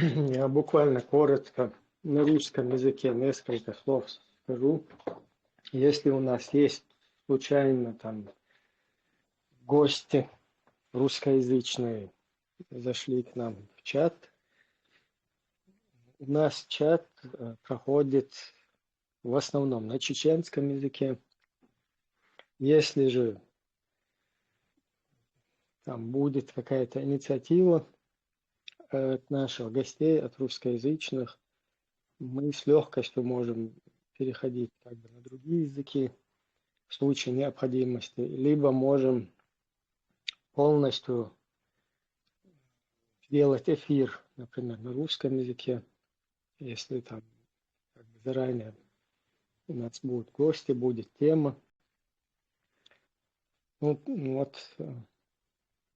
Я буквально коротко на русском языке несколько слов скажу. Если у нас есть случайно там гости русскоязычные зашли к нам в чат, у нас чат проходит в основном на чеченском языке. Если же там будет какая-то инициатива от наших гостей, от русскоязычных, мы с легкостью можем переходить как бы на другие языки в случае необходимости, либо можем полностью сделать эфир, например, на русском языке, если там как бы заранее у нас будут гости, будет тема. Ну, вот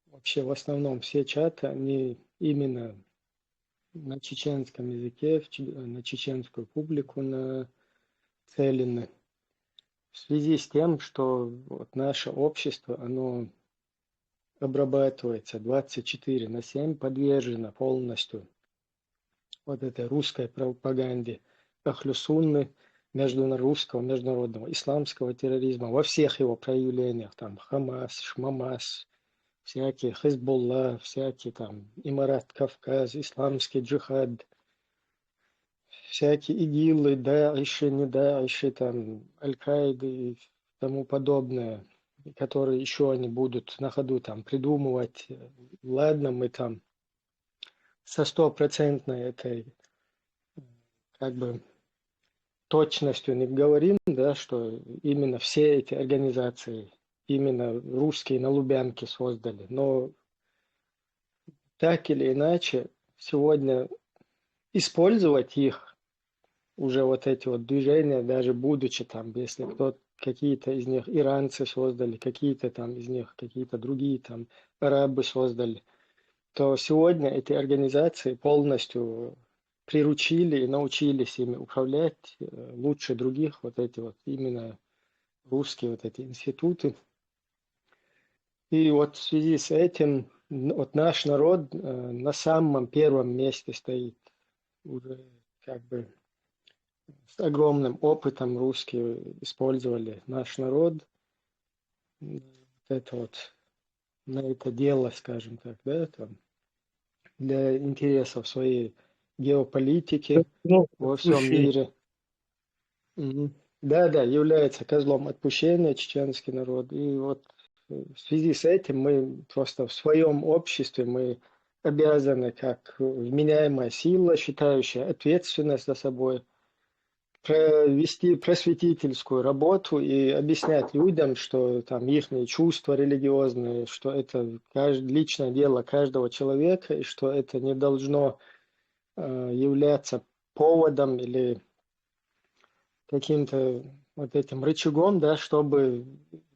вообще в основном все чаты, они именно на чеченском языке, на чеченскую публику нацелены. В связи с тем, что вот наше общество, оно обрабатывается 24/7, подвержено полностью вот этой русской пропаганде Ахлю-Сунны, русского, международного исламского терроризма во всех его проявлениях, там Хамас, Шмамас, всякие Хизбулла, всякие там Имарат Кавказ, исламский джихад, всякие ИГИЛы, Даиши, не Даиши, там Аль-Каиды и тому подобное, которые еще они будут на ходу там придумывать. Ладно, мы там со стопроцентной этой как бы точностью не говорим, да, что именно все эти организации именно русские на Лубянке создали. Но так или иначе, сегодня использовать их, уже вот эти вот движения, даже будучи там, если кто какие-то из них иранцы создали, какие-то там из них, какие-то другие там арабы создали, то сегодня эти организации полностью приручили и научились ими управлять лучше других, вот эти вот именно русские вот эти институты. И вот в связи с этим вот наш народ на самом первом месте стоит. Уже как бы с огромным опытом русские использовали наш народ. Вот это вот на это дело, скажем так, да, там, для интересов своей геополитики Ну, во всем отпущение. мире. Мгм. Да, да, является козлом отпущения чеченский народ. И вот в связи с этим мы просто в своем обществе мы обязаны, как вменяемая сила, считающая ответственность за собой, провести просветительскую работу и объяснять людям, что там их чувства религиозные, что это личное дело каждого человека, и что это не должно являться поводом или каким-то вот этим рычагом, да, чтобы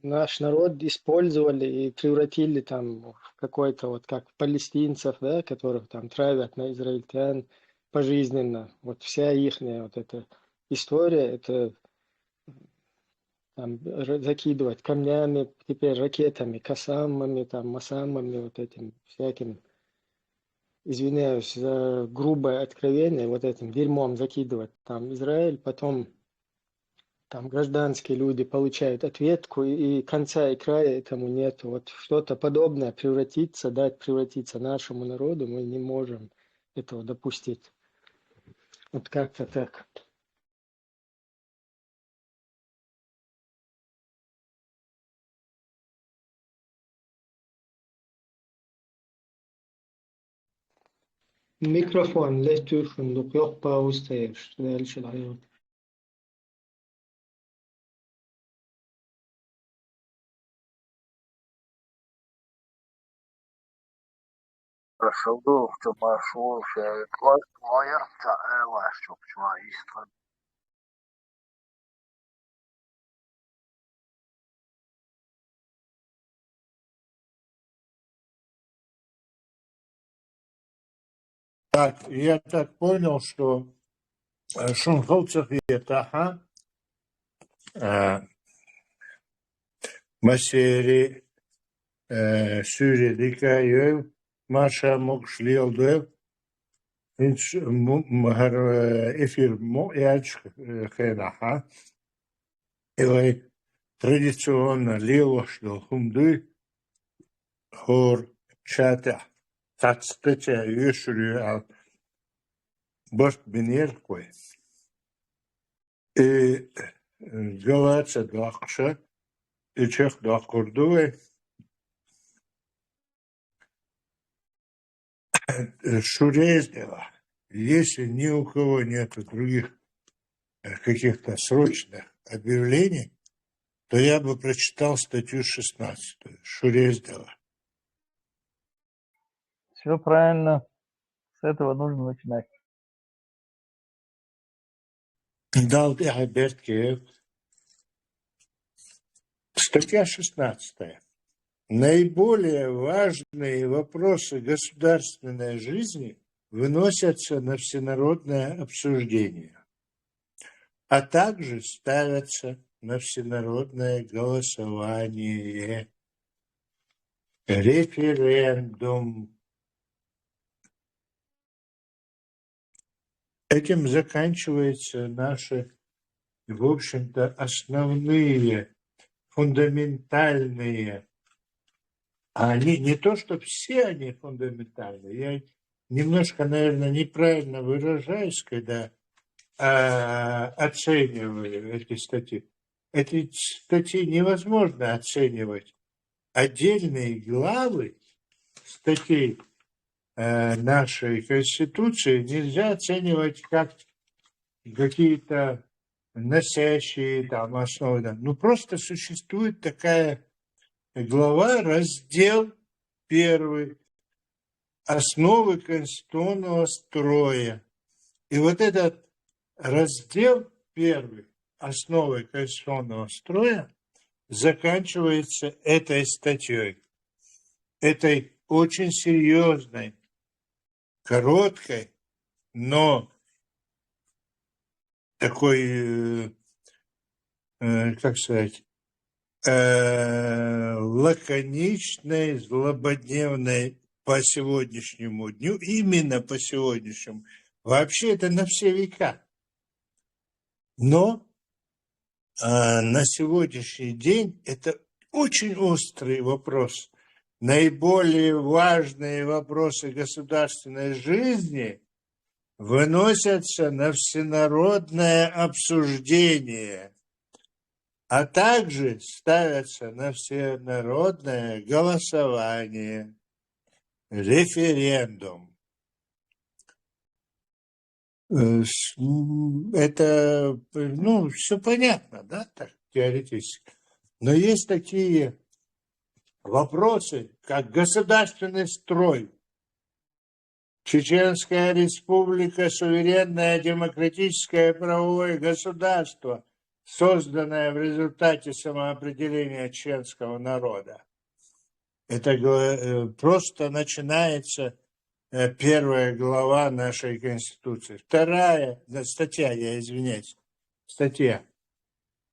наш народ использовали и превратили там в какой-то вот как палестинцев, да, которых там травят на израильтян пожизненно. Вот вся их вот эта история, это там закидывать камнями, теперь ракетами, касамами, там, масамами, вот этим всяким, извиняюсь за грубое откровение, вот этим дерьмом закидывать там Израиль, потом там гражданские люди получают ответку, и конца и края этому нет. Вот что-то подобное дать превратиться нашему народу, мы не можем этого допустить. Вот как-то так. Mikrofon, lässt dürfen, yok pauze, дальше дает. Başladı marşu şey ayakta var çok İslam. Так, я так понял, что Шунховцев и Таха Масери Сюридика Йев Маша Мокшлилдев эфир мояч хенаха. И традиционно лилошдо хумды хор чата. Тацтеча юшурю ал бошт бенеркой. И галаца дахша. И чех дахкурдуе. Шурездела. Если ни у кого нет других каких-то срочных объявлений, то я бы прочитал статью 16 Шурездела. Все правильно. С этого нужно начинать. Дал Бертке. Статья 16. Наиболее важные вопросы государственной жизни выносятся на всенародное обсуждение, а также ставятся на всенародное голосование, референдум. Этим заканчиваются наши, в общем-то, основные, фундаментальные. А они не то, что все они фундаментальные. Я немножко, наверное, неправильно выражаюсь, когда оцениваю эти статьи. Эти статьи невозможно оценивать. Отдельные главы статей нашей Конституции нельзя оценивать как какие-то носящие там основы. Ну, просто существует такая глава, раздел 1, основы конституционного строя. И вот этот раздел 1, основы конституционного строя, заканчивается этой статьей, этой очень серьезной, короткой, но такой, как сказать, лаконичной, злободневной по сегодняшнему дню, именно по сегодняшнему. Вообще это на все века. Но на сегодняшний день это очень острый вопрос. Наиболее важные вопросы государственной жизни выносятся на всенародное обсуждение, а также ставятся на всенародное голосование, референдум. Это, все понятно, да, так, теоретически. Но есть такие вопросы, как государственный строй. Чеченская республика – суверенное демократическое правовое государство, созданное в результате самоопределения чеченского народа. Это просто начинается первая глава нашей Конституции. Вторая статья.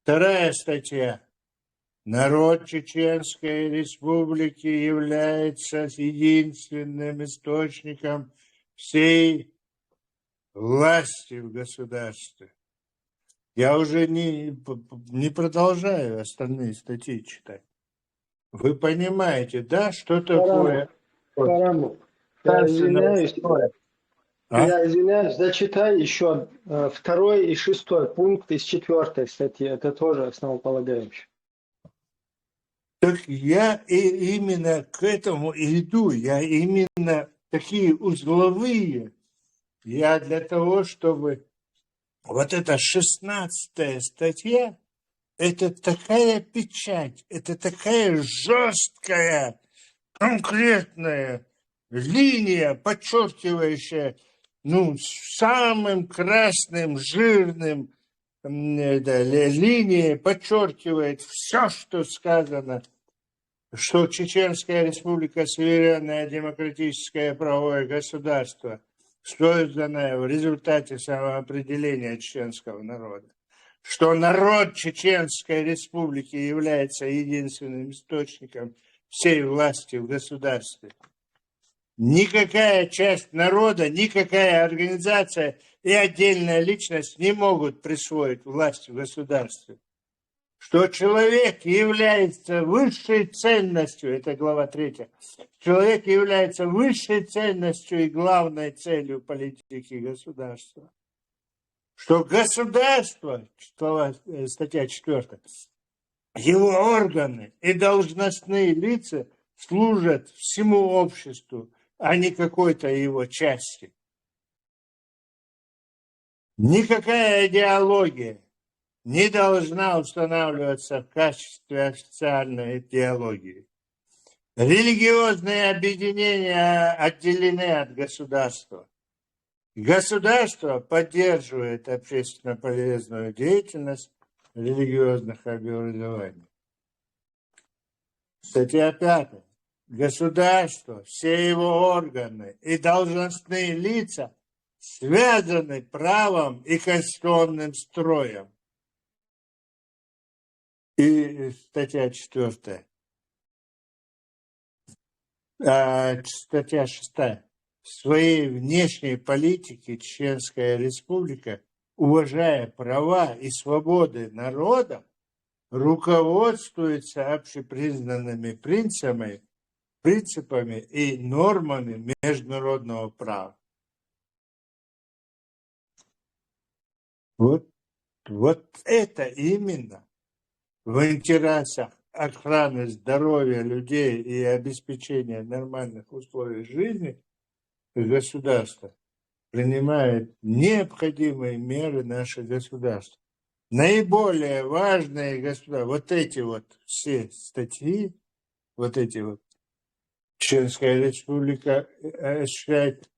Вторая статья. Народ Чеченской Республики является единственным источником всей власти в государстве. Я уже не продолжаю остальные статьи читать. Вы понимаете, да, что такое? Караму. Я извиняюсь, зачитай еще 2 и 6 пункт из 4 статьи. Это тоже основополагающий. Так я именно к этому и иду. Я именно такие узловые. Я для того, чтобы вот эта 16 статья, это такая печать, это такая жесткая, конкретная линия, подчеркивающая, самым красным, жирным линией подчеркивает все, что сказано, что Чеченская Республика – суверенное демократическое правовое государство, созданное в результате самоопределения чеченского народа, что народ Чеченской Республики является единственным источником всей власти в государстве. никакая часть народа, никакая организация и отдельная личность не могут присвоить власть в государстве. Что человек является высшей ценностью, это глава 3, человек является высшей ценностью и главной целью политики государства. Что государство, статья 4, его органы и должностные лица служат всему обществу, а не какой-то его части. Никакая идеология не должна устанавливаться в качестве официальной идеологии. Религиозные объединения отделены от государства. Государство поддерживает общественно полезную деятельность религиозных образований. Статья 5. Государство, все его органы и должностные лица связаны правом и конституционным строем. И статья 4. Статья 6. В своей внешней политике Чеченская Республика, уважая права и свободы народа, руководствуется общепризнанными принципами и нормами международного права. Вот это именно в интересах охраны здоровья людей и обеспечения нормальных условий жизни государство принимает необходимые меры наше государство. Наиболее важные государства, вот эти вот все статьи, вот эти вот, Чеченская Республика осуществляет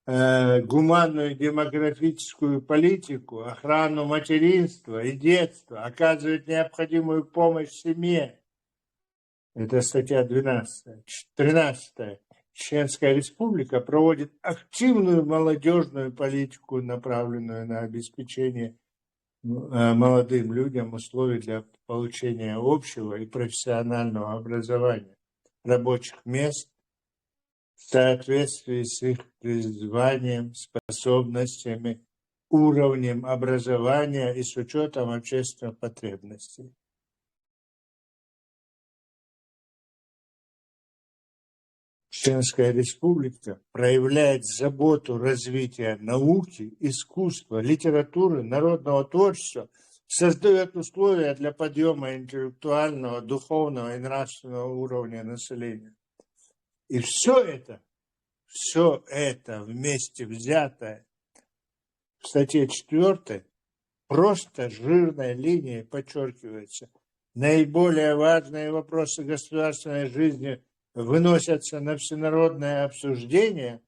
гуманную демографическую политику, охрану материнства и детства, оказывает необходимую помощь семье. Это статья 12. 13. Чеченская Республика проводит активную молодежную политику, направленную на обеспечение молодым людям условий для получения общего и профессионального образования, рабочих мест, в соответствии с их призванием, способностями, уровнем образования и с учетом общественных потребностей. Чеченская Республика проявляет заботу развития науки, искусства, литературы, народного творчества, создает условия для подъема интеллектуального, духовного и нравственного уровня населения. И все это вместе взятое в статье 4 просто жирной линией подчеркивается. Наиболее важные вопросы государственной жизни выносятся на всенародное обсуждение,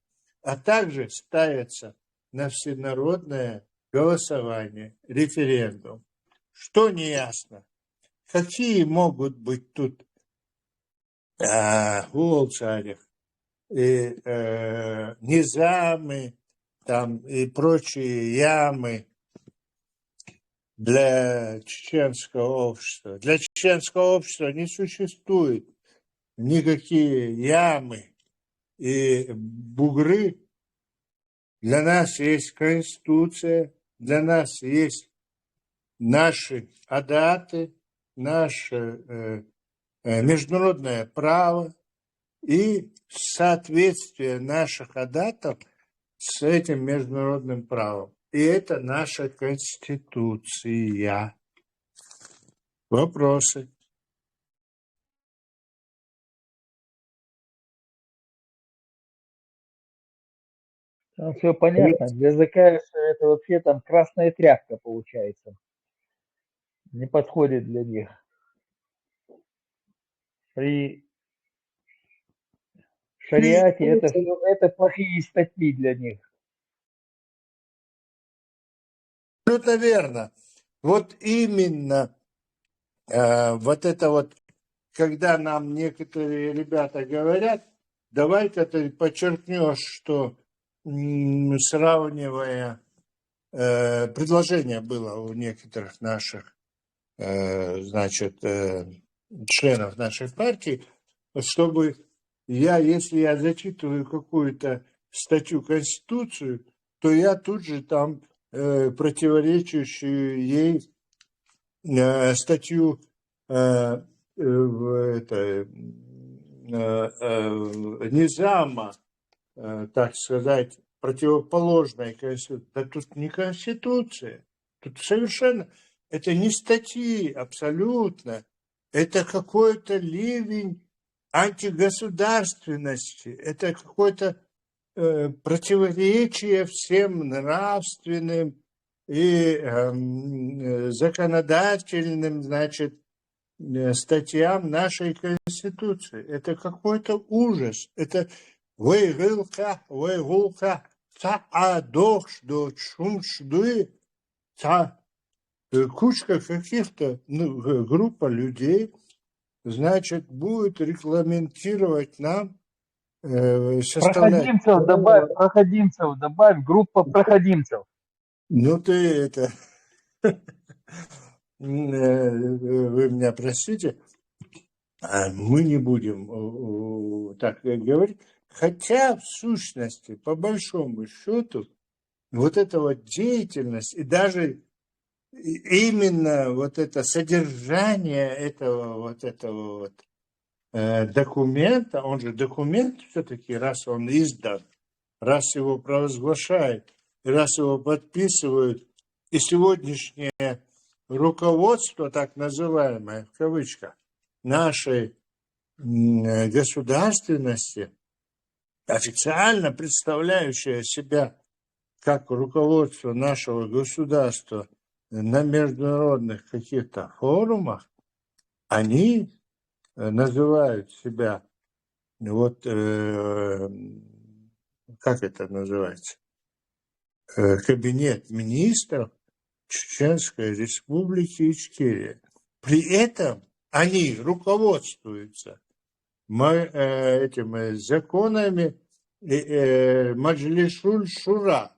а также ставятся на всенародное голосование, референдум. Что неясно? Какие могут быть тут Улцарев и низамы там, и прочие ямы для чеченского общества? Для чеченского общества не существует никакие ямы и бугры. Для нас есть Конституция, для нас есть наши адаты, наше международное право и соответствие наших адатов с этим международным правом. И это наша Конституция. Вопросы? Там все понятно. Для заказчика это вообще там красная тряпка получается. Не подходит для них. При шариате это плохие статьи для них. Абсолютно верно. Вот именно вот это вот, когда нам некоторые ребята говорят, давай-ка ты подчеркнешь, что сравнивая, предложение было у некоторых наших, членов нашей партии, чтобы Если я зачитываю какую-то статью Конституции, то я тут же там противоречащую ей статью Низама, так сказать, противоположной Конституции. Да тут не Конституция. Тут совершенно... Это не статьи абсолютно. Это какой-то ливень антигосударственности. Это какое-то противоречие всем нравственным и законодательным, значит, статьям нашей Конституции. Это какой-то ужас. Это вейгулка, цаадохш, шумшдуи, кучка каких-то, группа людей, значит, будет регламентировать нам составлять... Проходимцев добавь, группа проходимцев. Ну ты это... Вы меня простите, мы не будем так говорить. Хотя, в сущности, по большому счету, вот эта вот деятельность и даже именно вот это содержание этого документа, он же документ все-таки, раз он издан, раз его провозглашают, раз его подписывают, и сегодняшнее руководство, так называемое, в кавычках, нашей государственности, официально представляющее себя как руководство нашего государства на международных каких-то форумах, они называют себя, вот, как это называется, кабинет министров Чеченской Республики Ичкерия. При этом они руководствуются этими законами Маджлишуль Шура,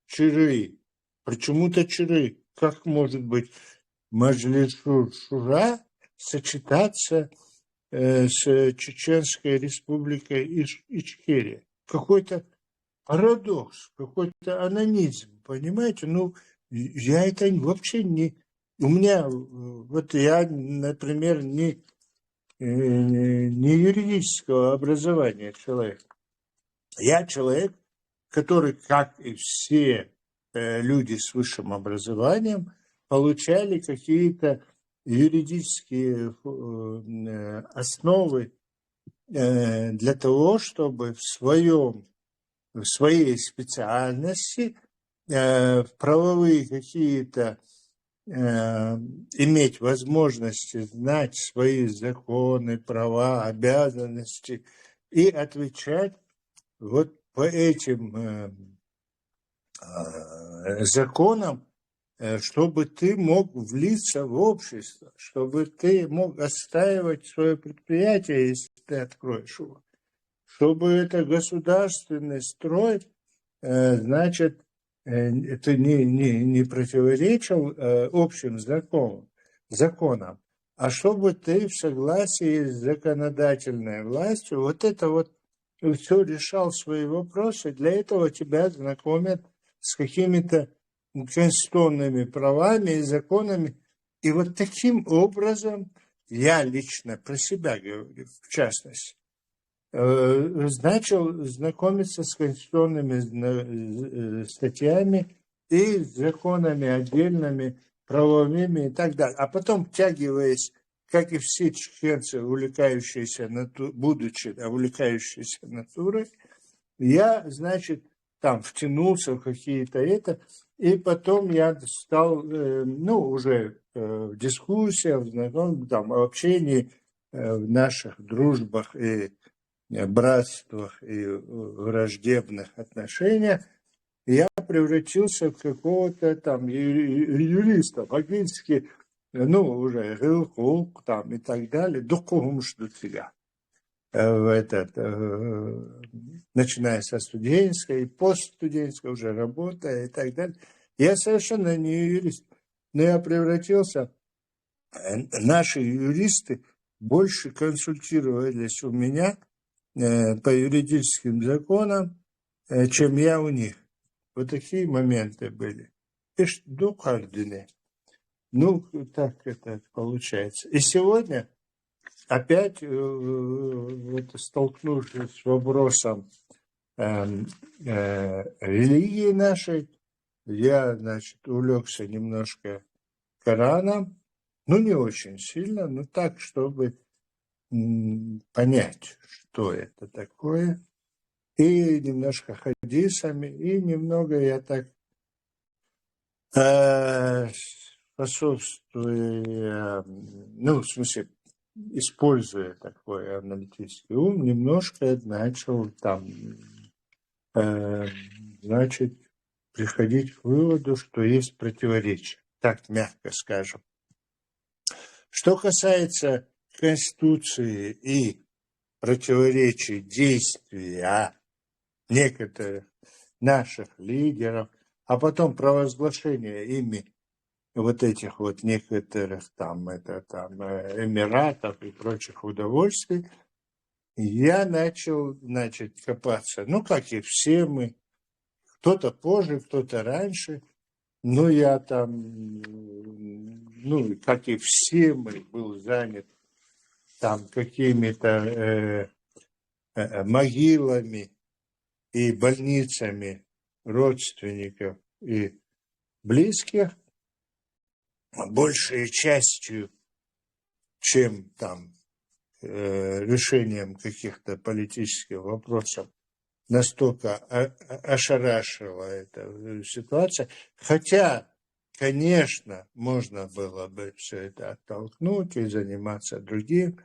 Чиры. Почему-то Чиры. Как может быть Маджлишуль Шура сочетаться с Чеченской Республикой Ичкерия? Какой-то парадокс, какой-то анонизм, понимаете? Ну, я это вообще не... У меня, вот я, например, не юридического образования человек. Я человек, который, как и все люди с высшим образованием, получали какие-то юридические основы для того, чтобы в своей специальности правовые какие-то иметь возможности знать свои законы, права, обязанности и отвечать вот по этим законам, чтобы ты мог влиться в общество, чтобы ты мог отстаивать свое предприятие, если ты откроешь его, чтобы это государственный строй, значит, это не противоречил общим законам, а чтобы ты в согласии с законодательной властью вот это вот все решал свои вопросы. Для этого тебя знакомят с какими-то конституционными правами и законами. И вот таким образом, я лично про себя говорю, в частности, начал знакомиться с конституционными статьями и законами отдельными, правовыми и так далее. А потом, втягиваясь, как и все чеченцы, будучи увлекающиеся натурой, я, значит, там втянулся в какие-то и потом я стал, уже в дискуссиях, в общении, в наших дружбах и братствах и враждебных отношениях, я превратился в какого-то там юриста, фактически, уже гылхук там и так далее, духовмуш себя. Начиная со студенческой, постстуденческой, уже работая и так далее. Я совершенно не юрист, но я превратился, наши юристы больше консультировались у меня по юридическим законам, чем я у них. Вот такие моменты были. Ну, так это получается. И сегодня опять столкнувшись с вопросом религии нашей, я, значит, увлекся немножко Кораном, ну, не очень сильно, но так, чтобы понять, что это такое, и немножко хадисами, и немного я так способствуя, ну, в смысле, используя такой аналитический ум, немножко начал там, значит, приходить к выводу, что есть противоречия, так мягко скажем. Что касается Конституции и противоречий действия некоторых наших лидеров, а потом провозглашение ими вот этих вот некоторых там Эмиратов и прочих удовольствий, я начал, значит, копаться. Ну, как и все мы, кто-то позже, кто-то раньше, но я там, ну, как и все мы, был занят там какими-то могилами и больницами родственников и близких, большей частью, чем там решением каких-то политических вопросов, настолько ошарашила эта ситуация. Хотя, конечно, можно было бы все это оттолкнуть и заниматься другим,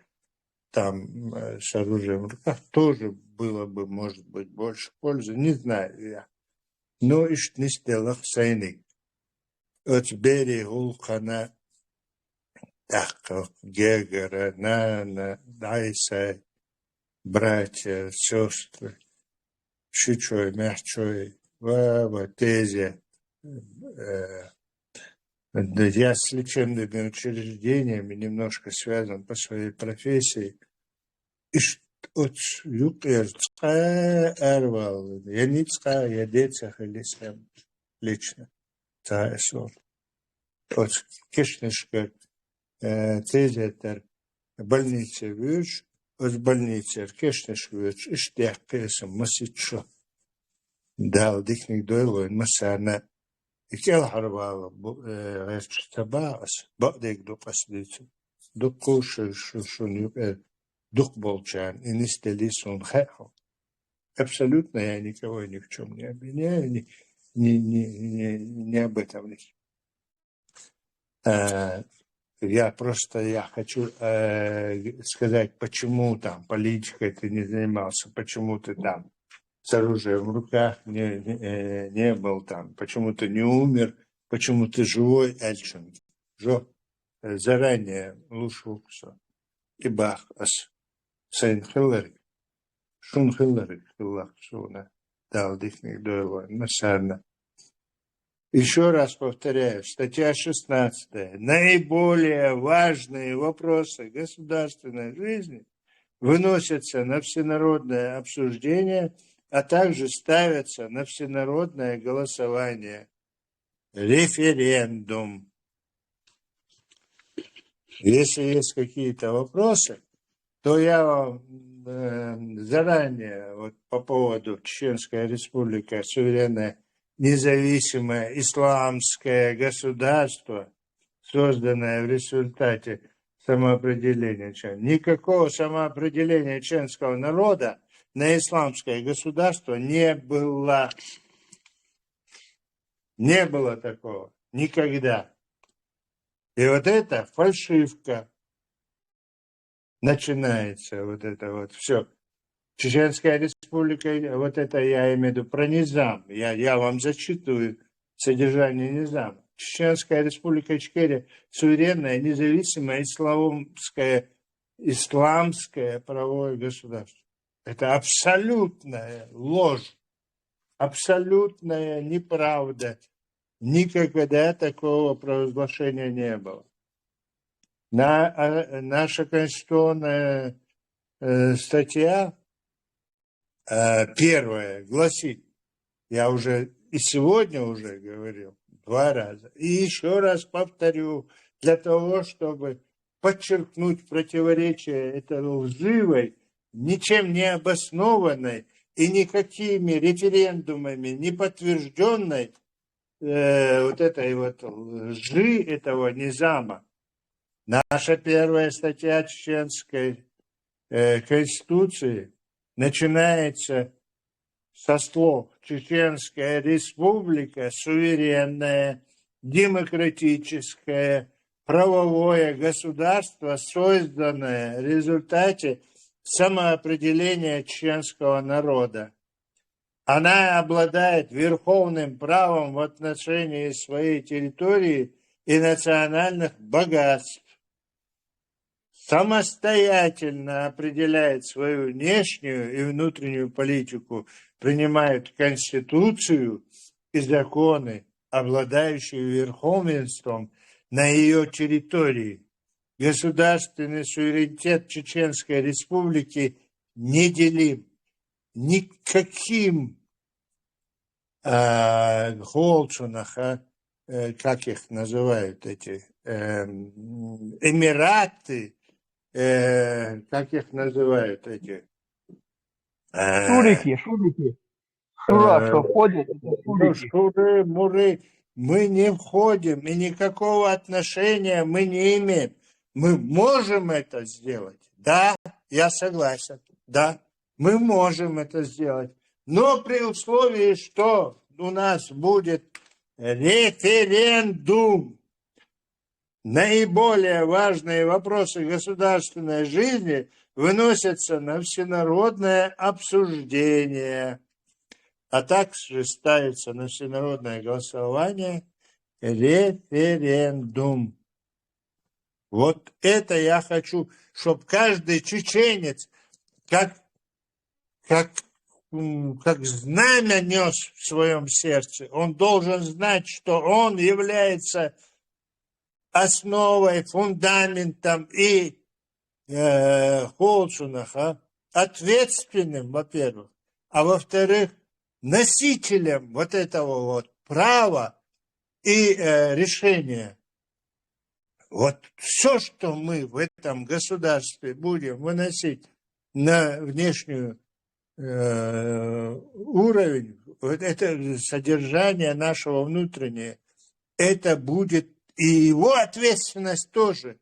там с оружием в руках, тоже было бы, может быть, больше пользы, не знаю я. Но ишь не сделав сайны. От берегу хана так, Гегора, Нана, Дайса, братья, сестры, Шичой, Мягчой, Вава, Тезе. Я с лечебными учреждениями немножко связан по своей профессии. И от Эрвал, я Ницка, я Децах или Сем лично. От Кишнишка, Тезетер, больница Вюч, от больницы Кишниш Вюч, и штех песом, масичо. Да, дикник дойло, масана. И кел харвала, табаас, бадик дупаслицу. Дукуши, шушун, дух болчан, и не стели сон хэхо. Абсолютно я никого ни в чем не обвиняю, не об этом речь. Я хочу сказать, почему там политикой ты не занимался, почему ты там с оружием в руках не был там, почему ты не умер, почему ты живой, Эльчин. Заранее лушукса и бах ас Сейн Хиллари, Шун Хиллари, Хиллах Шуна, дал дихник дойло, насарна. Еще раз повторяю, статья 16. Наиболее важные вопросы государственной жизни выносятся на всенародное обсуждение, а также ставятся на всенародное голосование. Референдум. Если есть какие-то вопросы, то я вам заранее вот по поводу Чеченская республика, суверенная, независимое исламское государство, созданное в результате самоопределения. Никакого самоопределения чеченского народа на исламское государство не было. Не было такого. Никогда. И вот это фальшивка. Начинается вот это вот все. Чеченская республика, вот это я имею в виду про Низам. Я вам зачитываю содержание Низама. Чеченская республика Ичкерия суверенное, независимое исламское правовое государство. Это абсолютная ложь, абсолютная неправда. Никогда такого провозглашения не было. Наша конституционная статья первое гласит, я уже и сегодня уже говорил 2 раза, и еще раз повторю, для того, чтобы подчеркнуть противоречие этой лживой, ничем не обоснованной и никакими референдумами не подтвержденной вот этой вот лжи этого низама. Наша первая статья Чеченской Конституции начинается со слов «Чеченская республика, суверенное, демократическое, правовое государство, созданное в результате самоопределения чеченского народа. Она обладает верховным правом в отношении своей территории и национальных богатств, самостоятельно определяет свою внешнюю и внутреннюю политику, принимает конституцию и законы, обладающие верховенством на ее территории. Государственный суверенитет Чеченской Республики неделим никаким холцунах, как их называют эти, эмираты, как их называют эти? Шурики. Шура, что входит, это шурики. Шуры, муры. Мы не входим, и никакого отношения мы не имеем. Мы можем это сделать? Да, я согласен. Да, мы можем это сделать. Но при условии, что у нас будет референдум. Наиболее важные вопросы государственной жизни выносятся на всенародное обсуждение, а также ставится на всенародное голосование референдум. Вот это я хочу, чтобы каждый чеченец как знамя нес в своем сердце. Он должен знать, что он является основой, фундаментом и ответственным, во-первых, а во-вторых, носителем вот этого вот права и решения. Вот все, что мы в этом государстве будем выносить на внешнюю уровень, вот это содержание нашего внутреннего, это будет и его ответственность тоже.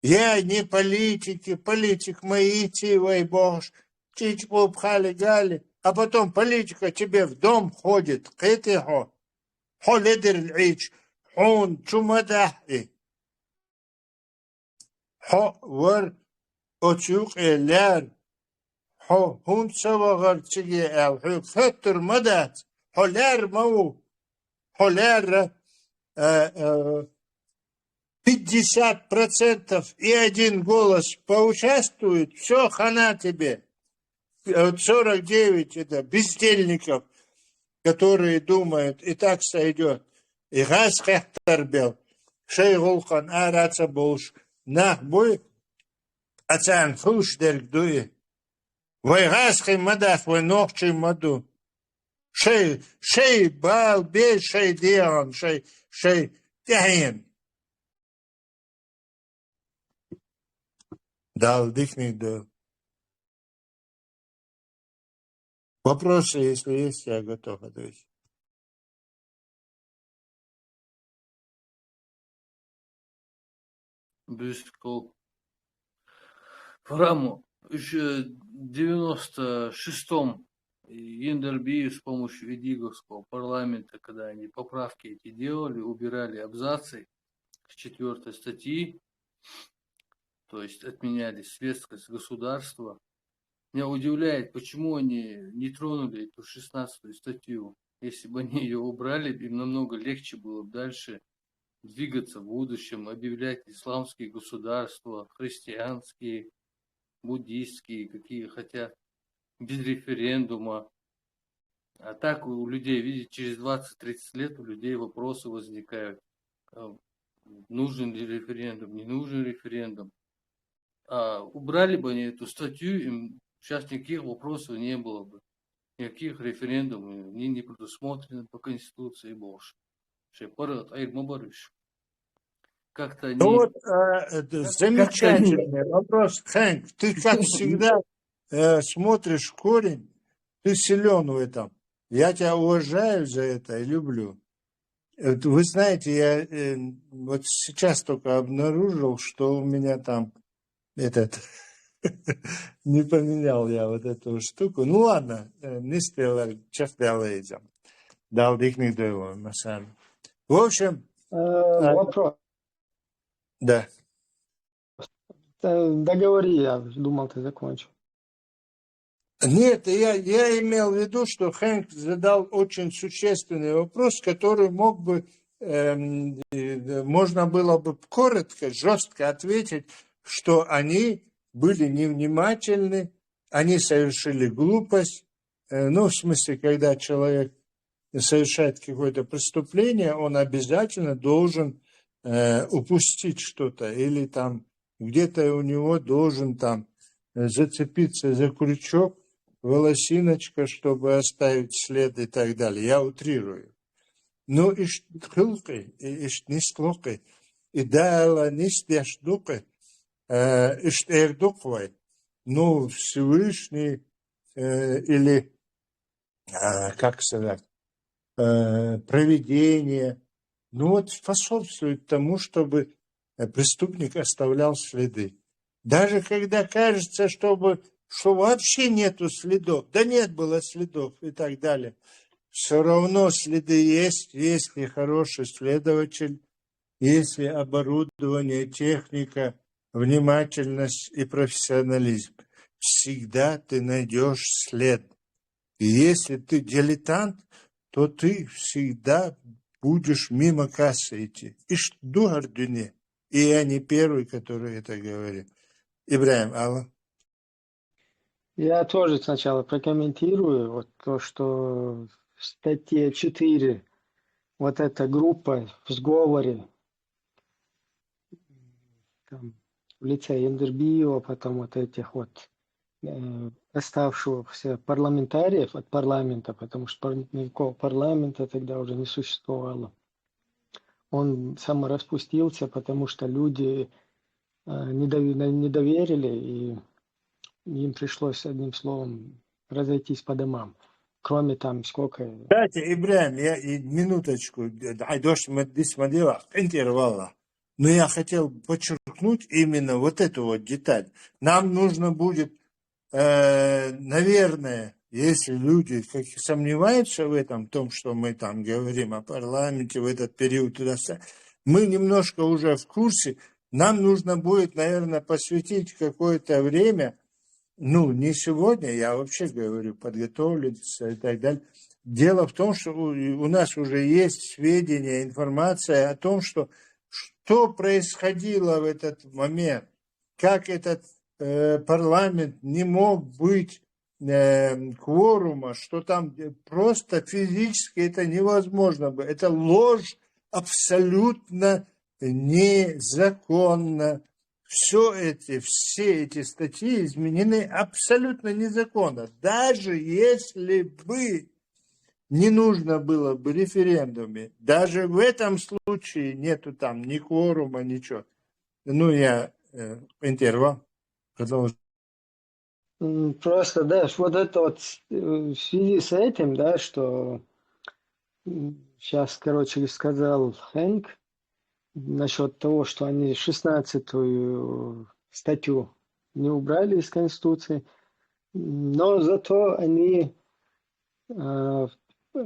Я не политик мои тивай бож, чичпу пхали гали, а потом политика тебе в дом ходит, кытихо, холедер ич, он чумадахи, хо вар очук элер, хо хун савагар чиги эл, хеттер мадат, холер мау, холер 50% и 1 голос поучаствует, все, хана тебе. 49 это бездельников, которые думают, и так сойдет. И газ хехтарбел, шейгулхан араца болш, нах бой, ацан хуш дерг вой газ химадах, вой ногчий маду. Шей бал, бей, шей диан, шей тяин. Дал, дыхни, да. Вопросы, если есть, я готов ответить. Бюсткол. Фраму. Еще в 96-м Ендерби с помощью Эдиговского парламента, когда они поправки эти делали, убирали абзацы с 4 статьи, то есть отменяли светскость государства. Меня удивляет, почему они не тронули эту 16-ю статью. Если бы они ее убрали, им намного легче было бы дальше двигаться в будущем, объявлять исламские государства, христианские, буддийские, какие хотят, без референдума. А так у людей, видите, через 20-30 лет у людей вопросы возникают. Нужен ли референдум, не нужен референдум. А убрали бы они эту статью, им Сейчас никаких вопросов не было бы. Никаких референдумов не предусмотрено по Конституции больше. Шепарат, Айрмабарыш. Как-то Ну не... вот, замечательный вопрос, Хэнк. Ты, как всегда, смотришь в корень, ты силен в этом. Я тебя уважаю за это и люблю. Вы знаете, я вот сейчас только обнаружил, что у меня там не поменял я вот эту штуку. Ну ладно, не спела, чафтялейзам. Дал дикник дойло, масами. В общем, Вопрос. да. Договори, я думал, ты закончил. Нет, я имел в виду, что Хэнк задал очень существенный вопрос, который мог бы, можно было бы коротко, жестко ответить, что они были невнимательны, они совершили глупость. Ну, в смысле, когда человек совершает какое-то преступление, он обязательно должен упустить что-то, или там где-то у него должен там зацепиться за крючок, волосиночка, чтобы оставить след и так далее. Я утрирую. Но ишь хылкой, ишь не склокой, и дала не стяждукой, ишь эрдуквай. Ну, Всевышний или, как сказать, провидение, ну вот способствует тому, чтобы преступник оставлял следы. Даже когда кажется, что вообще нету следов, да нет было следов и так далее, все равно следы есть, если хороший следователь, если оборудование, техника, внимательность и профессионализм. Всегда ты найдешь след. И если ты дилетант, то ты всегда будешь мимо кассы идти. И жду гордыне. И я не первый, который это говорит. Ибраим, алло. Я тоже сначала прокомментирую вот то, что в статье 4 вот эта группа в сговоре там, в лице Ендербио, потом вот этих вот оставшихся парламентариев от парламента, потому что никакого парламента тогда уже не существовало. Он самораспустился, потому что люди не доверили, и им пришлось, одним словом, разойтись по домам. Кроме там сколько... Кстати, Ибраим, я минуточку, айдош дисмадила, интервала. Но я хотел подчеркнуть именно вот эту вот деталь. Нам нужно будет, наверное, если люди сомневаются в этом, в том, что мы там говорим о парламенте в этот период, мы немножко уже в курсе, нам нужно будет, наверное, посвятить какое-то время, ну, не сегодня, я вообще говорю, подготовиться и так далее. Дело в том, что у нас уже есть сведения, информация о том, что происходило в этот момент, как этот парламент не мог быть кворума, что там просто физически это невозможно было. Это ложь абсолютно незаконна. Все эти статьи изменены абсолютно незаконно. Даже если бы не нужно было бы референдуме, даже в этом случае нету там ни кворума, ничего. Ну, я интервал продолжу. Просто, да, вот это вот в связи с этим, да, что сейчас, короче, сказал Хэнк насчет того, что они 16-ю статью не убрали из Конституции, но зато они в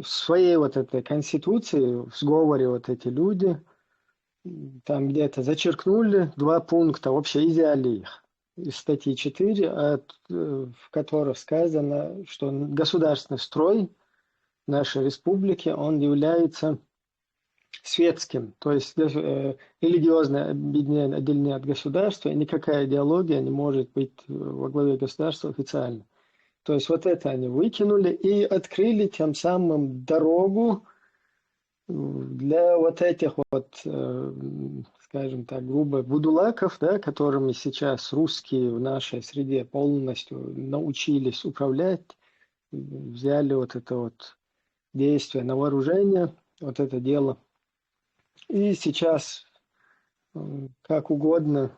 своей вот этой Конституции, в сговоре вот эти люди, там где-то зачеркнули 2 пункта, вообще изъяли их из статьи 4, в которых сказано, что государственный строй нашей республики, он является светским, то есть религиозное объединение отдельно от государства, и никакая идеология не может быть во главе государства официально. То есть вот это они выкинули и открыли тем самым дорогу Для вот этих вот, скажем так, грубо, будулаков, да, которыми сейчас русские в нашей среде полностью научились управлять, взяли вот это вот действие на вооружение, вот это дело. И сейчас как угодно,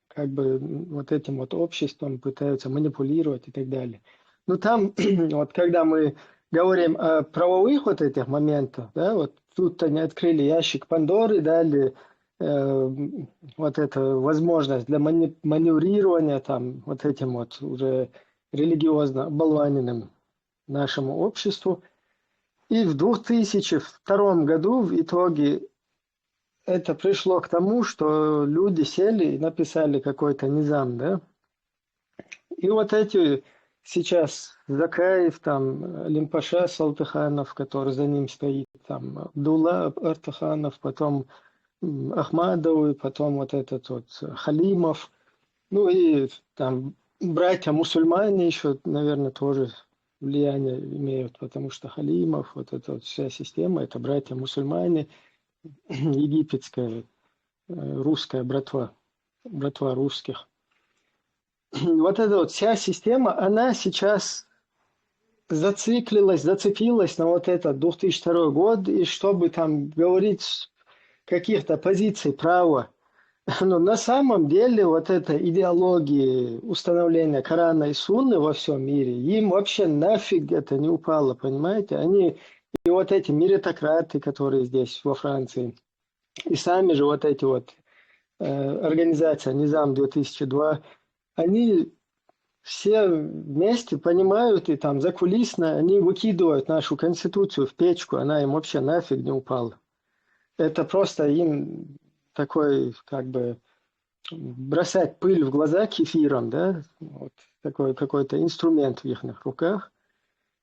как бы вот этим вот обществом пытаются манипулировать и так далее. Но там, вот когда мы говорим о правовых вот этих моментах, да, вот тут они открыли ящик Пандоры, дали вот эту возможность для маневрирования там вот этим вот уже религиозно оболваненным нашему обществу. И в 2002 году в итоге это пришло к тому, что люди сели и написали какой-то низам, да. И вот эти сейчас Закаев, там, Лимпаша Салтыханов, который за ним стоит, там, Абдулла Артаханов, потом Ахмадовый, потом вот этот вот Халимов, ну и там братья-мусульмане еще, наверное, тоже влияние имеют, потому что Халимов, вот эта вот вся система, это братья-мусульмане, египетская, русская братва, братва русских. Вот эта вот вся система, она сейчас зациклилась, зацепилась на вот этот 2002 год, и чтобы там говорить с каких-то позиций права, но на самом деле вот эта идеология установления Корана и Сунны во всем мире, им вообще нафиг это не упало, понимаете? Они, и вот эти меритократы, которые здесь во Франции, и сами же вот эти вот организация Низам 2002, они все вместе понимают и там закулисно они выкидывают нашу конституцию в печку, она им вообще нафиг не упала. Это просто им такой, как бы, бросать пыль в глаза кефиром, да, вот такой какой-то инструмент в их руках,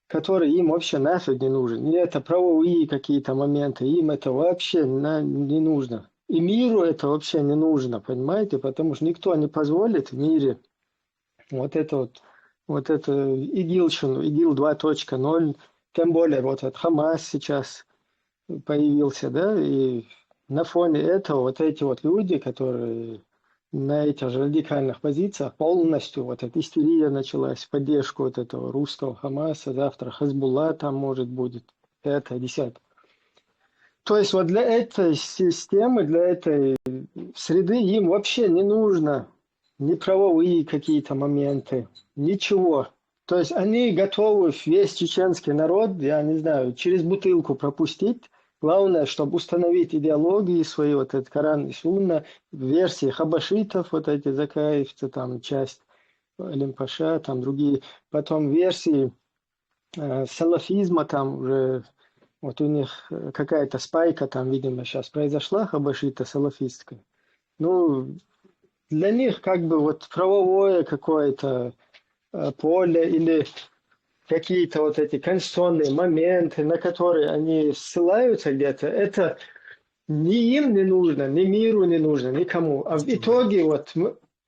который им вообще нафиг не нужен. И это правовые какие-то моменты, им это вообще не нужно. И миру это вообще не нужно, понимаете, потому что никто не позволит в мире вот это ИГИЛщину, ИГИЛ 2.0, тем более вот этот Хамас сейчас появился, да, и на фоне этого вот эти вот люди, которые на этих же радикальных позициях полностью, вот эта истерия началась в поддержку вот этого русского Хамаса, завтра Хазбулла там может будет, это, десятое. То есть вот для этой системы, для этой среды им вообще не нужно ни правовые какие-то моменты, ничего. То есть они готовы весь чеченский народ, я не знаю, через бутылку пропустить. Главное, чтобы установить идеологии свои, вот этот Коран и Сунна, версии хабашитов, вот эти закаевцы, там часть Лимпаша, там другие, потом версии салафизма, там уже вот у них какая-то спайка там, видимо, сейчас произошла, хабашита-салафистская. Ну, для них как бы вот правовое какое-то поле или какие-то вот эти конституционные моменты, на которые они ссылаются где-то, это ни им не нужно, ни миру не нужно, никому. А в итоге вот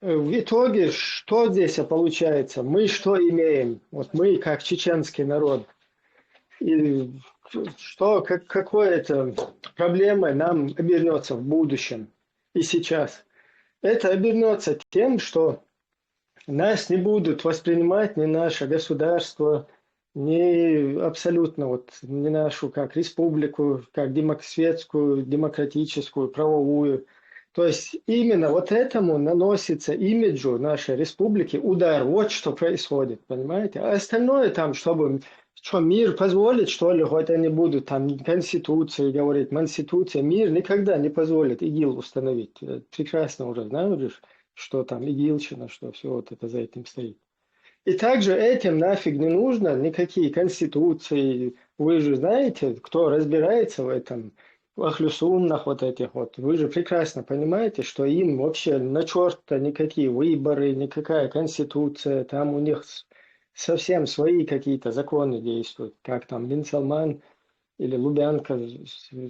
в итоге что здесь получается? Мы что имеем? Вот мы как чеченский народ. И что, какой это проблемой нам обернется в будущем и сейчас? Это обернется тем, что нас не будут воспринимать ни наше государство, ни абсолютно вот не нашу как республику, как светскую, демократическую, правовую. То есть именно вот этому наносится имиджу нашей республики удар. Вот что происходит, понимаете? А остальное там, чтобы что мир позволит, что ли, хоть они будут там конституции говорить, конституция, мир никогда не позволит ИГИЛ установить. Прекрасно уже знаешь, что там ИГИЛщина, что все вот это за этим стоит. И также этим нафиг не нужно никакие конституции. Вы же знаете, кто разбирается в этом, в ахлюсуннах вот этих вот. Вы же прекрасно понимаете, что им вообще на черта никакие выборы, никакая конституция. Там у них совсем свои какие-то законы действуют. Как там Бен Салман или Лубянка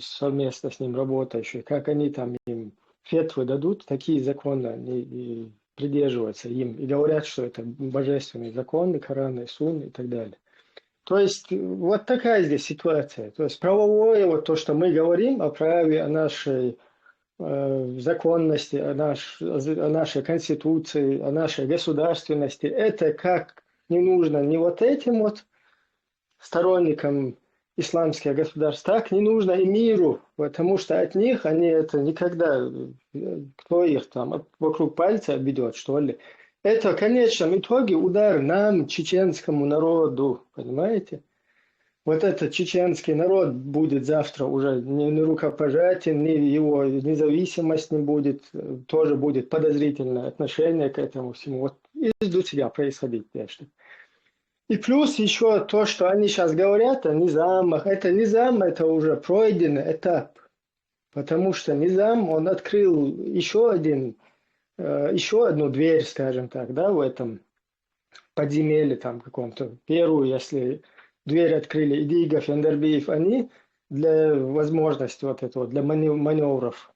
совместно с ним работающие. Как они там им фетвы дадут, такие законы они и придерживаются им и говорят, что это божественные законы, Коран и Сунна и так далее. То есть вот такая здесь ситуация. То есть правовое, вот то, что мы говорим о праве, о нашей законности, о нашей конституции, о нашей государственности, это как не нужно ни вот этим вот сторонникам исламских государств, так не нужно и миру, потому что от них они это никогда, кто их там вокруг пальца обведет, что ли. Это в конечном итоге удар нам, чеченскому народу, понимаете? Вот этот чеченский народ будет завтра уже ни рукопожатием, ни его независимость не будет, тоже будет подозрительное отношение к этому всему. Вот из-за себя происходить дальше. И плюс еще то, что они сейчас говорят о низамах. Это низам, это уже пройденный этап. Потому что низам, он открыл еще одну дверь, скажем так, да, в этом подземелье там каком-то. Первую, если дверь открыли Идигов, Яндарбиев, они для возможности вот этого, для маневров,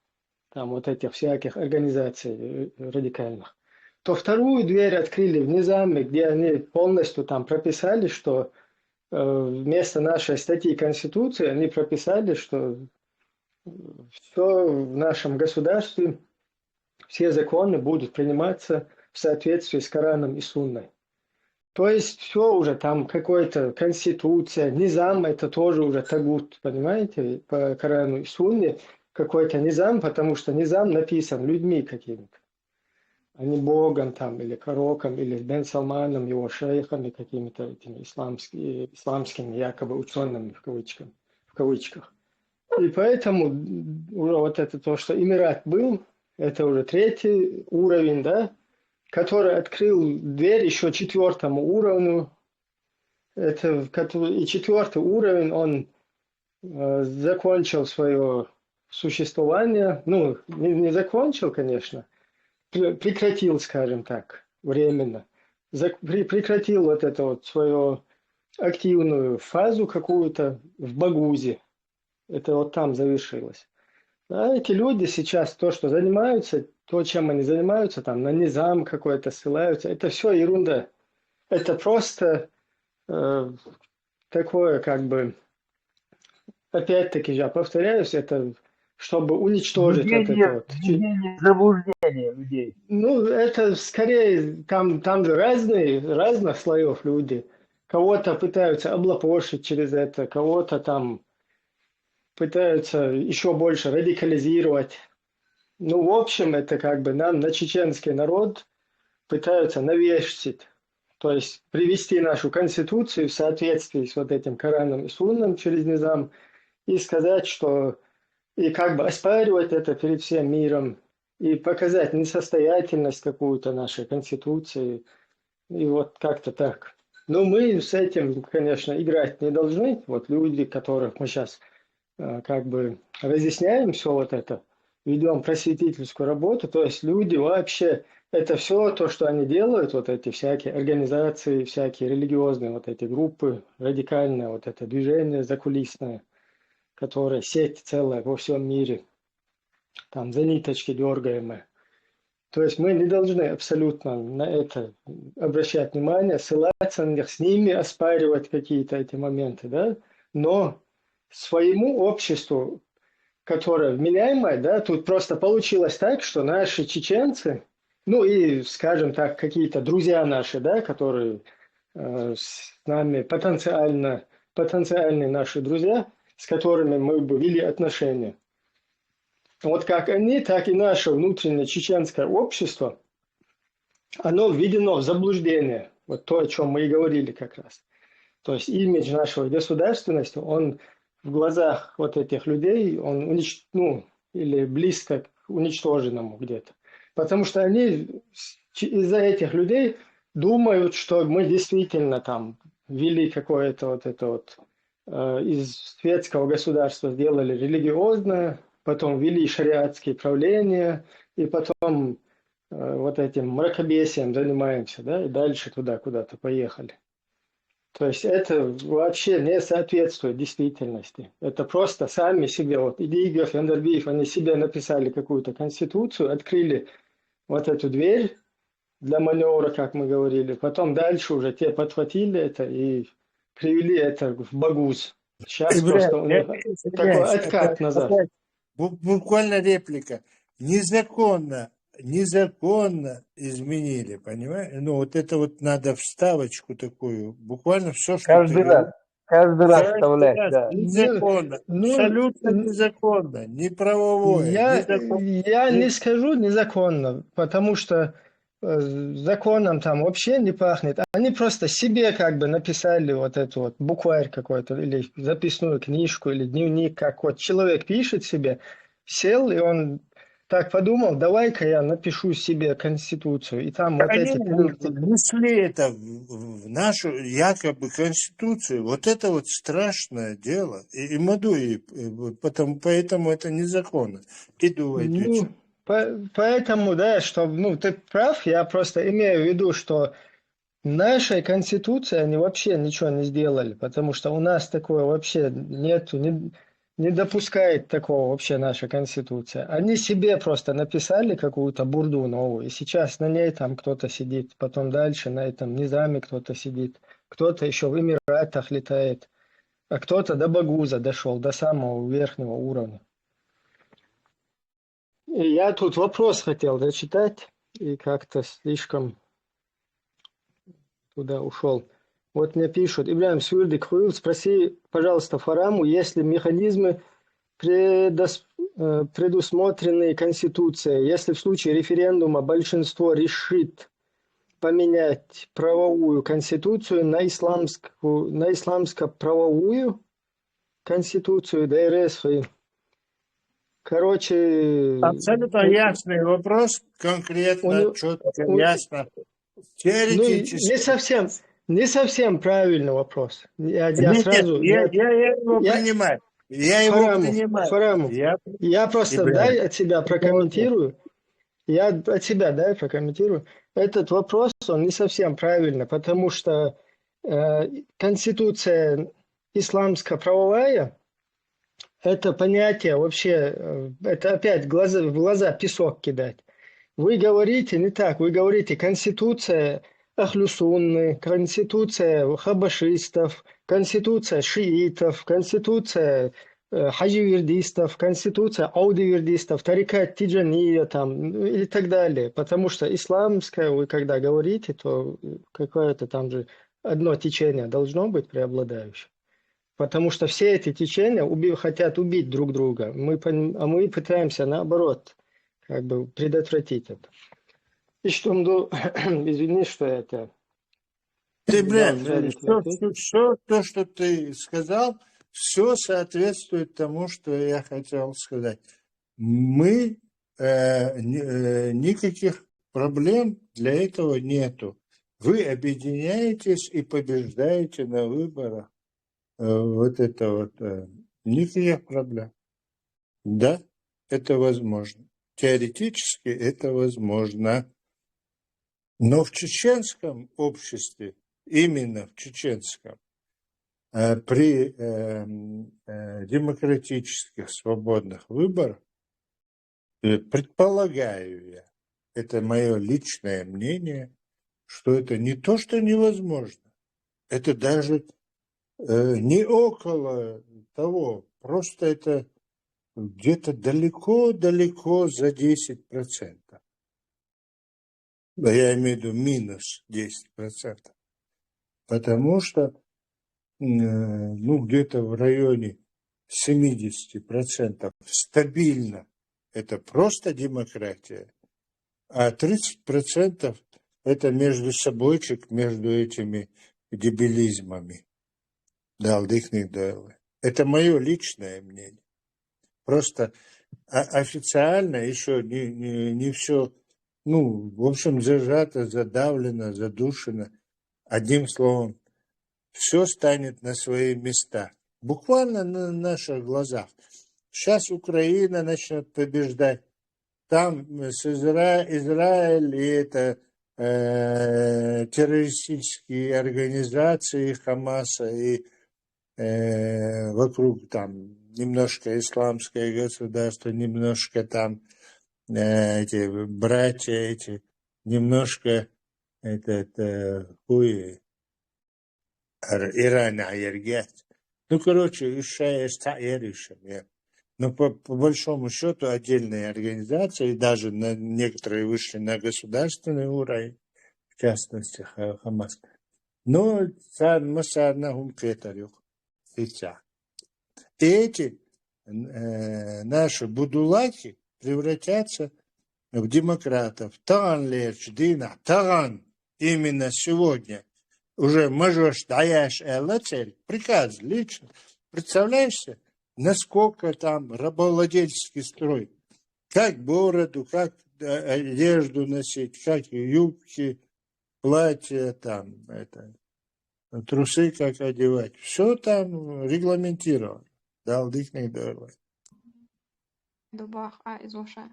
там вот этих всяких организаций радикальных, то вторую дверь открыли в Низаме, где они полностью там прописали, что вместо нашей статьи Конституции они прописали, что все в нашем государстве, все законы будут приниматься в соответствии с Кораном и Сунной. То есть все уже там какая-то конституция, низам это тоже уже тагут, понимаете, по Корану и Сунне какой-то низам, потому что низам написан людьми какими-то, а не Богом там, или пророком, или Бен Салманом, его шейхами, какими-то этими исламскими якобы учеными в кавычках. И поэтому уже вот это то, что Эмират был, это уже третий уровень, да, который открыл дверь еще четвертому уровню. И четвертый уровень, он закончил свое существование. Ну, не закончил, конечно, прекратил, скажем так, временно. Прекратил вот эту вот свою активную фазу какую-то в Багузе. Это вот там завершилось. А эти люди сейчас то, что занимаются, то, чем они занимаются, там на низам какой-то ссылаются, это все ерунда. Это просто такое, как бы, опять-таки, я повторяюсь, это чтобы уничтожить вот это вот. Введение заблуждения людей. Ну, это скорее, там же разных слоев люди. Кого-то пытаются облапошить через это, кого-то там пытаются еще больше радикализировать. Ну, в общем, это как бы нам на чеченский народ пытаются навешать, то есть привести нашу конституцию в соответствии с вот этим Кораном и Сунном через низам и сказать, что и как бы оспаривать это перед всем миром и показать несостоятельность какую-то нашей конституции и вот как-то так. Но мы с этим, конечно, играть не должны. Вот люди, которых мы сейчас как бы разъясняем все вот это, ведем просветительскую работу, то есть люди вообще, это все то, что они делают, вот эти всякие организации, всякие религиозные вот эти группы, радикальное вот это движение закулисное, которое сеть целая во всем мире, там за ниточки дергаемые. То есть мы не должны абсолютно на это обращать внимание, ссылаться на них, с ними оспаривать какие-то эти моменты, да, но своему обществу, которое вменяемое, да, тут просто получилось так, что наши чеченцы, ну и, скажем так, какие-то друзья наши, да, которые с нами потенциальные наши друзья, с которыми мы бы вели отношения. Вот как они, так и наше внутреннее чеченское общество, оно введено в заблуждение. Вот то, о чем мы и говорили как раз. То есть имидж нашей государственности, он в глазах вот этих людей, он или близко к уничтоженному где-то. Потому что они из-за этих людей думают, что мы действительно там ввели какое-то вот это вот из светского государства сделали религиозное, потом ввели шариатские правления, и потом вот этим мракобесием занимаемся, да, и дальше туда куда-то поехали. То есть это вообще не соответствует действительности. Это просто сами себе, вот Идигов, Яндарбиев, они себе написали какую-то конституцию, открыли вот эту дверь для маневра, как мы говорили. Потом дальше уже те подхватили это и привели это в Багуз. Сейчас Ибрагим, просто у я них такой извиняюсь, откат назад. опять буквально реплика. Незаконно изменили, понимаешь? Ну, вот это вот надо вставочку такую. Буквально все, что ты говоришь. Каждый раз Каждый вставлять, раз да. незаконно. Абсолютно незаконно. Неправовое. Незаконно. Я не скажу незаконно, потому что законом там вообще не пахнет. Они просто себе как бы написали вот эту вот букварь какой-то, или записную книжку, или дневник, как вот человек пишет себе, сел, и он так подумал, давай-ка я напишу себе конституцию, и там вот Они эти пункты. внесли это в нашу якобы конституцию. Вот это вот страшное дело. И Мадуи, поэтому это незаконно. Иду отвечу. Ну, поэтому, да, что, ну, ты прав, я просто имею в виду, что нашей конституции они вообще ничего не сделали, потому что у нас такое вообще нету, не допускает такого вообще наша конституция. Они себе просто написали какую-то бурду новую, и сейчас на ней там кто-то сидит, потом дальше на этом низаме кто-то сидит, кто-то еще в Эмиратах летает, а кто-то до Багуза дошел, до самого верхнего уровня. И я тут вопрос хотел зачитать, и как-то слишком туда ушел. Вот мне пишут, Ибрагим Сюрдик Хуил, спроси, пожалуйста, Фараму, есть ли механизмы, предусмотренные Конституцией, если в случае референдума большинство решит поменять правовую конституцию на исламско-правовую конституцию ДРС. Короче, Абсолютно ясный вопрос, конкретно, четко, ясно. ну, Теоретически. не совсем правильный вопрос. Я Нет, сразу... я его принимаю. Я его принимаю. Фараму. Я просто дай от себя прокомментирую. Этот вопрос, он не совсем правильный, потому что конституция исламско-правовая, это понятие вообще, это опять в глаза песок кидать. Вы говорите не так, вы говорите конституция Ахлюсунны, конституция хабашистов, конституция шиитов, конституция хадживердистов, конституция аудивердистов, тарикат тиджания там и так далее. Потому что исламское, вы когда говорите, то какое-то там же одно течение должно быть преобладающее. Потому что все эти течения хотят убить друг друга. Мы пытаемся наоборот как бы предотвратить это. И что, извини, что это... Ты, дал все то, что ты сказал, все соответствует тому, что я хотел сказать. Мы никаких проблем для этого нету. Вы объединяетесь и побеждаете на выборах. Вот это вот. Никаких проблем. Да, это возможно. Теоретически это возможно. Но в чеченском обществе, именно в чеченском, при демократических свободных выборах, предполагаю я, это мое личное мнение, что это не то, что невозможно, это даже не около того, просто это где-то далеко-далеко за 10%. Я имею в виду минус 10%. Потому что где-то в районе 70% стабильно это просто демократия, а 30% это между собойчик, между этими дебилизмами. Это мое личное мнение. Просто официально еще не все, в общем, зажато, задавлено, задушено. Одним словом, все станет на свои места. Буквально на наших глазах. Сейчас Украина начнет побеждать. Там с Израиль и это террористические организации Хамаса и вокруг там немножко исламское государство, немножко там эти братья эти, немножко хуи. Иран Айергет. Ну, короче, но по большому счету отдельные организации, даже некоторые вышли на государственный уровень, в частности Хамас. Но Масарна Гумкетарюк. И эти наши будулаки превратятся в демократов. Таган лерч, Дина, Таган именно сегодня уже можешь даешь цель, приказ лично. Представляешься, насколько там рабовладельческий строй? Как бороду, как одежду носить, как юбки, платья, там, трусы как одевать. Все там регламентировано. Дал их не дорого. Дубах, изуша.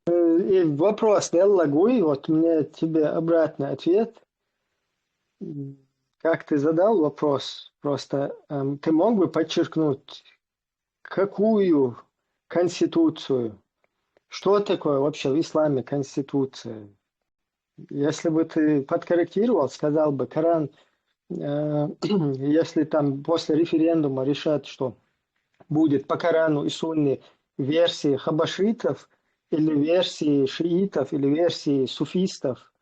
И вопрос, Элла Гуй, вот мне тебе обратный ответ. Как ты задал вопрос, просто ты мог бы подчеркнуть, какую конституцию, что такое вообще в исламе конституция? Если бы ты подкорректировал, сказал бы, Коран, если там после референдума решат, что будет по Корану и Сунне версии хабашитов, или версии шиитов, или версии суфистов,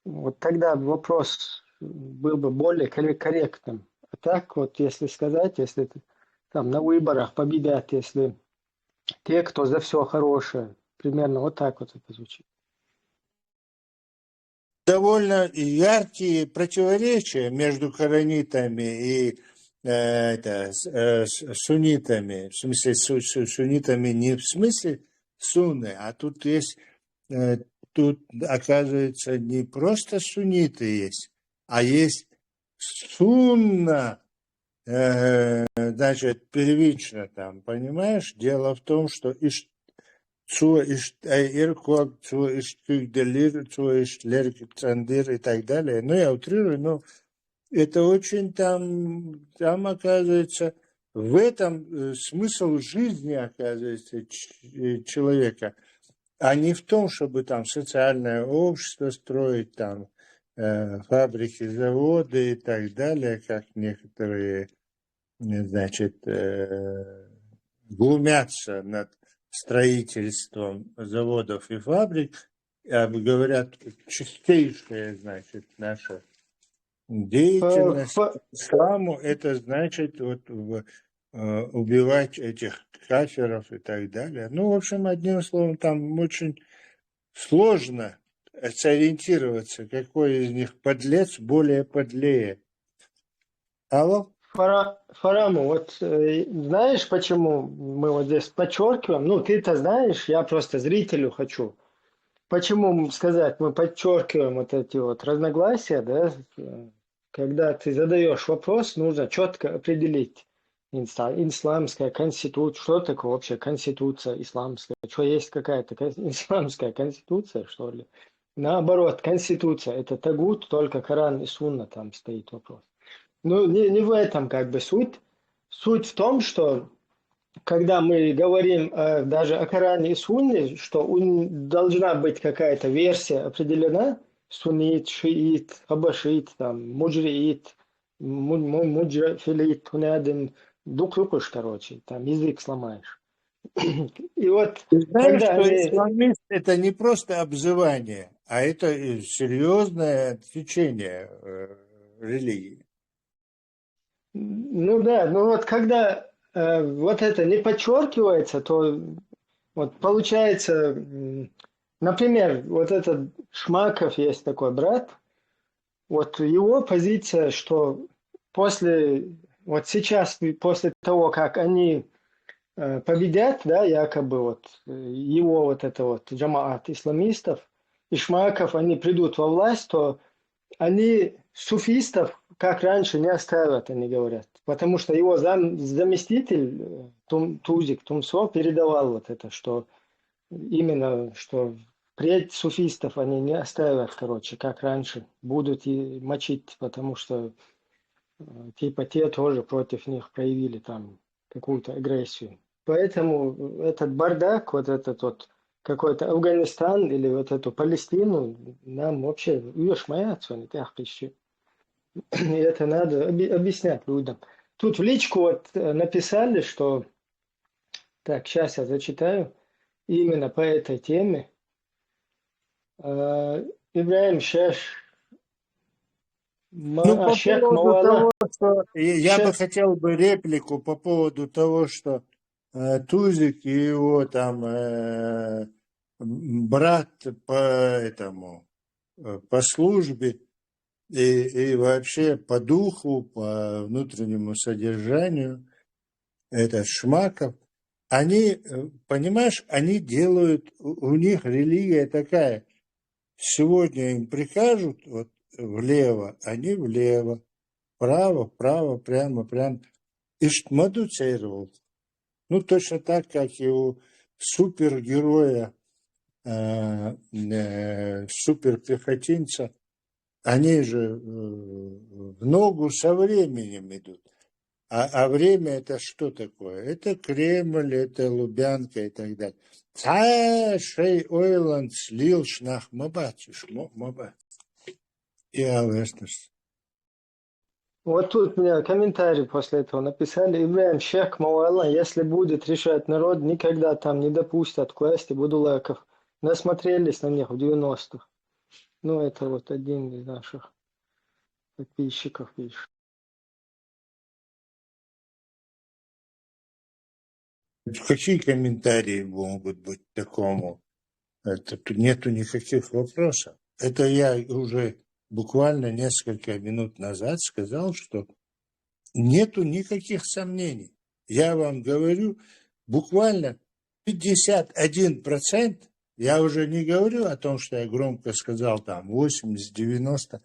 вот тогда вопрос был бы более корректным. А так вот, если сказать, если там на выборах победят, если те, кто за все хорошее, примерно вот так вот это звучит. Довольно яркие противоречия между коранитами и суннитами. В смысле, суннитами не в смысле сунны, а тут есть, тут оказывается не просто сунниты есть, а есть сунна, значит, первично там, понимаешь? Дело в том, что zu ist Irkog, zu ist Delir, zu ist Леркицандир и так далее. Ну, я утрирую, но это очень там оказывается, в этом смысл жизни, оказывается, человека, а не в том, чтобы там социальное общество строить, там фабрики, заводы и так далее, как некоторые, значит, глумятся над строительством заводов и фабрик, говорят, чистейшая, значит, наша деятельность исламу, это значит вот, убивать этих кафиров и так далее. Ну, в общем, одним словом, там очень сложно сориентироваться, какой из них подлец более подлее. Алло? Фараму, вот знаешь, почему мы вот здесь подчеркиваем? Ну, ты-то знаешь, я просто зрителю хочу. Почему сказать, мы подчеркиваем вот эти вот разногласия, да? Когда ты задаешь вопрос, нужно четко определить исламская конституция, что такое вообще конституция исламская, что есть какая-то исламская конституция, что ли? Наоборот, конституция – это тагут, только Коран и Сунна, там стоит вопрос. Ну, не в этом как бы суть. Суть в том, что когда мы говорим даже о Коране и Сунне, что должна быть какая-то версия определена, суннит, шиит, хабашит, там, муджриит, муджафилит, хунядин, дук-лукуш, короче, там язык сломаешь. И вот, Ты знаешь, когда что они... исламист – это не просто обзывание, а это серьезное течение религии. Ну да, ну вот когда вот это не подчеркивается, то вот получается, например, вот этот Шмаков есть такой брат, вот его позиция, что вот сейчас, после того, как они победят, да, якобы вот его вот это вот джамаат исламистов, и Шмаков, они придут во власть, то они суфистов, как раньше, не оставят, они говорят. Потому что его заместитель, Тузик, Тумсо, передавал вот это, что именно, что впредь суфистов они не оставят, короче, как раньше. Будут и мочить, потому что типа те тоже против них проявили там какую-то агрессию. Поэтому этот бардак, вот этот вот какой-то Афганистан или вот эту Палестину нам вообще уешь моя отсюда, И это надо объяснять людям. Тут в личку вот написали, что... Так, сейчас я зачитаю. Именно по этой теме. Ибраим Шеш Ну, по Ашек поводу того, Мауала. что я бы хотел бы реплику по поводу того, что Тузик и его там брат по этому, по службе и вообще по духу, по внутреннему содержанию, этот Шмаков, они, понимаешь, они делают, у них религия такая, сегодня им прикажут вот влево, они влево, вправо, вправо, прямо, прямо. И Маду цейрвал. Ну, точно так, как и у супергероя, суперпехотинца, они же в ногу со временем идут. А время это что такое? Это Кремль, это Лубянка и так далее. Шей Ойланд слил шнах мабатиш, мабат. И алэшнаш. Вот тут мне комментарий после этого написали. Ибраим Шех Мауала, если будет решать народ, никогда там не допустят к власти будулаков. Насмотрелись на них в 90-х. Ну, это вот один из наших подписчиков пишет. Какие комментарии могут быть к такому? Тут нету никаких вопросов. Это я уже буквально несколько минут назад сказал, что нету никаких сомнений. Я вам говорю, буквально 51%, я уже не говорю о том, что я громко сказал, там 80-90%,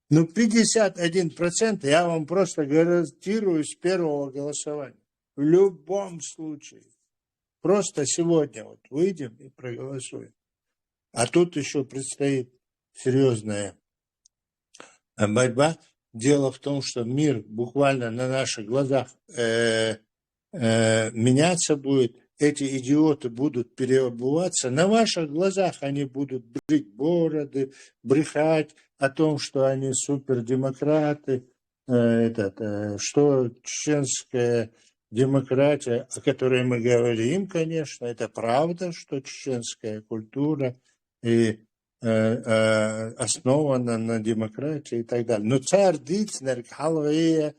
но 51% я вам просто гарантирую с первого голосования. В любом случае. Просто сегодня вот выйдем и проголосуем. А тут еще предстоит серьезная борьба. Дело в том, что мир буквально на наших глазах меняться будет. Эти идиоты будут переобуваться. На ваших глазах они будут брить бороды, брехать о том, что они супердемократы, что чеченская демократия, о которой мы говорим, конечно, это правда, что чеченская культура и основана на демократии и так далее. Но царь Дицнер, Халвея,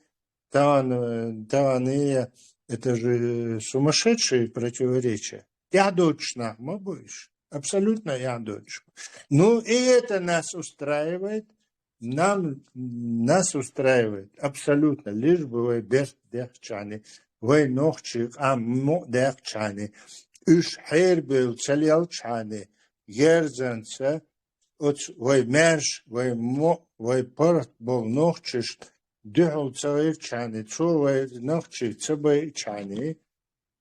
Тавания, это же сумасшедшие противоречия. Я точно, мабыш, абсолютно я точно. Ну и это нас устраивает, нас устраивает абсолютно, лишь бы вы дехчане, вы нохчик, дехчане, уж хербил, цалялчане, герзанца, вы мерш, вы порт был нохчиш, дюхал цалялчане, вы нохчик, цабайчане,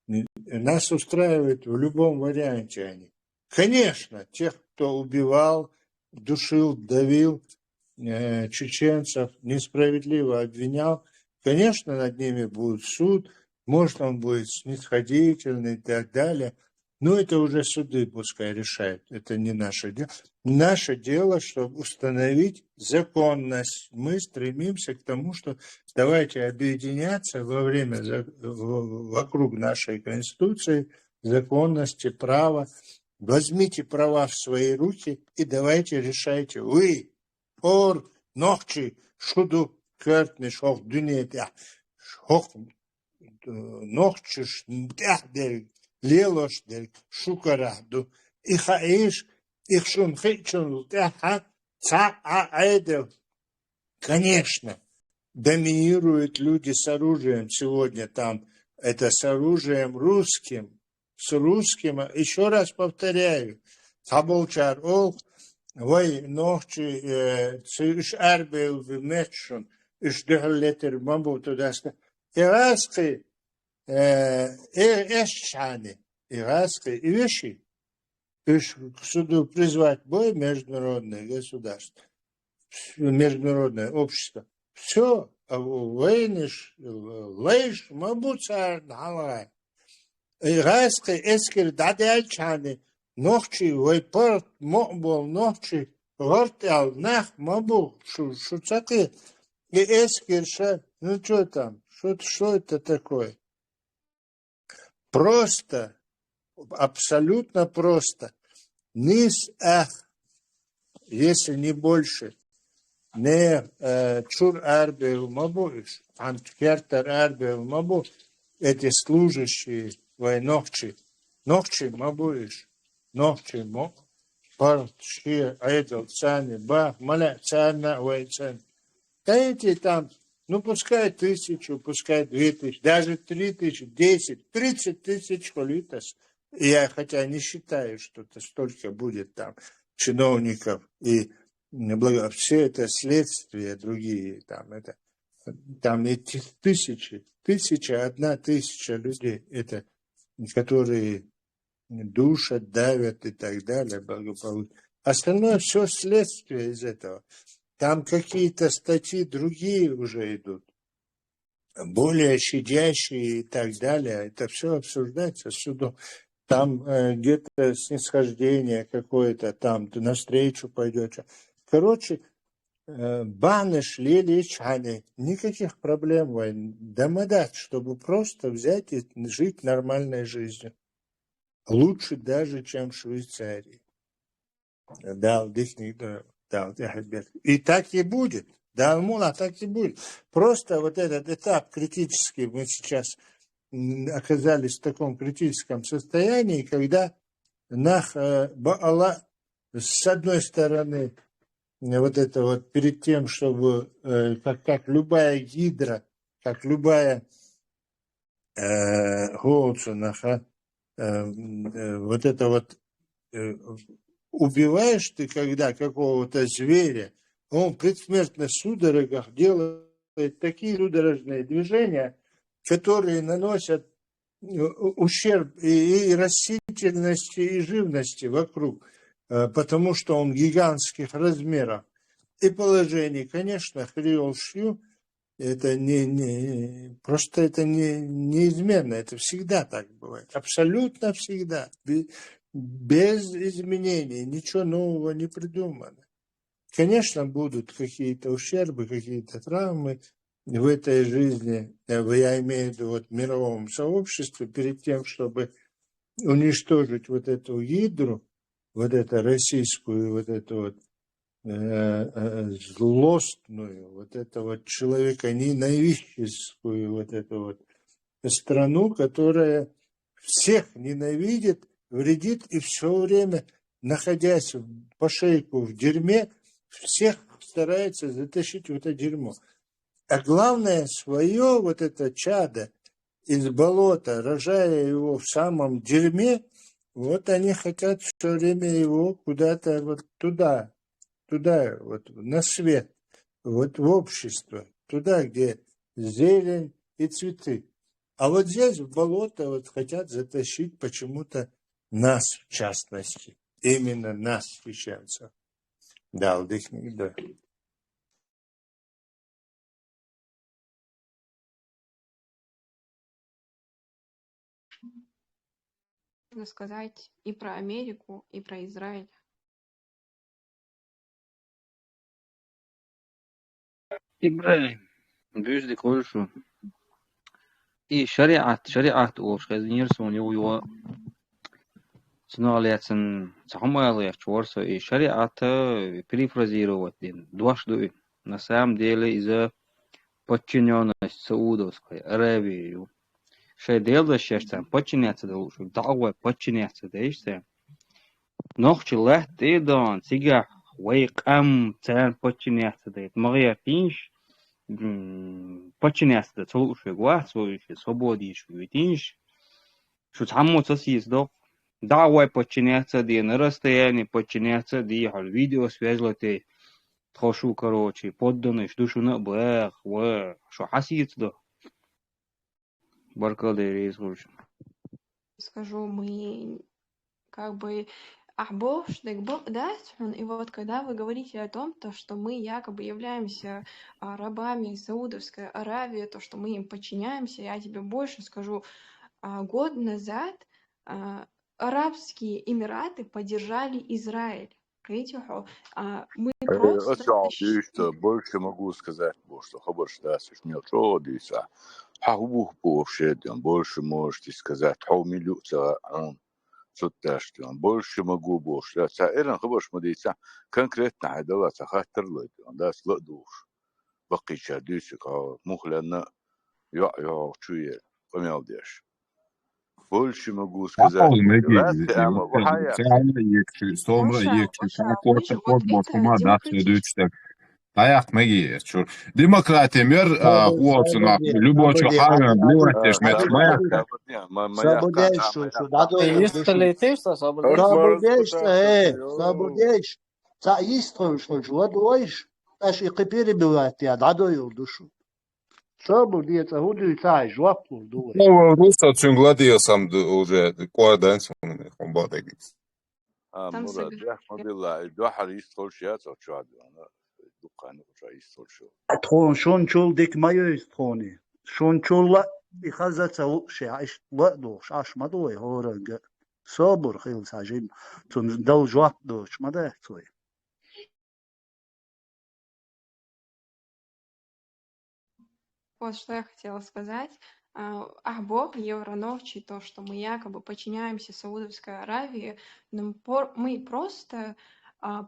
нас устраивает в любом варианте они. Конечно, тех, кто убивал, душил, давил чеченцев, несправедливо обвинял, конечно, над ними будет суд, может, он будет снисходительный и так далее, но это уже суды пускай решают, это не наше дело. Наше дело, чтобы установить законность. Мы стремимся к тому, что давайте объединяться во время, вокруг нашей Конституции, законности, права. Возьмите права в свои руки и давайте решайте. Вы, ор, нохчи, шуду, кертни, шох, дюнетя, шох, нохчи, шдяхдер, лелош, дер, шукараду, их аиш, их шунхичун, конечно, доминируют люди с оружием сегодня там, это с оружием русским, еще раз повторяю, Таболчар ол, вой нохчи, иш арбел в мечшун, иш дехлетер мамбу тудasta, ираски, эшчане, ираски, и вещи, иш к суду призвать бой международное государство, международное общество. Все, войниш, лейш, мабуцар, налай. Ираски, эскер, дадяльчане, нохчи, вайпорт, мобол, нохчи, гортял, нах, мабу, шуцаки, И Эскерша, ну что там, что это такое? Просто, абсолютно просто. Низ ах, если не больше. Не чур арбел мабуиш, анткертер арбел мабу, эти служащие ногчи мабуиш, ногчи мог, пар шир айдл цани ба, маля цана вайцан. Да эти там, ну пускай 1000, пускай 2000, даже 3000, 10, 30 тысяч холитас. Я хотя не считаю, что это столько будет там чиновников и все это следствия другие, там эти тысячи, 1000 людей, это которые душат, давят и так далее, благополучие. Остальное все следствие из этого. Там какие-то статьи другие уже идут, более щадящие и так далее. Это все обсуждается судом. Там где-то снисхождение какое-то, там ты навстречу пойдешь. Короче, баныш, лили, чаны, никаких проблем, дамадат, чтобы просто взять и жить нормальной жизнью. Лучше даже, чем в Швейцарии. Да, и так и будет. Да, мула, так и будет. Просто вот этот этап критический, мы сейчас оказались в таком критическом состоянии, когда Баала, с одной стороны, вот это вот перед тем, чтобы, как любая гидра, как любая Гоуцунаха, вот это вот убиваешь ты когда какого-то зверя, он в предсмертных судорогах делает такие судорожные движения, которые наносят ущерб и растительности, и живности вокруг, потому что он гигантских размеров. И положение, конечно, хриол шью, это просто это неизменно, это всегда так бывает, абсолютно всегда, без изменений, ничего нового не придумано. Конечно, будут какие-то ущербы, какие-то травмы в этой жизни, я имею в виду вот, в мировом сообществе, перед тем, чтобы уничтожить вот эту гидру, вот эту российскую, вот эту вот злостную, вот эту вот человеконенавистническую вот эту вот страну, которая всех ненавидит, вредит и все время, находясь по шейку в дерьме, всех старается затащить в это дерьмо. А главное, свое вот это чадо из болота, рожая его в самом дерьме, вот они хотят все время его куда-то вот туда, вот на свет, вот в общество, туда, где зелень и цветы. А вот здесь, в болото, вот хотят затащить почему-то нас, в частности. Именно нас, священцев. Да, да. Можно сказать и про Америку, и про Израиль. إبراهيم بيجي كورشو إيه شريعة أوش خزين يرسون يو سنالياتن سحماليات شورسو إيه شريعة перефразировать дин дважды на самом деле из-за подчиненности Саудовской Аравии что делаешь там подчиняться должен дعوة подчиняться да нохчи лах ты дан сига ويقام تان подчиняться да магия тинш подчиняться да слушай глаз свой свободишь видишь что самому сосис до дعوة подчиняться да на расстоянии подчиняться да хал видео связь ты تخشوا короче подданный душу на бэх что хасит да баркалды рейс короче Скажу, мы как бы Ахбош, и вот когда вы говорите о том, то, что мы якобы являемся рабами Саудовской Аравии, то, что мы им подчиняемся, я тебе больше скажу, год назад Арабские Эмираты поддержали Израиль. Видите, мы просто Что больше могу сказать, что хабар штасиш не отшодится. Хабух повшеден, больше можете сказать, хомилюца он. Сутташтон, больше могу больше. Саэрен хабар шмадица конкретно айдала сахатер лойдон, да сладуш. Бакича дюсик, мухлена я чуе, помялдеш. Больше могу сказать. Apple Megi, sonra Гоша, yekşi Гоша, korta вот kod это botuma da демократически. следующий. Ayak Megi, чур. Демократия мир, уолсуна, любой чухая, блюватеш, метмая. Sabudeš, što dadoju dušu. Isto sabudeš. Sabudeš, sabudeš. Sa istrom što žvoduješ, aš i kipiri bilati, a dadoju dušu. Sabudeš, a hudu i taj žvapu duš. Ну, русский гладио сам уже кое-дэнс, он бодеги. Там Мурат, согласен. я смотрела, двахар истол шиаца чуаду, она дукан уже истол шо. Тхон шон чул дик майо истхони. Шон чул بخزة شعش وقدوش عش مدوي هورنج صابر خيل ساجين تندل جوات دوش مده توي. Вот что я хотела сказать. Бог Евроновчий, то, что мы якобы подчиняемся Саудовской Аравии, мы просто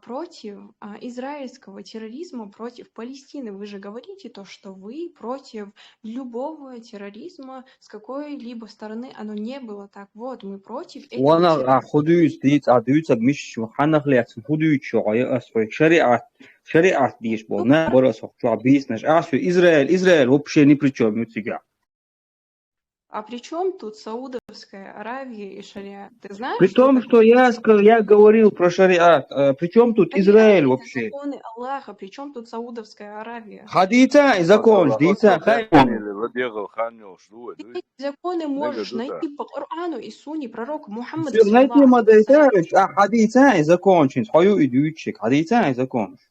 против израильского терроризма, против Палестины. Вы же говорите то, что вы против любого терроризма с какой-либо стороны, оно не было так. Вот, мы против этих وانا خدوش ديت عدوش مش حنخ ليحسن خدوش شعاع أسفل شريعة ديش بونا برا صح بيس نش أسفل إسرائيل вообще ни при чем не тяга. А при чем тут Саудовская Аравия и шариат? Ты знаешь, При том, что я говорил про шариат, при чем тут Израиль это вообще? законы Аллаха, при чем тут Саудовская Аравия? Хадица и закон, ждите, Эти законы можешь найти по Корану и Сунне пророка Мухаммада. найти мадайтариш, хадица и закончен, хою идущих, хадица и закончен.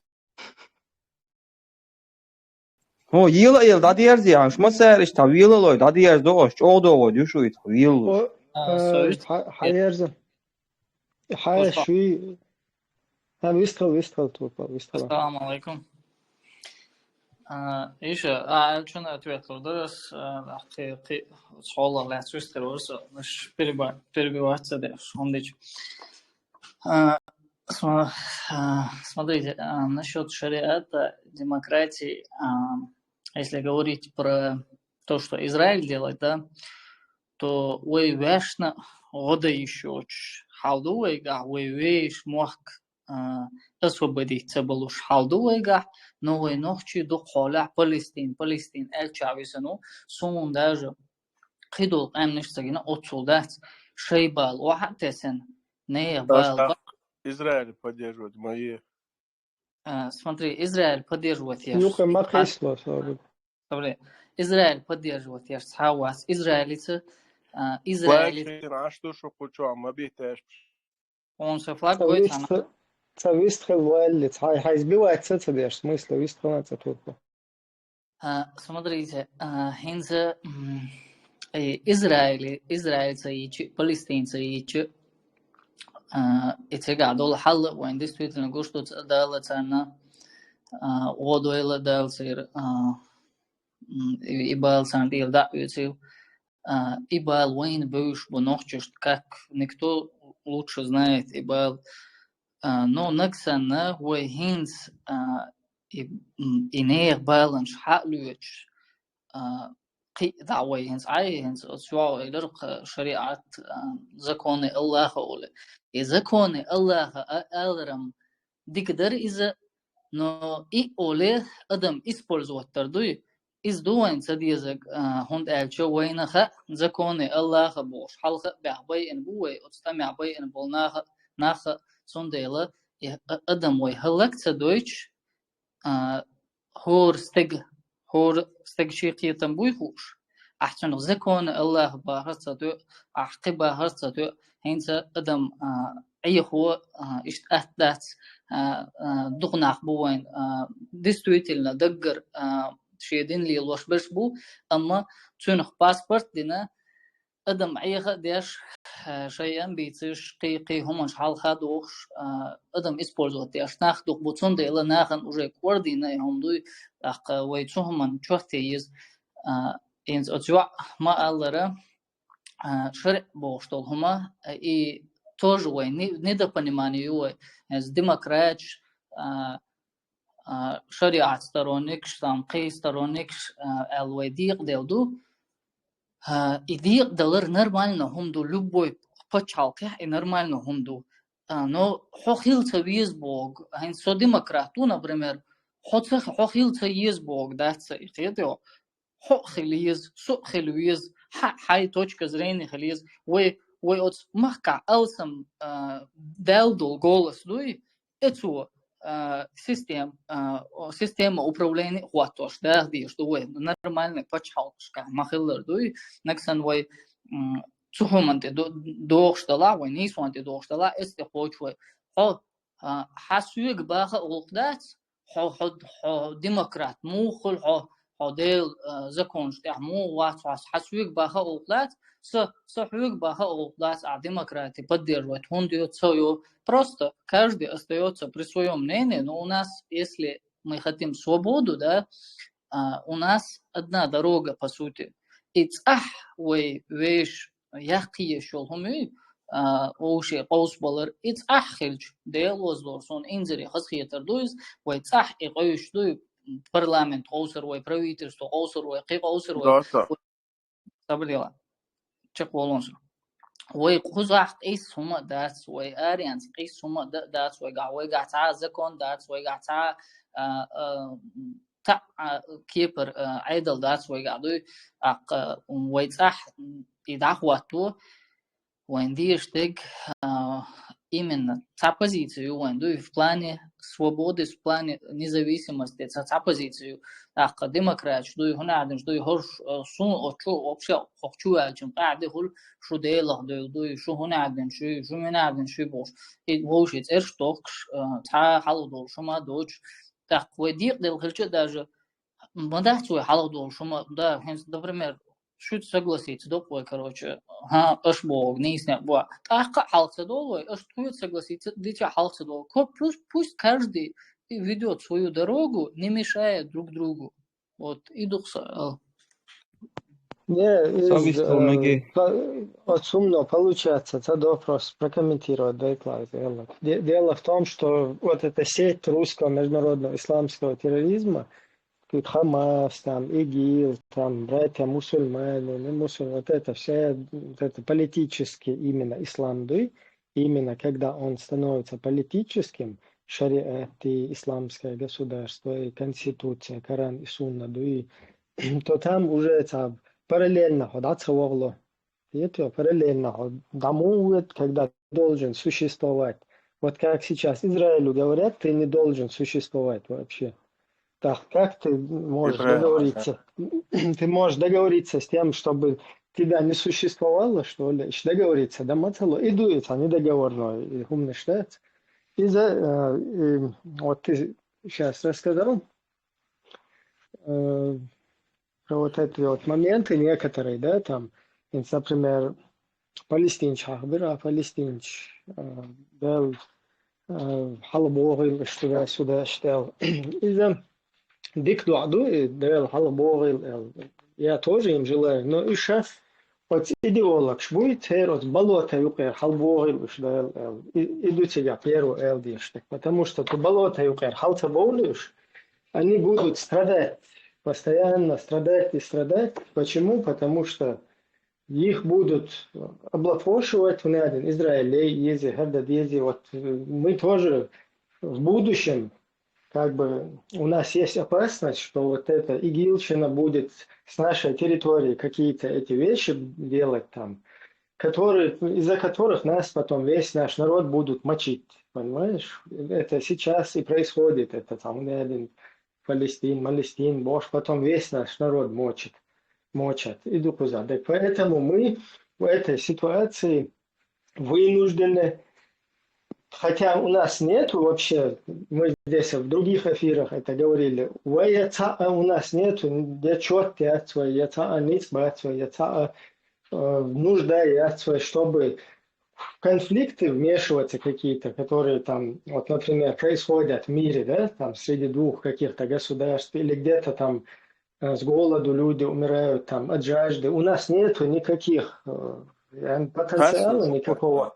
هو يلا دادي يرزي عش ما سارش طويل الله دادي يرز دوش او دو دشو يطويل حيرزن حي شوي выстрел тупо выстрел. Ассаламу алейкум. Еще, что на ответ лудос, ты схолла лет выстрелился, наш перебиваться дальше, он дичь. Смотрите, насчет шариата, демократии, если говорить про то, что Израиль делает, да, то вы вешно года еще халдуэга, вы веш мог освободиться был уж халдуэга, но вы ночи до холя Палестин, эльчависану, сумун даже خدوا أمنش سجنا أتصودات شيء بال واحد تسن не бал. Израиль поддерживает мои. Смотри, Израиль поддерживает я. Израиль поддерживает я. Хавас, израильцы, А что хочу, а мы обитаешь. Он со флаг будет. Выстрел валит. Хай сбивает сердце, в смысле выстрел тут. Смотрите, хинза израильцы и палестинцы и эти гадол халл, вон действительно гуштут далацана, водоила далцир, и балсан дил да ютил, и бал вон буш бонохчуш, как никто лучше знает, и бал, но наксана вой хинз и нех баланс халуч. دعوة هنس عاي هنس أسوأ إلرق شريعة زكون الله أولى إذا كون الله ألرم ديكدر إذا نو إي أولى أدم إسبولزو تردوي إز دوين سديزك هند ألشوا وين خا زكون الله بوش حلقة بعبي إن بوي أستمع بي إن بولناه ناخ صنديلة أدم وي هلك تدويش هور استج شيء تنبوي خوش أحسن زكون الله بهرصته أحقب بهرصته هنس أدم أي هو إشت أحدث دقنا أخبوين دستويتلنا دقر شيدين لي الوش برشبو أما تونخ باسبورت دينا أدم أي خديش شيئا بيتش قي همش حال خدوش ادم использовать اشناخ دوق بوتون دي لا ناخن уже координай هم دوي اق ويتسوهم чохтеиз инз отжва ма аллара шер боштол хума и тоже вой недопонимание вой с демократ шариат сторонник там қи сторонник алвайдиq делду и диq далар нормально хумду любой почалка и нормально хумду но хохилца визбог айн со демократу например хохилца визбог даться это хохилиз сухилиз хай точка зрения хилиз вы от махка алсам делдул голос дуй это система управления хватош да где что вы нормально почалка махиллер дуй наксан вы цухоманте доштала вы не сванте доштала este хочвы хо хасуг баха олдат хо демократ мухул хо дел закон что му ватас хасуг баха олдат сахуг баха олдат а демократы поддерживают он дает свое просто каждый остается при своем мнении но у нас если мы хотим свободу да у нас одна дорога по сути ицах вы вещь яхие шолхуми оуши قوسبالر ицах хилч делоздорсон инзери хасхиятер дуйз вы ицах иqoyush дуй парламент قوسر вы правительство قوسر вы қи قوسر вы саблила чеколонс вы кузах ис сума дас вы арианс ис сума дас вы гата закон дас вы гата та кипер айдал дас вы гаду ак вы ицах идахвату венди штег именно та позицию венду в плане свободы в плане независимости та позицию ак демократ что хунаден что хош сун очо вообще хочу ачим قاعد хул что делах ду что хунаден что менаден что бош и вообще эршток та халдол шума доч так ведик дел хлчо даже мадах свой халдол шума да например شو согласиться допой короче аш бог не сня бо так халца долой аш тут согласиться дича халца дол пусть каждый ведет свою дорогу не мешая друг другу вот и духса от сумно получается это вопрос прокомментировать дай Клайв. Дело в том что вот эта сеть русского международного исламского терроризма Хамас, там, ИГИЛ, там, братья мусульмане, не мусульмане, вот это все, вот это политический именно ислам, именно когда он становится политическим, шариат и исламское государство, и конституция, Коран и Сунна, то там уже это параллельно, это параллельно, домует, когда должен существовать. Вот как сейчас Израилю говорят, ты не должен существовать вообще. Так, как ты можешь договориться? Ты можешь договориться с тем, чтобы тебя не существовало, что ли? Договориться, да, мацало. И дуется, не договорно, и умный штат. Вот ты сейчас рассказал про вот эти вот моменты некоторые, да, там, например, палестинч, палестинч, да, халбогы, что я сюда читал. Из-за Дик дуаду, да, халбогы, я тоже им желаю, но и сейчас вот идеолог будет, вот болото юкер, халбогы, что идут тебя первую элдиш, потому что то болото юкер, халцаболиш, они будут страдать, постоянно страдать и страдать. Почему? Потому что их будут облапошивать в Израиле, ези, вот мы тоже в будущем, как бы у нас есть опасность, что вот эта игилщина будет с нашей территории какие-то эти вещи делать там, из-за которых нас потом весь наш народ будут мочить, понимаешь? Это сейчас и происходит, это там Палестин, Бош, потом весь наш народ мочат, иду куда. Так поэтому мы в этой ситуации вынуждены. Хотя у нас нету вообще, мы здесь в других эфирах это говорили, у нас нету ничего, нужда, чтобы в конфликты вмешиваться какие-то, которые там, вот, например, происходят в мире, да, там среди двух каких-то государств, или где-то там с голоду люди умирают там от жажды. У нас нету никаких потенциала никакого.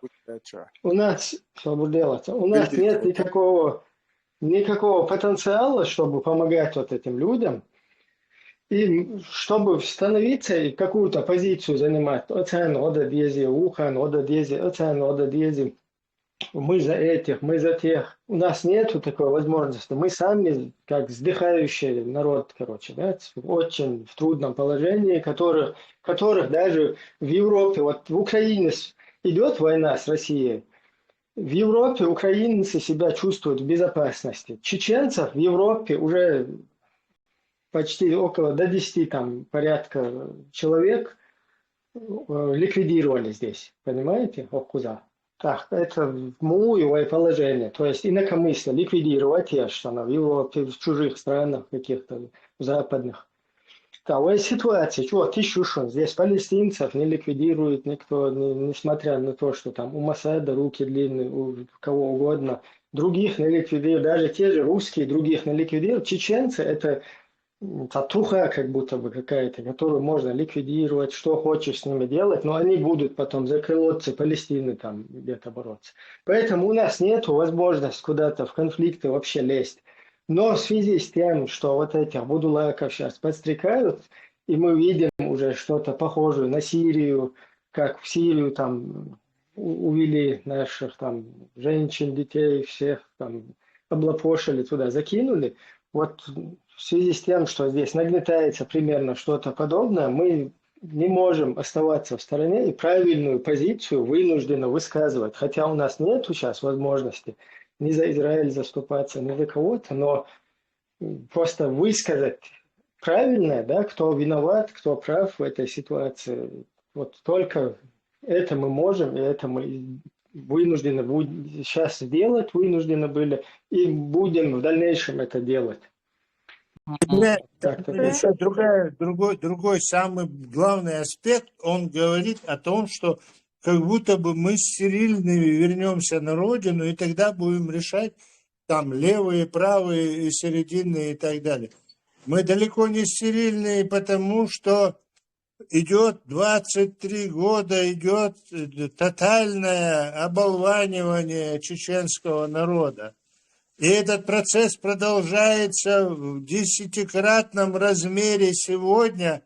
У нас, чтобы делаться, у нас нет никакого потенциала, чтобы помогать вот этим людям. И чтобы становиться и какую-то позицию занимать, мы за этих, мы за тех. У нас нету такой возможности. Мы сами, как вздыхающий народ, короче, да, очень в трудном положении, которых даже в Европе, вот в Украине идет война с Россией, в Европе украинцы себя чувствуют в безопасности. Чеченцев в Европе уже почти около до 10 там порядка человек ликвидировали здесь. Понимаете? Куда? Так, это мое положение. То есть инакомыслие ликвидировать я, что в Европе, в чужих странах каких-то западных. Такая ситуация. Чего ты шушун? Здесь палестинцев не ликвидирует никто, несмотря на то, что там у Масада руки длинные, у кого угодно. Других не ликвидируют. Даже те же русские других не ликвидируют. Чеченцы это татуха как будто бы какая-то, которую можно ликвидировать, что хочешь с ними делать, но они будут потом за крылотцы Палестины там где-то бороться. Поэтому у нас нет возможности куда-то в конфликты вообще лезть. Но в связи с тем, что вот этих будулаков сейчас подстрекают, и мы видим уже что-то похожее на Сирию, как в Сирию там увели наших там женщин, детей, всех там облапошили туда, закинули. Вот в связи с тем, что здесь нагнетается примерно что-то подобное, мы не можем оставаться в стороне и правильную позицию вынуждены высказывать. Хотя у нас нет сейчас возможности ни за Израиль заступаться, ни за кого-то, но просто высказать правильное, да, кто виноват, кто прав в этой ситуации. Вот только это мы можем, и это мы вынуждены сейчас сделать, вынуждены были, и будем в дальнейшем это делать. Еще другой самый главный аспект, он говорит о том, что как будто бы мы стерильными вернемся на родину, и тогда будем решать там левые, правые, и серединные и так далее. Мы далеко не стерильные, потому что идет 23 года, идет тотальное оболванивание чеченского народа. И этот процесс продолжается в 10-кратном размере сегодня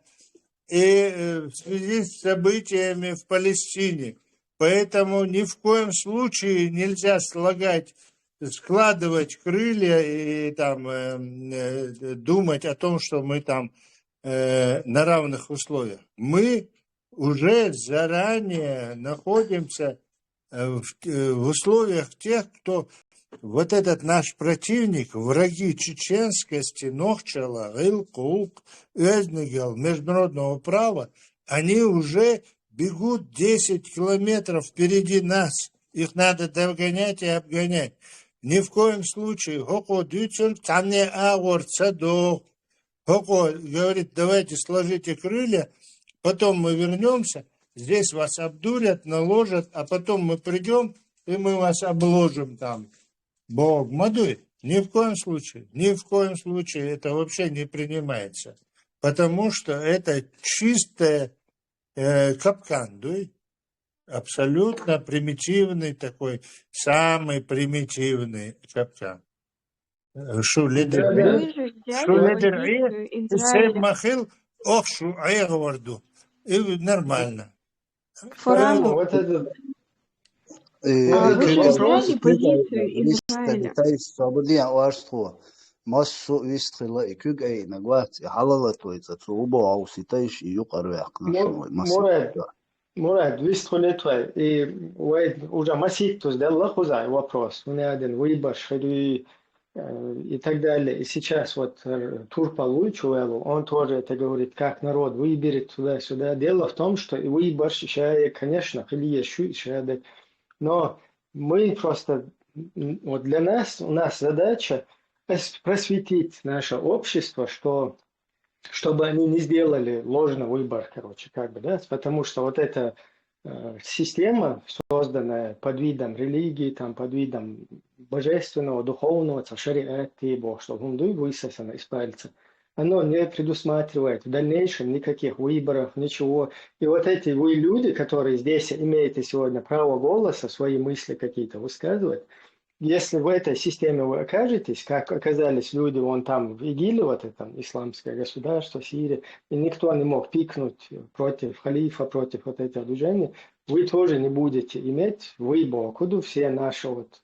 и в связи с событиями в Палестине. Поэтому ни в коем случае нельзя складывать крылья и там думать о том, что мы там на равных условиях. Мы уже заранее находимся в условиях тех, кто вот этот наш противник, враги чеченскости, Нохчала, Илкук, Эзнигел, международного права, они уже бегут 10 километров впереди нас. Их надо догонять и обгонять. Ни в коем случае. Хоко дюцен тане агорцадо. Хоко говорит, давайте сложите крылья, потом мы вернемся, здесь вас обдурят, наложат, а потом мы придем, и мы вас обложим там. Бог мадует. Ни в коем случае это вообще не принимается. Потому что это чистый капкан, дуй. Абсолютно примитивный такой, самый примитивный капкан. Шу лидер махил, ох, шу говорду. И нормально. Фуран, Вот это... вы же взяли позицию Израиля. Мурат, вистхолетвай, и уже маситус дал хузай вопрос, у меня один выборш, и так далее. И сейчас вот Турпалуй Чуэлу, он тоже это говорит, как народ выберет туда-сюда. Дело в том, что выборш, конечно, но мы просто, вот для нас, у нас задача просветить наше общество, чтобы они не сделали ложный выбор, короче, как бы, да, потому что вот это система, созданная под видом религии, там, под видом божественного, духовного, шариат, что гундуй высосано из пальца, оно не предусматривает в дальнейшем никаких выборов, ничего. И вот эти вы люди, которые здесь имеете сегодня право голоса, свои мысли какие-то высказывать, если в этой системе вы окажетесь, как оказались люди вон там в ИГИЛе, вот это исламское государство, Сирия, и никто не мог пикнуть против халифа, против вот этого движения, вы тоже не будете иметь выбора, куда все наши вот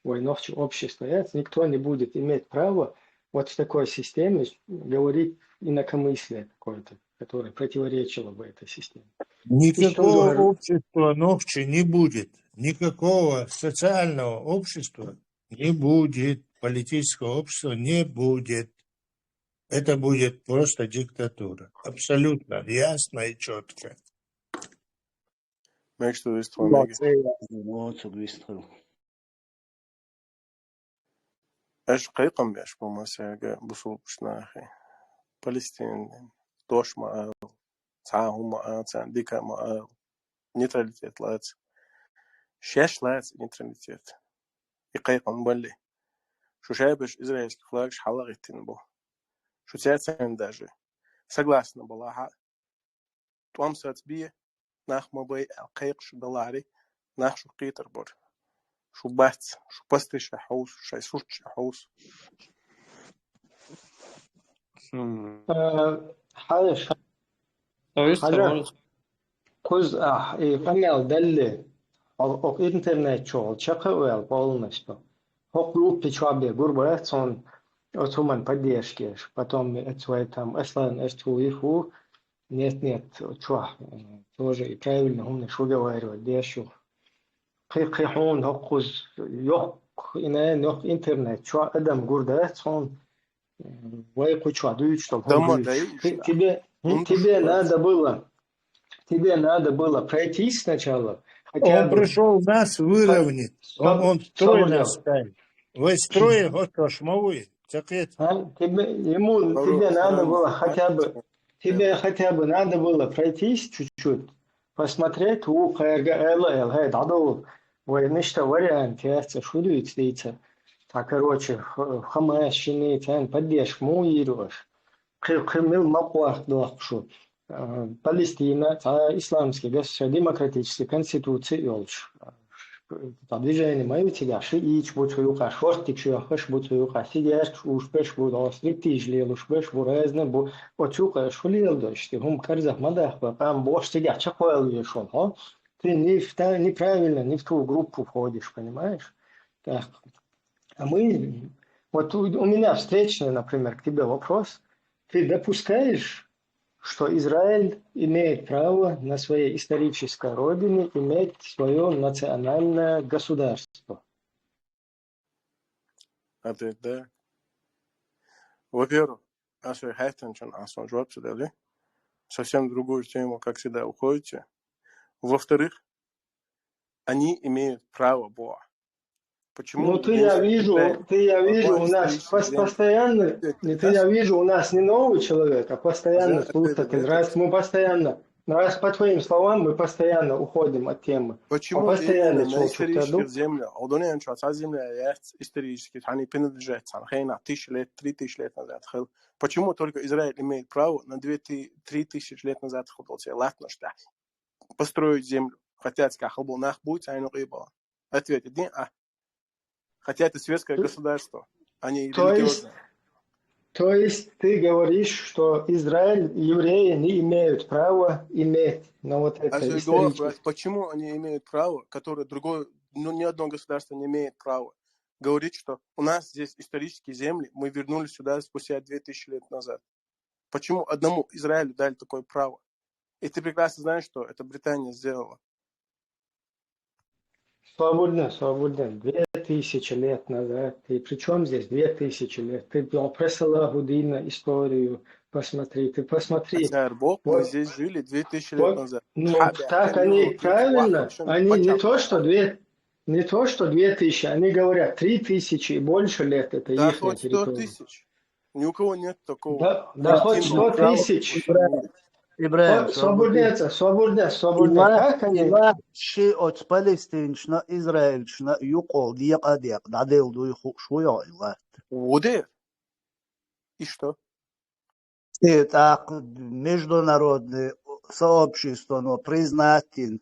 войновчие общества, никто не будет иметь права вот в такой системе говорить инакомыслие какое-то, которое противоречило бы этой системе. Никакого общества новче не будет. Никакого социального общества не будет. Политического общества не будет. Это будет просто диктатура. Абсолютно ясно и четко. Mēģis to visu to Lācīja. Es قيقم بيش بمساجة بصوبش ناخي Palestīna došma cāhuma dika neutralitet lāc. Šeš lāc neutralitet. يقيقم بلي. شو شايبش إزرائيلский флаг шхалагитин был. Шо цяцэн даже. Согласно была. Туам сацбие нах мабай алқайқш доллари нах шо Питербор. Шо бац, шо пастыша хаус, шай сурч хаус. حاجة كوز إيميل دلي أو إنترنت شغل شقوال полностью. هو глупый человек, грубо он отсюда поддержки, потом это там أصلا أستوى нет, чё, тоже и правильно он что говорит, дешу. قيحون هقوز يق إن يق إنترنت شو أدم грубо он Вайку что, чтобы тебе надо было пройти сначала. Он пришел нас выровнять. Он строй нас ставит. Вы строи готовы шмовые. Тебе надо было хотя бы надо было пройтись чуть-чуть, посмотреть у КРГЛ, нечто вариант, шудуется. Так, короче, Хамас, Шинитян, поддержку, муируешь. Кремил Маплах Дохшу. Палестина, исламский, демократический, конституция, елч. Движение мое тебя, шиич, будь юка, шортик, шиахаш, будь юка, сидяш, ушпеш, будь остритиш, лелуш, беш, буразне, будь отюка, шулил дождь, гум карзах, мадах, там бош сидя, чакоэл ешон, ты неправильно, не в ту группу входишь, понимаешь? Так. А мы, вот у меня встречный, например, к тебе вопрос. Ты допускаешь, что Израиль имеет право на своей исторической родине иметь свое национальное государство? Ответ да. Во-первых, Асой Хайтанчан, Асон Жопси дали. Совсем другую тему, как всегда, уходите. Во-вторых, они имеют право Бога. Почему? Ну, я вижу, у нас постоянно, я вижу, у нас не новый человек, а постоянно слушатель. Раз по твоим словам, мы постоянно уходим от темы. Почему постоянно на исторических землях, Алдонен, что земля есть исторически, они принадлежат, хейна, 1000 лет, 3000 лет назад. Почему только Израиль имеет право на 3000 лет назад построить землю? Хотят сказать, нах будет, а не было. Ответить, не, Хотя это светское государство, а не религиозное. То есть ты говоришь, что Израиль, евреи не имеют права иметь на вот это историческое... Почему они имеют право, которое другое, ни одно государство не имеет права? Говорить, что у нас здесь исторические земли, мы вернулись сюда спустя 2000 лет назад. Почему одному Израилю дали такое право? И ты прекрасно знаешь, что это Британия сделала. Свободно. 2000 лет назад. И при чем здесь 2000 лет? Ты про Салахуддина историю посмотри. Бог, мы здесь жили 2000 лет назад. Ну, так они правильно. Они не то, что 2000, они говорят 3000 и больше лет. Это да, их хоть 100 территория. тысяч. Ни у кого нет такого. Да хоть 100 тысяч. إبراهيم свободня. Как они? إلا شيء أت فلسطين شنا إسرائيل شنا يقول ديق داديل دو شوية إلا ودير. И что? Так международное сообщество, но признатель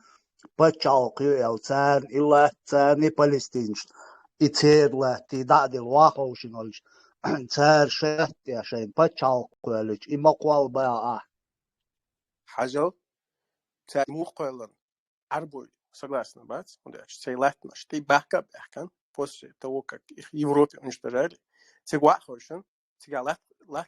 подчеркивал царь إلا царь не палестинский. И церла ти дадил вахошинольч царь шахти عشان подчеркивал и مقوال بقى. حاجة مو قيلن عربي согласно, бать? Он говорит, что латно, что бака бахкан после того, как их в Европе уничтожали, те вахошин, те лат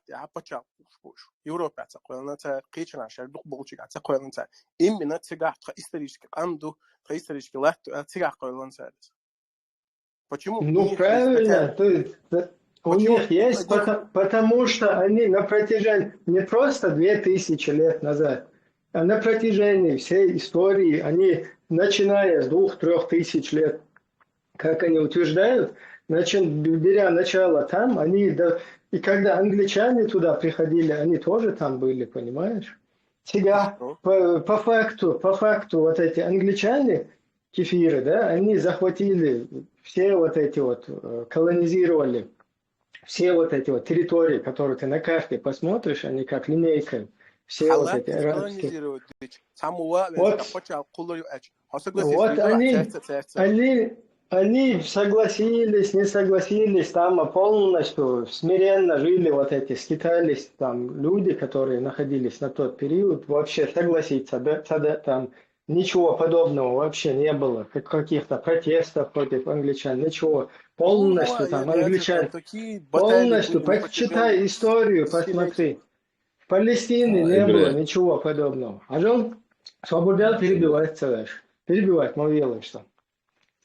я почал уж Европа цакуэлна царь кична шердук болчик цакуэлна царь. Именно тега исторически амду исторически лат тега куэлна царь. Почему? Ну правильно, у них есть, потому что они на протяжении не просто 2000 лет назад, а на протяжении всей истории, они, начиная с 2-3 тысяч лет, как они утверждают, беря начало там, они, и когда англичане туда приходили, они тоже там были, понимаешь? Сега, по факту, вот эти англичане, кефиры, да, они захватили все вот эти вот, колонизировали все вот эти вот территории, которые ты на карте посмотришь, они как линейкой, все вот эти арабские. Вот они согласились, не согласились, там полностью смиренно жили вот эти, скитались там люди, которые находились на тот период, вообще согласиться, да, там ничего подобного вообще не было, каких-то протестов против англичан, ничего, полностью там англичан, полностью, почитай историю, посмотри, в Палестине не было ничего подобного. А он свободно перебивать, мол, делаешь что.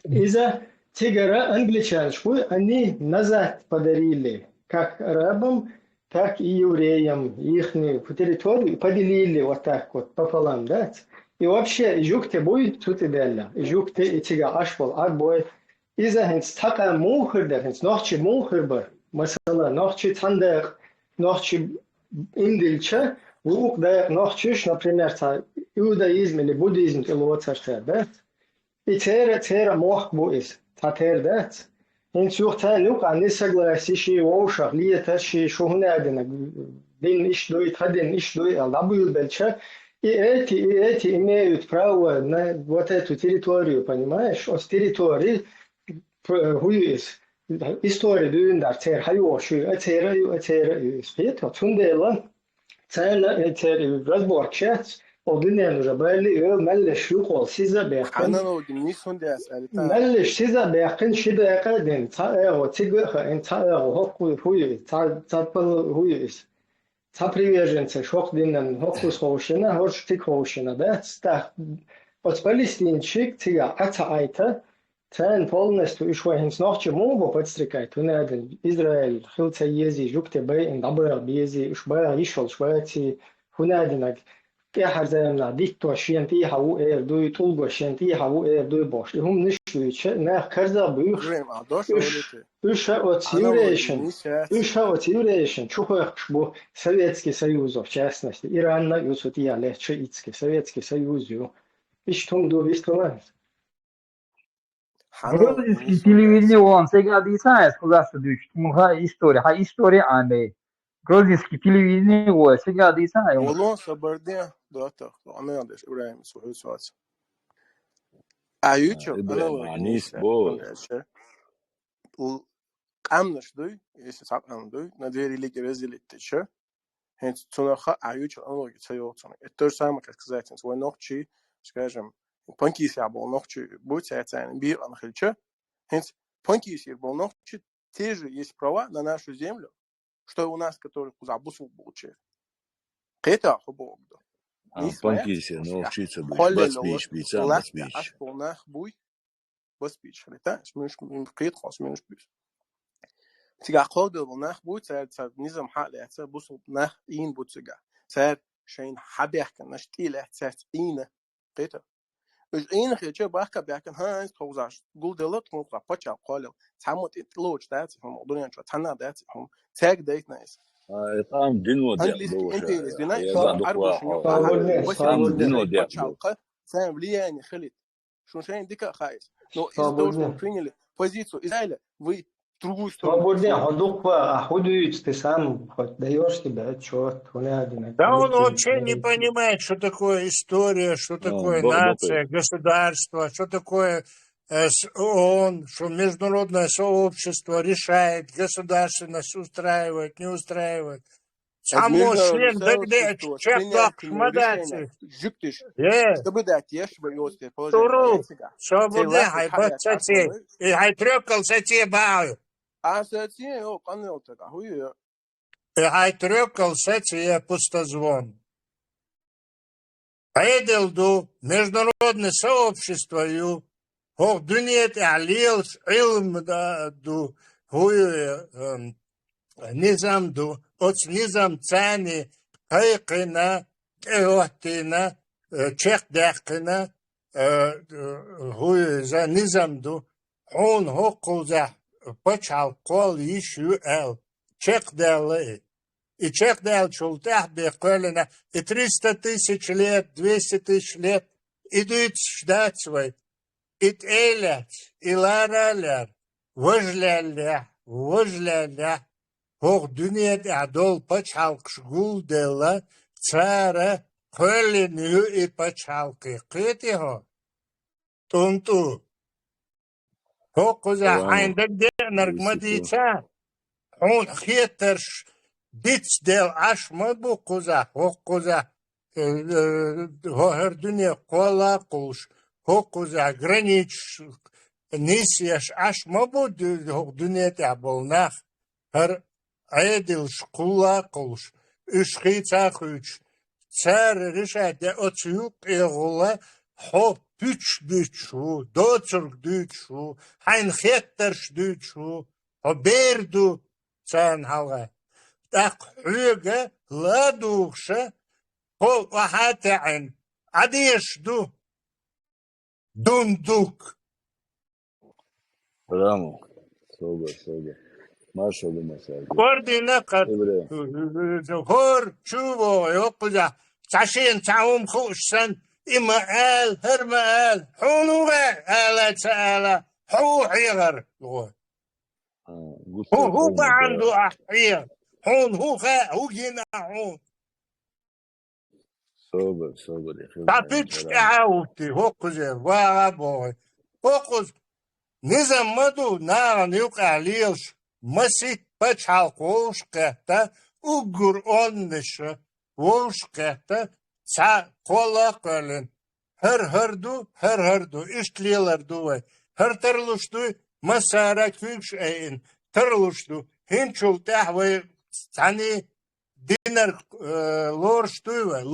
Из-за тигра англичан, они назад подарили как арабам, так и евреям их территорию, поделили вот так вот пополам, да? И вообще, жукте будет тут и белла, жукте и тига ашвал арбой. Из-за хенс така мухердер, хенс нохчи мухербер, масала нохчи цандер, нохчи индильча, лук да нохчиш, например, иудаизм или буддизм или вот что, да? И цера мох буис, татер дат. Хенс юхта нук ани согласиши воушах, лиеташи шухнадина, дин иш дует, хадин иш дует, алабуил бельча. И эти имеют право на вот эту территорию, понимаешь? С территории история дюндар цер хайошу, цер спето, цунделан, цер разбор чат, одинен уже были, меллеш юқол сиза бехтен. Меллеш сиза бехтен шида якаден, цаэго цигыха, цаэго хокку хуюис, цапал хуюис. Та приверженцы шохдинен хокус хоушина, хорштик хоушина, да? От палестинчик тига айта, цен полностью ишвахинс нохче мову подстрекает, унаден Израиль, хилца ези, жукте бэй, индабэр бези, ишбэр ишол, швэти, унаденак, кехар заемна, дикту шиенти хау дуй, тулго шиенти хау дуй бош. И хум нишлюче, нах карза бюш, Уша от еврейшин, чухахшбу Советский Союз, в частности, Иран, Юсутия, Лехчаицкий, Советский Союз, Иштумду, Вистланд. Грузинский телевидение, он сега дисайс, куда садуч, история ане. Грузинский телевидение, он сега дисайс. والله صبردين دوتر أنا أدري إبراهيم سوي سؤال أيوة أنا عنيس بول قامنش دوي يسحب قام دوي نديري ليك رزيل التشر هنت تناخا أيوة أنا يتسيو تنا الترسام كذاتين سوى نقطة скажем панкис я был ночью будет цен бир на хильче хенс панкис я был ночью те же есть права на нашу землю что у нас которые забусу получили это хобогдо панкис я научиться быть басбич аш полнах буй басбич это смеш кет хос менш бис تيجا قاضي وناخ بوت ساعد نظام حق احتساب بوصل ناخ إين بوت سجع ساعد شين حبيح كان نشتيل احتساب إين قيته إيش إين خير بحكي بحكي هاي توزعش قول دلت موقع بتشا قالوا تعمد إتلوج دات هم دنيا شو تنا دات هم تاج دايت ناس إقام دينو ديق Английский دوشة империя, знаешь, يقعد арбуш, قواعد Свободнее, восемь إقام دينو лет ديق почалка, сам влияние хлеб. Шуншайн дика хайс. Но из-за того, что вы свободнее. приняли позицию Израиля, вы в другую сторону Свободнее. пошли. Ходуква, охудуешь, ты сам хоть даешь себе отчет. Да он вообще не понимает, что такое история, что такое нация, государство, что такое ООН, что международное сообщество решает, государственность устраивает, не устраивает. Само член догде чек шмадати. Чтобы дать ешбы и острые положение. Свободне, хай бацати. И хай трёкал сати бау. А сати, о, канал така, хуй. И хай трёкал сати пустозвон. Айделду международное сообщество ю хох дунет алилс илм ду хуй низам ду от низам цани хайкина эохтина чекдахкина хуй за низам ду он хокуза почал кол ищу эл чекдалы. И чекдал чултах беколена, и 300 тысяч лет, 200 тысяч лет идут ждать свой. И элят, и лараляр, вожляля, хох дунет адол пачалк шгулдела, цара коленю и пачалки. Кыт его? Тунту. Хокуза айндак де наргмадица. Он хитерш. Бич дел аш мабу куза, хох куза, гохердуне кола куш, хох куза гранич, нисияш аш мабу дуне таболнах, хер айдил шкула куш, ишхица хуч, цар решает, де оцюк игула, хо пич дючу, доцурк дючу, хайн хеттерш дючу, хо берду цан халга. Так хюге ладухша по вахатаин адишду дундук. Раму. Собор. Маршал думаса. Координакар. Хор чуво йокуза. Цашин цаум хушсан имаал хермаал. Хунуга ала цаала. Хухигар. هو ما عنده أحيان هو هنا هون صوبر يا أخي تعطيتش تعاوتي هوكوزي وابوي هوكوز نظام مدو نارا نيوقع ليش مسيت بچال قوش قهتا ugur onnische wolskette sa kola qölün hördu iştliler duve hörterlushtu masara küç ein terlushtu hinchul tahwe tani dinner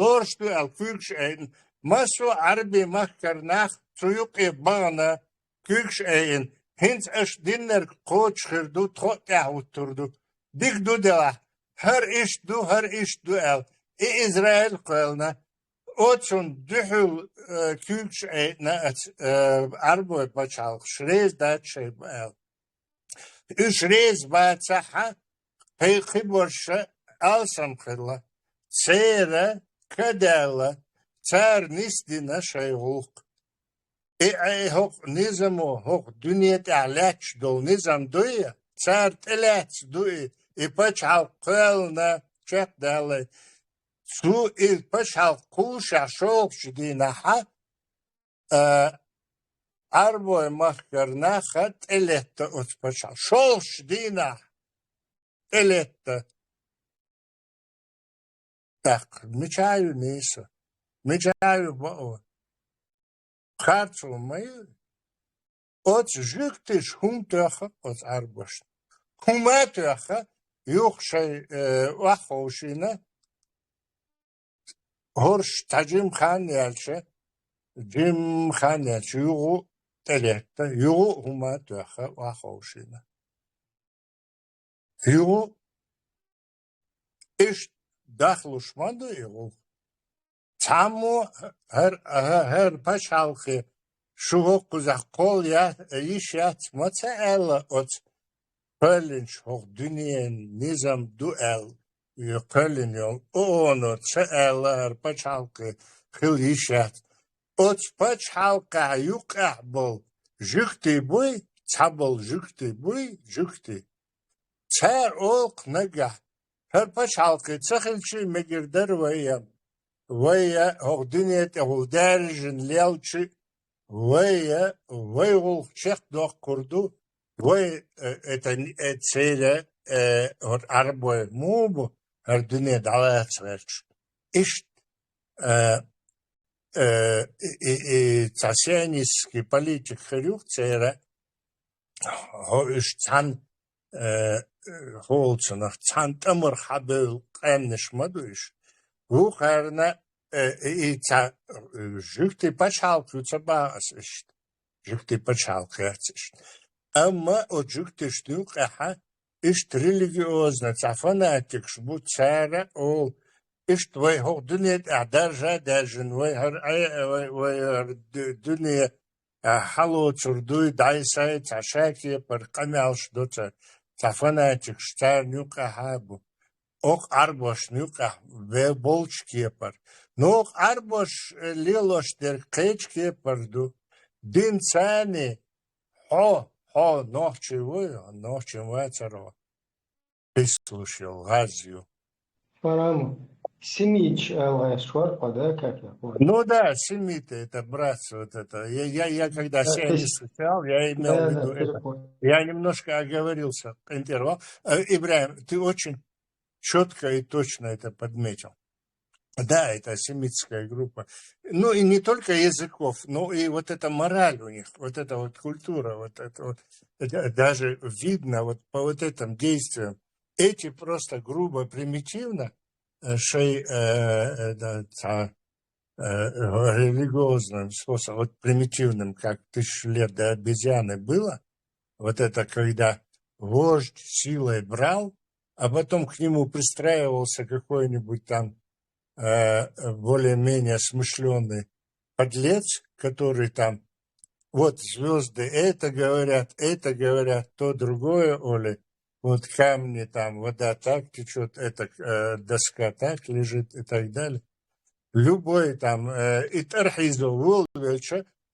lorshtu al küç ein masu arbi mahkarnach tsuyuqi bana küç ein hins es dinner qoç khirdu totahutturdu digdu dela her iş du el İsrail qölna Otsun dühül külç etne arboy paçal şrez dat şey el. Şrez batsaha peyki borşa alsam khilla. Sera kadala tsar nisdina şey huk. Hok nizamo hok dünyet alaç dol nizam duya. Tsar telaç duya. Paçal qölna çek dalay. Su il paşal kuşa şokşdinaha arboy mahkarna hat elette ot paşal şokşdina elette tak mıçayı neyse mıçayı bu kartsu mayı ot jüktiş humtaha ot arboş humataha yok şey vahoşina Horş Jim Khan yelçe yuğu telette yuğu huma töhe vahoşina yuğu iş dahluşmadı yuğu tamu her paşalkı şuğu kuzak kol ya iş yatmaca el ot pölünç hoq dünyen nizam duel يقلن يوم أونو تسألر بچالك خليشات أوت بچالك يقع بول جكتي بوي تابل جكتي بوي جكتي تار أولق نجح هر بچالك تخلشي مجردر ويا هو دنيا هو دارجن ليلشي ويا هو شيخ دوق كردو وي اتسيلة هر عربوي موبو هر دنيا دعوات سوالش إشت цасянийский политик Хрюк цера هوش цан холцнах цан тамыр хабел қамныш мадуш вухарна ица жюхты пачалку цабаас ишт жюхты пачалку яцишт амма о жюхты штук аха ишт религиозно цафанатик шбу цара ол اشت وی هو دنیا در جا درجن وی هر دنیا حلو تردوی دایسای تشاکی پر قمیالش دوتا تفناتیک شتر نیوکا هابو اوک ارباش نیوکا و بولچ کی پر نوک ارباش لیلوش در قیچ کی پر دو دین سانی ها نوچی وی ترو بسلوشیل غازیو Параму. Семич шварпа, да, как я понял? Ну да, семиты, это братство вот это. Я когда Да, себя не встречал, я имел в виду это. Я немножко оговорился, интервал. Ибрахим, ты очень четко и точно это подметил. Да, это семитская группа. Ну и не только языков, но и вот эта мораль у них, вот эта вот культура, вот это вот. Даже видно вот по вот этим действиям. Эти просто грубо, примитивно, религиозным способом, вот примитивным, как 1000 лет до обезьяны было, вот это когда вождь силой брал, а потом к нему пристраивался какой-нибудь там более-менее смышленый подлец, который там, вот звезды это говорят, то другое, Оля. Вот камни там, вода так течет, эта доска так лежит и так далее. Любой там,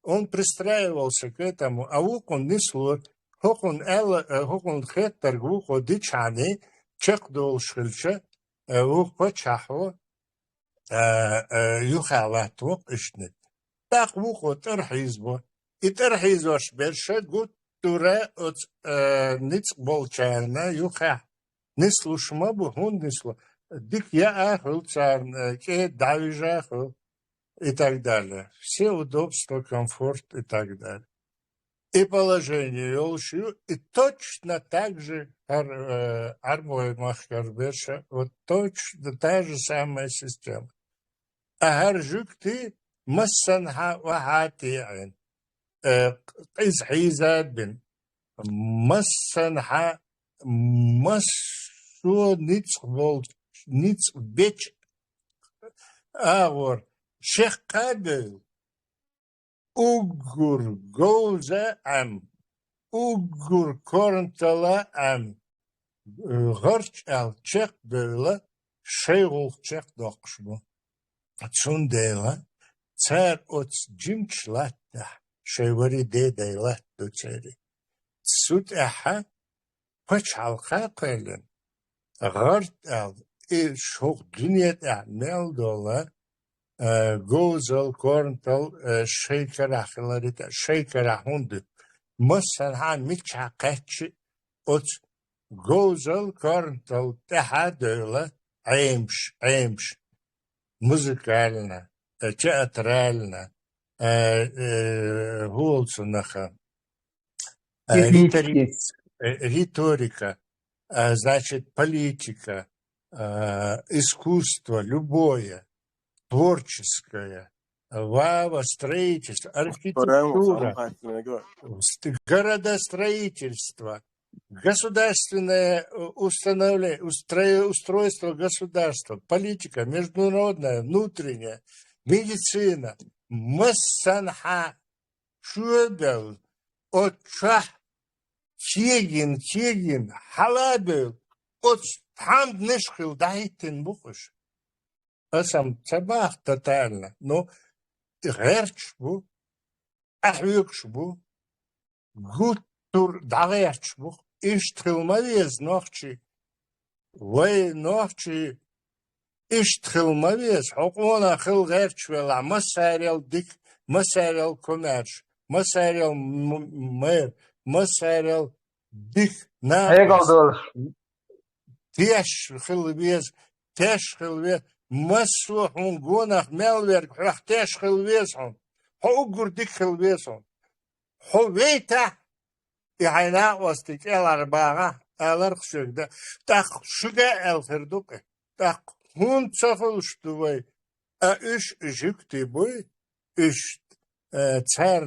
он пристраивался к этому, а он не слот, он хеттер, он дичани, чек долшильча, по чаху, юхалату, ишнет. Так вухот архизбо, и тархизош берша гуд, Туре от ниц болчарна юха. Не слушма бу хун не слу. Дик я ахл царна, ке давижа ахл и так далее. Все удобства, комфорт и так далее. И положение Йолшию, и точно так же Армой Махкарбеша, вот точно та же самая система. Агаржук ты массанха вахатиин. قيس حيزاد بن مسنحا مسو نيتس بيتش اغور شيخ قابل اوغور جوزا ام اوغور كورنتلا ام غرش ال شيخ بيلا شيغول شيخ دوقشبو اتشون ديلا تار اوتس جيمش لاتا شيوري دي ديلات دوتشيري سوت احا قش حلقة قيلن غرد ال شوق دنيا اعمال دولا جوزل كورنتل شيكر اخلاريتا شيكر احوندو مثلا ها ميتشا قاتش اوت جوزل كورنتل تحا دولا عيمش مузыкально, театрально, Голцунаха, риторика, значит, политика, искусство, любое, творческое, строительство, архитектура, городостроительство, государственное устройство государства, политика, международная, внутренняя, медицина, массанха, шубел, отчах, тегин, халабел, от хамд нишхил дайтин бухуш. Асам цабах тотально. Но герч бу, ахвюкш бу, гуттур дагерч бу. Иштхил мавез нохчи, вай нохчи, иштхил мавез, хокона хил герч вела, масарел дик, масарел комерч, масарел мэр, масарел дик нахвес. Теш хилвез, مسو هون گونخ ملورگ رختش خلویزون هو گردی خلویزون هو ویتا یعنی واستیک الار باغا الار خشوگده تاق شوگه الخردوکه تاق هون چخلشتو وی اش جکتی بوی اش цар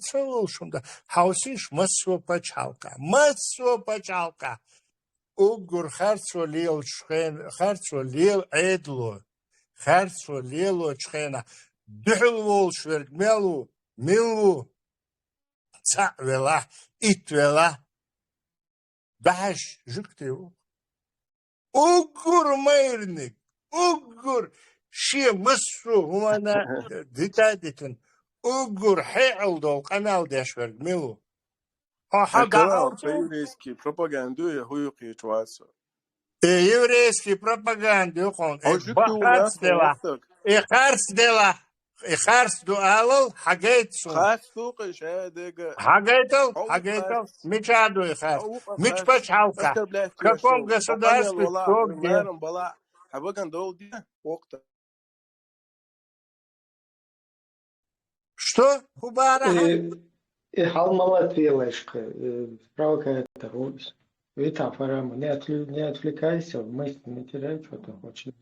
цаулшунда хаусиш масо пачалка Угур харцо лил эдло, харцо лило чхена, дхлвол шверг милу, ца вела, ит вела, баш жуктеу. Угур мейрник, угур ши массу гумана дитадитен, угур хеалдол канал дешверг милу. Еврейские пропаганду я хуюки чуваться. Еврейские пропаганду хон. И харс дуалал хагейтсу. Хагейтал, мечаду и харс. Мечпачалка. В каком государстве, кто где? Что? Хубара? Халмала трелочка, справка это рубис. Вита Фарама, не отвлекайся, в мысли не теряй, что ты хочешь.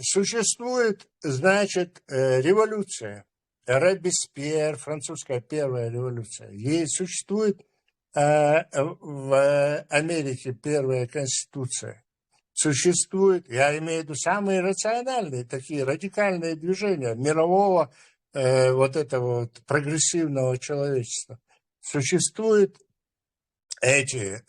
Существует, значит, революция. Робеспьер, французская первая революция. Ей существует в Америке первая конституция. Существует, я имею в виду самые рациональные, такие радикальные движения мирового вот этого вот прогрессивного человечества. Существуют эти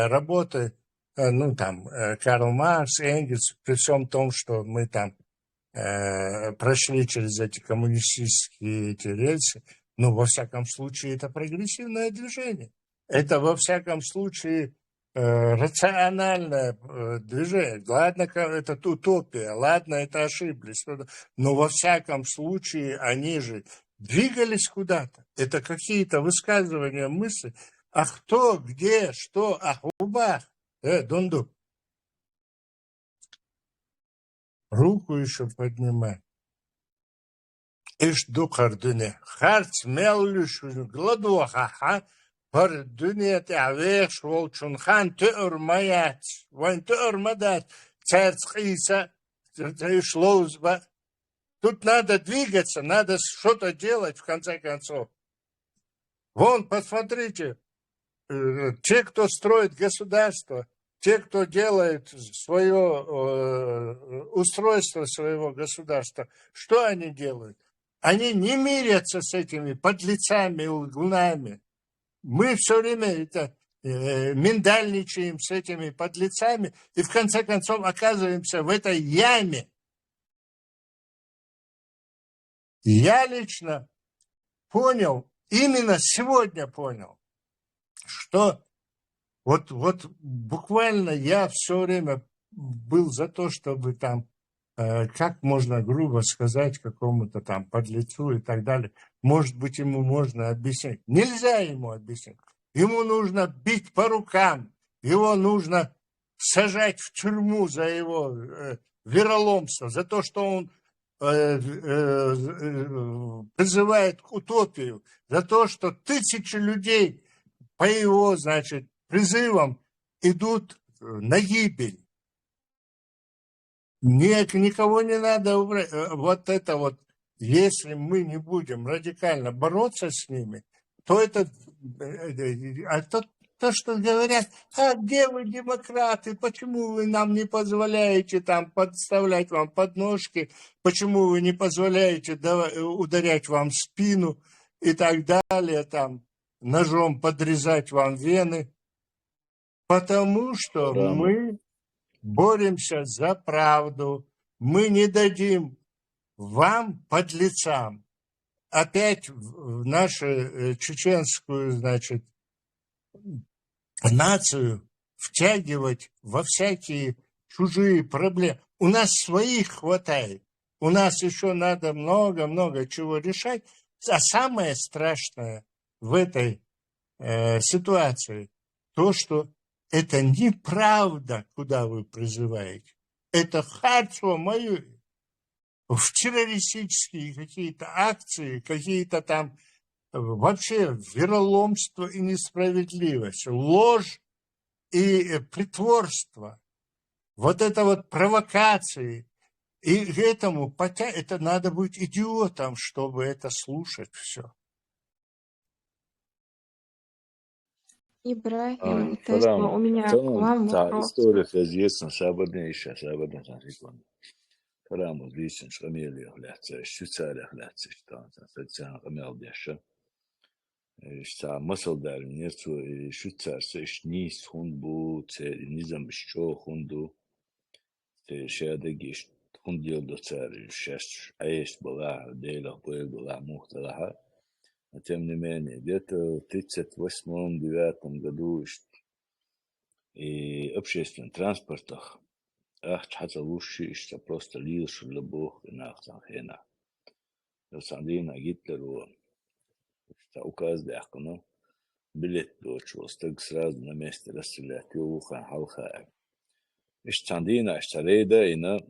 работы, ну там, Карл Маркс, Энгельс, при всем том, что мы там прошли через эти коммунистические эти рельсы, но во всяком случае это прогрессивное движение. Это во всяком случае рациональное движение. Ладно, это утопия, ладно, это ошиблись, но во всяком случае они же двигались куда-то. Это какие-то высказывания мысли. А кто, где, что, а губах. Дунду. Руку еще поднимай. Иш духардыне. Харц меллюшу гладуаха. Пар дүния тавеш волчунхан төр маят. Вань төр мадат. Царцкиса. Шлоузба. Тут надо двигаться, надо что-то делать, в конце концов. Вон, посмотрите, те, кто строит государство, те, кто делает свое устройство своего государства, что они делают? Они не мирятся с этими подлецами, лгунами. Мы все время миндальничаем с этими подлецами и в конце концов оказываемся в этой яме. Я лично понял, именно сегодня понял, что вот буквально я все время был за то, чтобы там, как можно грубо сказать какому-то там подлецу и так далее, может быть, ему можно объяснить. Нельзя ему объяснить. Ему нужно бить по рукам, его нужно сажать в тюрьму за его вероломство, за то, что он призывает к утопию, за то, что тысячи людей по его, значит, призывам идут на гибель. Никого не надо убрать. Вот это вот, если мы не будем радикально бороться с ними, то это... То, что говорят, а где вы, демократы, почему вы нам не позволяете там подставлять вам подножки, почему вы не позволяете ударять вам в спину и так далее там. ножом подрезать вам вены, потому что мы боремся за правду. Мы не дадим вам, подлецам, опять в нашу чеченскую, значит, нацию втягивать во всякие чужие проблемы. У нас своих хватает. У нас еще надо много-много чего решать. А самое страшное в этой ситуации то, что это неправда, куда вы призываете. Это харчо мое. В террористические какие-то акции, какие-то там вообще вероломство и несправедливость, ложь и притворство. Вот это вот провокации. И к этому это надо быть идиотом, чтобы это слушать все. Ибрагим, Тесла, у меня к вам вопрос. история известна, свободная еще, свободная закон. Параму лично шамели является, Швейцария является, что социально камел дешев. Что мысль дали мне, что Швейцария не с хунду, не замещу хунду, шеядагиш хундил до царь, шесть, а есть была, дейла была мухталаха. Но тем не менее, где-то в 1938-1939 году и общественных транспортах حتى وشي اشتا просто ليش لبوخ ناختن هنا بس عندنا Гитлер اشتا указ дяхкано билет дочу стыг сразу на месте расстрелять юхан халха اشتا عندنا اشتريدا هنا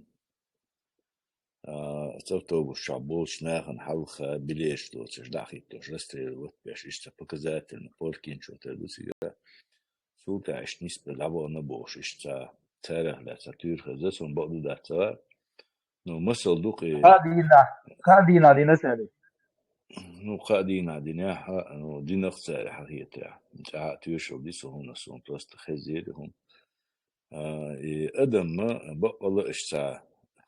автобус шаболш нахен халха билет доч ждахи тоже расстрелять беш اشتا показательно полкин что-то досига султа аш не спелаво на бош اشتا تاريخ لا ساتير خزاسون بعضو ده سوا نو مسل دوقي قاعدين دينا سالي نو قاعدين عديناها نو دينا خسارة حقيقة تاع تيشو ديسو هون سون توست خزيرهم أدم ما بقى إشتاع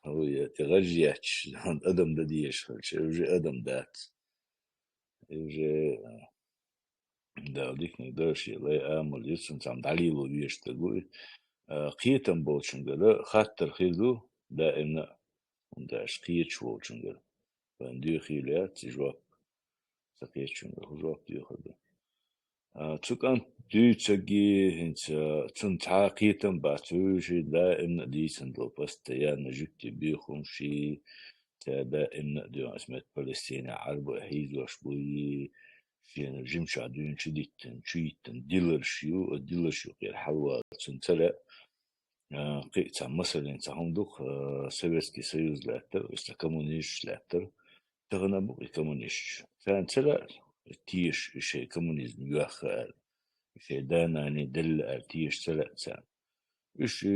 هو تغجياتش أدم ده ديش خلش يجي أدم دات يجي ده ديك نقدرش يلاقي آمل يسون تام دليلو ديش تقول قيتم بولشنجل خاطر خيلو دائما ونداش قيتش بولشنجل فندي خيلات جواب سقيتشنجل جواب ياخذ تكان دي تجي هنت تنتع قيتم باتوجي دائما ديسن دو بس يا نجت بيخم شي دائما دو اسمت فلسطين عرب هيز وشبوي في نجمش عدون شديتن شيتن ديلر شو غير حوا تنتلا قيت مثلا تعندق سوفيتسكي سويوز لاتر است كومونيش لاتر تغنى بقي كومونيش فانتلا تيش شيء كومونيزم يؤخر شيء دانا ندل تيش تلا سان إيش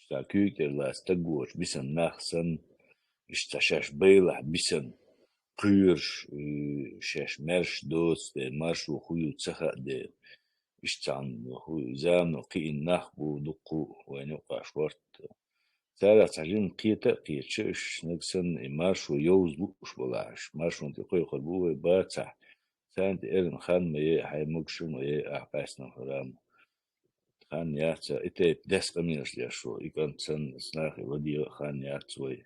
تا كيك لا استجوش بيسن ناخسن إيش تشاش بيلح بيسن قيرش شاش مرش دوس مارش وخيو تسخا دي إشتعن هو زان وقين نخبو دقو وين يوقع شورت تارا تعلين قيتا قيتش نقسن إمارش ويوز بوش بلاش مارش ونتقوي قربوه باتح سانت إرن خان ميه حي مقشم ميه أحقاسنا فرام خان ياتا إتا دس قمينش ليشو إيقان تسن سناخي ودي خان ياتوي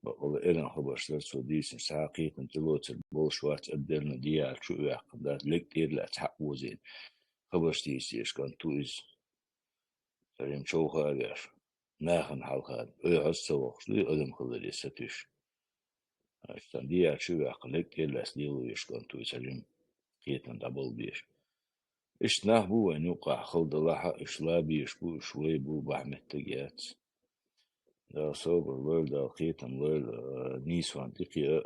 بقول إرن خبرش لرسو ديسن ساقيت انتلوت البولشوات أدرنا ديال شو يعقدات لك إير لا تحقو زين خبرش ديسيش كان تويز سريم شو خاقاش ناخن حلقات عز سوقش لي أدم خلالي ستوش اشتان ديال شو يعقلك إير لا سليلو يش كان تويز سريم قيتن دبل بيش إش ناهبو وين يوقع خلد الله إش لابي يشبو شوي بو بحمد تقيات دا صوب الليل دا قيتن الليل نيس وانتقي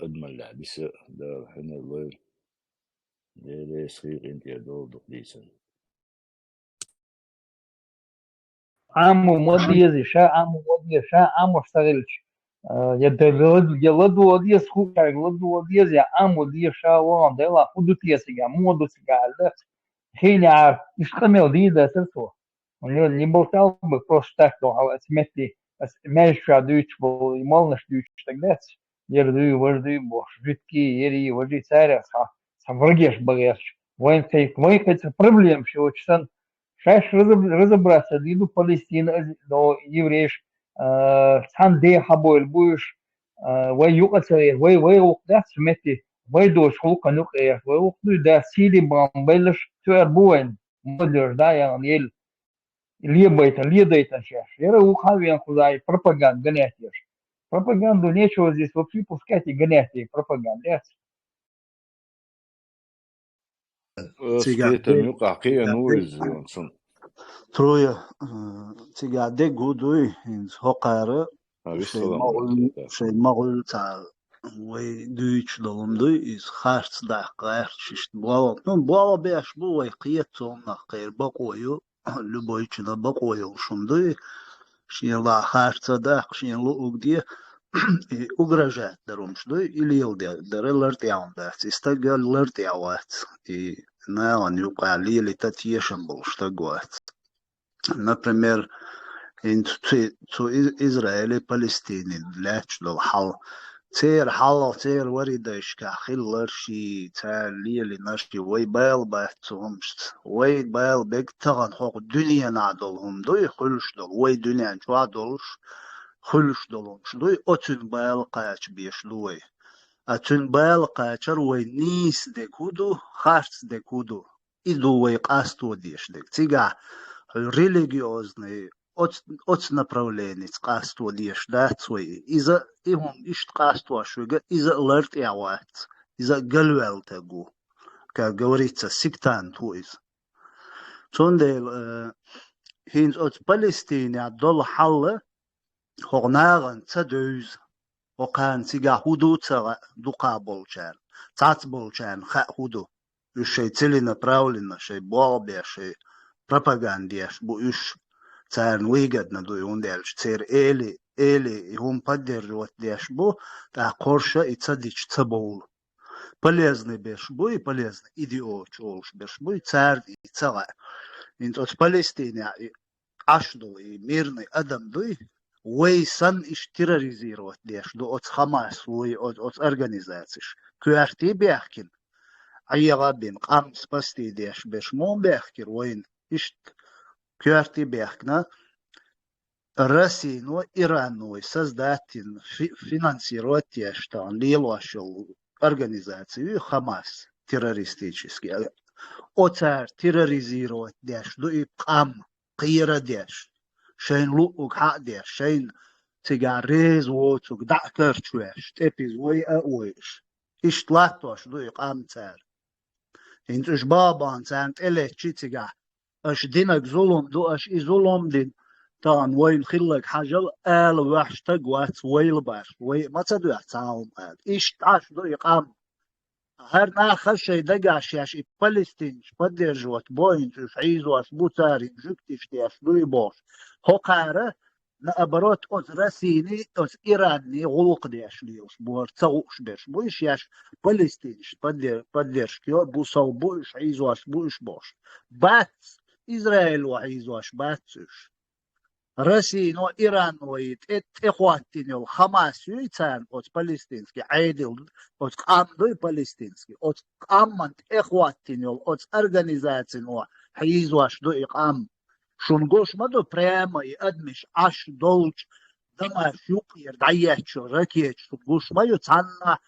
أدمن لعبسة دا حين الليل ده صغير انت يا دول دقيسن عمو مودي يزيشا عمو مودي شا عمو اشتغلش يلدو ودي سخوك يلدو ودي يا عمو دي شا وان دلا خدو تيسيجا مودو سيجا хейли ар ишкамел дида сэрсо он не болтал бы просто так но смети мешра дүйч бол ималнаш дүйч тогда ердүй вождүй бош житки ери вожди царя врагеш бареш. Войн хоть проблем, что очень шаш разобраться, иду Палестина, до евреев, сан де хабойл будешь, вой юкацере, вой укдас смети, вой дош хулканук вой укду да сили бамбелш туэр буэн, модлер да ян ел лебайта шаш. Эра ухавиан кузай пропаганда гонятеш. Пропаганду нечего здесь вообще пускать и гонять и пропаганда. Spijete mi kakije nuriz Johnson. Troje cigade gudui ins hokare şey mağul ta ve düç dolumdu is harç da qarşış bu beş bu ve qiyet sonuna qeyr baqoyu lüboyçuna baqoyu şundu şiyla harça da şiyla ugdiye угрожает даромшду или елде дарелерт яунда систагалерт яват и на он юкали или татьешен был что год. Например, zu Израиле и Палестине для чего хал цер воридаш кахиллер ши цали наши вайбал бахтумст вайбал бектаган хок dünya надолхум дой хулшдол вай dünya чвадолш خلش دلون شدوی اتون باil قاچ بیشلوی اتون باil قاچر وی نیس دکودو خارج دکودو ایدو وی قاستو دیش дек тига религиозный от направлений قاستو دیش дацой иза им ишт قاستو шуга иза лерт яват иза галвелтегу как говорится сектант уиз сондел хинз от Палестине дол халла هغناغن تدوز وقان سيجا هودو تسا دوقا بولشان تات بولشان خا هودو الشيء تلي направлено شيء بوابي شيء пропагандиаш бу уж царн выгодно до юндельш цер или هم поддерживать деш бу та корша и цадич цабол полезный беш бу и полезный идиот чолш беш бу и царь и цара ин от Палестине ашду и мирный адам дуй ويسن اشتراريزيروت ديش دو от Хамас وي от организацииш كوارتي بيحكين ايغا بين قام سباستي ديش بيش مون بيحكير وين اشت كوارتي بيحكنا Россия, но Иран, но создатель финансирует те, что он лилошил организацию Хамас террористический. Оцар терроризирует деш, до и пам قيرة ديش. شين لوك حق شين تجاريز ووتوك دعكر شويش تبيز وي أويش إيش تلاتوش دو يقام تار إنت إيش بابان سانت إليه تشي تجا إيش دينك ظلم دو إيش إي ظلم دين تان وين خلك حاجل آل وحش تقوات ويل باش وي ما تدو يحتاهم آل إيش تعاش دو يقام هر ناخر شي دقاش ياش إي فلسطين بدرجوات بوينت إيش عيزواش بوتاري جكتش دياش دو يبوش هقارة نأبرات أز رسيني أز إيراني غلق ديش ليوش بور تغوش بيش بوش ياش فلسطينش بدرش كيو بوصو بوش عيزواش بوش بوش بات إسرائيل وعيزواش باتش رسين وإيران ويت إخواتين الخماس يتان أز فلسطينسكي عيدل أز قامدوي فلسطينسكي أز قامنت إخواتين أز أرغانيزاتين وعيزواش دو إقام شونغوش مدو прямо и адмиш аш долч дама шукер даячо ракеч шунгош маю цанна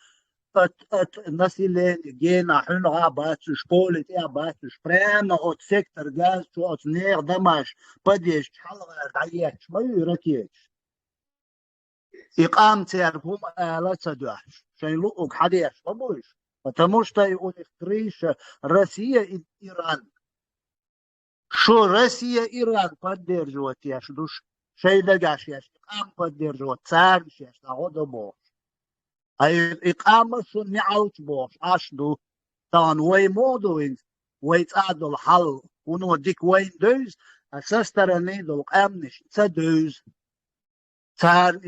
от население гена хунга бацу школе те бацу прямо от сектор газ от нер дамаш падеш халга даяч маю ракеч إقامة هم آلات دوش شيء لوك حديش مبوش потому что у них крыша Россия и Иран شو Россия Иран поддерживать яш душ شيء دقاش яш إقام поддерживать царь яш نعود بوش أي إقامة شو نعوت بوش أشدو طبعا وي مودوين ويتعادل حل ونو ديك وين دوز أساس تراني دول أمنش تدوز تار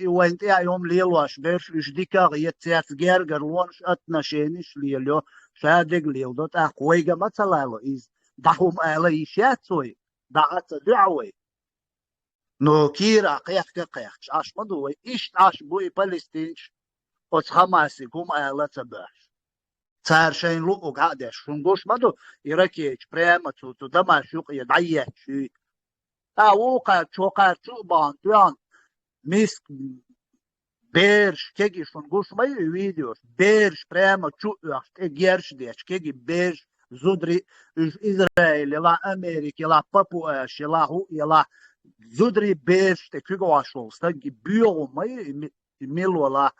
وين تيا يوم ليلواش بيرش إيش ديكا غيت تيات جرجر لونش أتناشينش ليلو شادق ليل دوت أقويجا ما تلاله إز دهم على شاتوي دعت دعوي نو كيرا قيح كقيحش عش مدوي إيش عش بوي فلسطينش أس حماسي هم على تباش цар шайн лук гадеш шунгош маду иракеч прямо тут дома шук я даячи ука чока чубан туан миск берш кеги шунгош май видеос берш прямо чуаш герш деш кеги берш зудри Израиль ла Америка ла Папуа ла ху ла зудри берш те кугошол стаги бюро май милола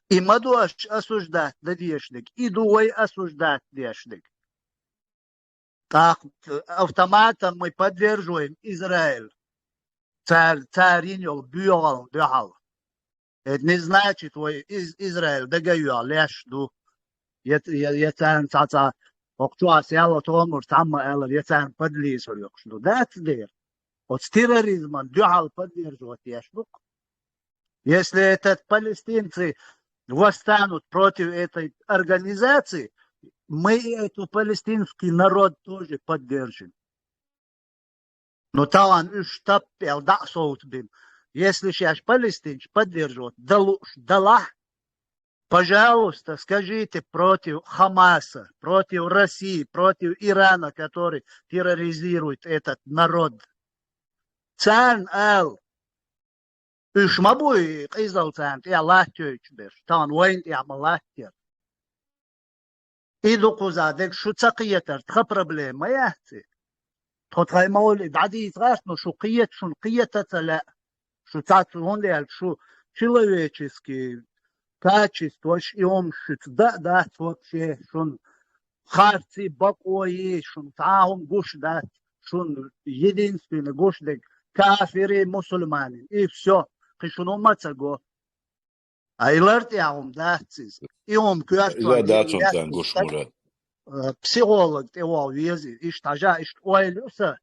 и мадуаш осуждать надеждик, и дуой осуждать надеждик. Так, автоматом мы поддерживаем Израиль. Царинил, бюал, бюал. Это не значит, что Израиль догаю, лешду. Я царин цаца, октуа села томур, самма эла, я царин подлизу, лешду. That's there. Вот с терроризмом бюал поддерживать ешдук. Если этот палестинцы восстанут против этой организации, мы эту палестинский народ тоже поддержим. Но там штаб-пел, да, соутбим. Если сейчас палестинцы поддерживают, дала, пожалуйста, скажите против Хамаса, против России, против Ирана, который терроризирует этот народ. Цан ал. إيش ما بوي قيزل تانت يا الله تيجبر تان وين يا ملاكير إذا قزادك شو تقيتر تخبر ما يهتي تخطي مول بعدي يتغاشنو شو قيت شو قيت تلا شو تعطون لي شو человеческий качество يوم شو تدا توكشي شو خارتي بقوي شو تعاهم قوش دا شو единственный قوش دك كافري مسلمانين и все قشنو ماتساغو ايلرت ياهم داتسيز يوم كياشتو داتسون تانغوش مراد психолог его вези иштажа ишт ойлюса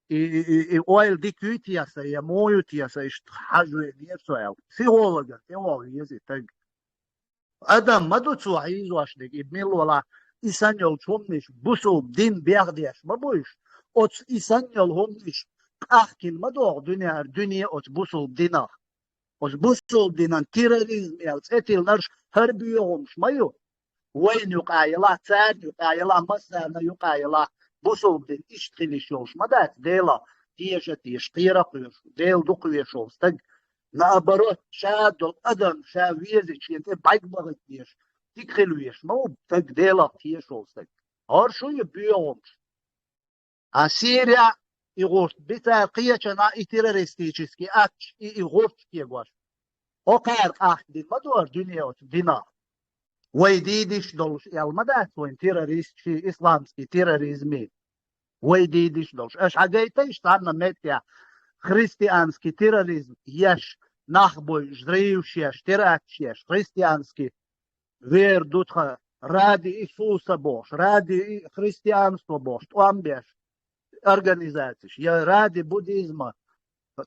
и ойл дикютияса я моютияса ишт хажу дерсоял психолога его вези так адам мадуцу айзуашдек ибмил вала исаньол чомниш бусу дин бягдеш мабуиш от исаньол хомниш ахкин мадор dünya от бусу динах os busol dinan terrorizm els etil narsh harbiyom shmayu وين يقايلا تاد يقايلا مسانا يقايلا busol din ishtilish shmadat dela tiyashat yishqira qish del duqwish stag nabarot shadol adam shavizic yente bagbagit dish tikhelwish mo tag dela tiyash stag har shu yubiyom Assyria يغوش بتاقية شنا terroristiski akç يغوش كيغوش وقار أحد مدور دنيا دينا ويديدش دولش يالمدات وين terroristski إسلامski terrorizmi ويديدش دولش أش عجيتش تعنا متى христианский терроризм يش نخبوي جريوش يش تراكش يش христианский вер дутха ради Иисуса Бож ради христианства Бож туамбеш организации. Я ради буддизма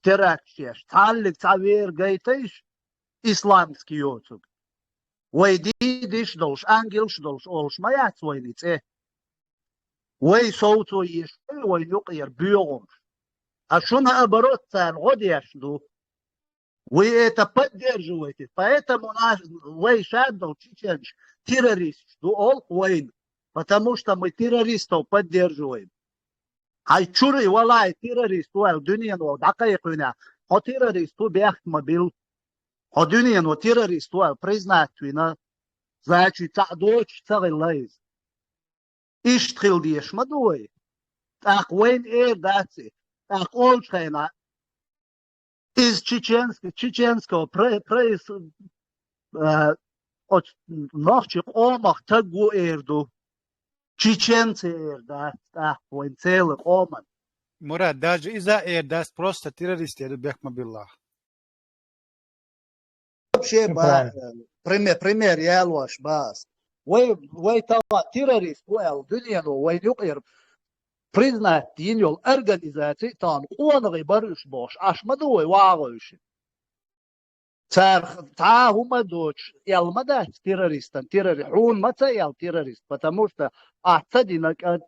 теракшеш. Таллик цавер гайтеш исламский йоцуг. Вейдидиш долш, ангелш долш, олш маят свойнице. Вей соуцу еш, вей нюкер бюромш. А что наоборот царь годешду, вы это поддерживаете. Поэтому наш вей шаддал чеченш террорист, ол вейн. Потому что мы террористов поддерживаем. هاي تشوري والله terrorist والدنيا ودقائق هنا هو terrorist بيحكم بيل هو دنيا وterrorist والبريزنات هنا زاتشي تعدوش تغليز إيش تخيل ديش ما دوي تاق وين إير داتسي تاق أولش خينا إز تشيچنسكو بريس نوخشي قومخ تقو إيردو Чеченцы да, войн целых оман. Мурат, даже из-за даст просто террористы, это бехма биллах. Вообще, пример я лош, бас. Вой тава террорист, вой дуньяну, вой нюкер, признать диньол организации, там он барыш бош, аж мадуй вагойши. هم دوش يالمدات террористан террорист ما تيال террорист потому что اعتدنك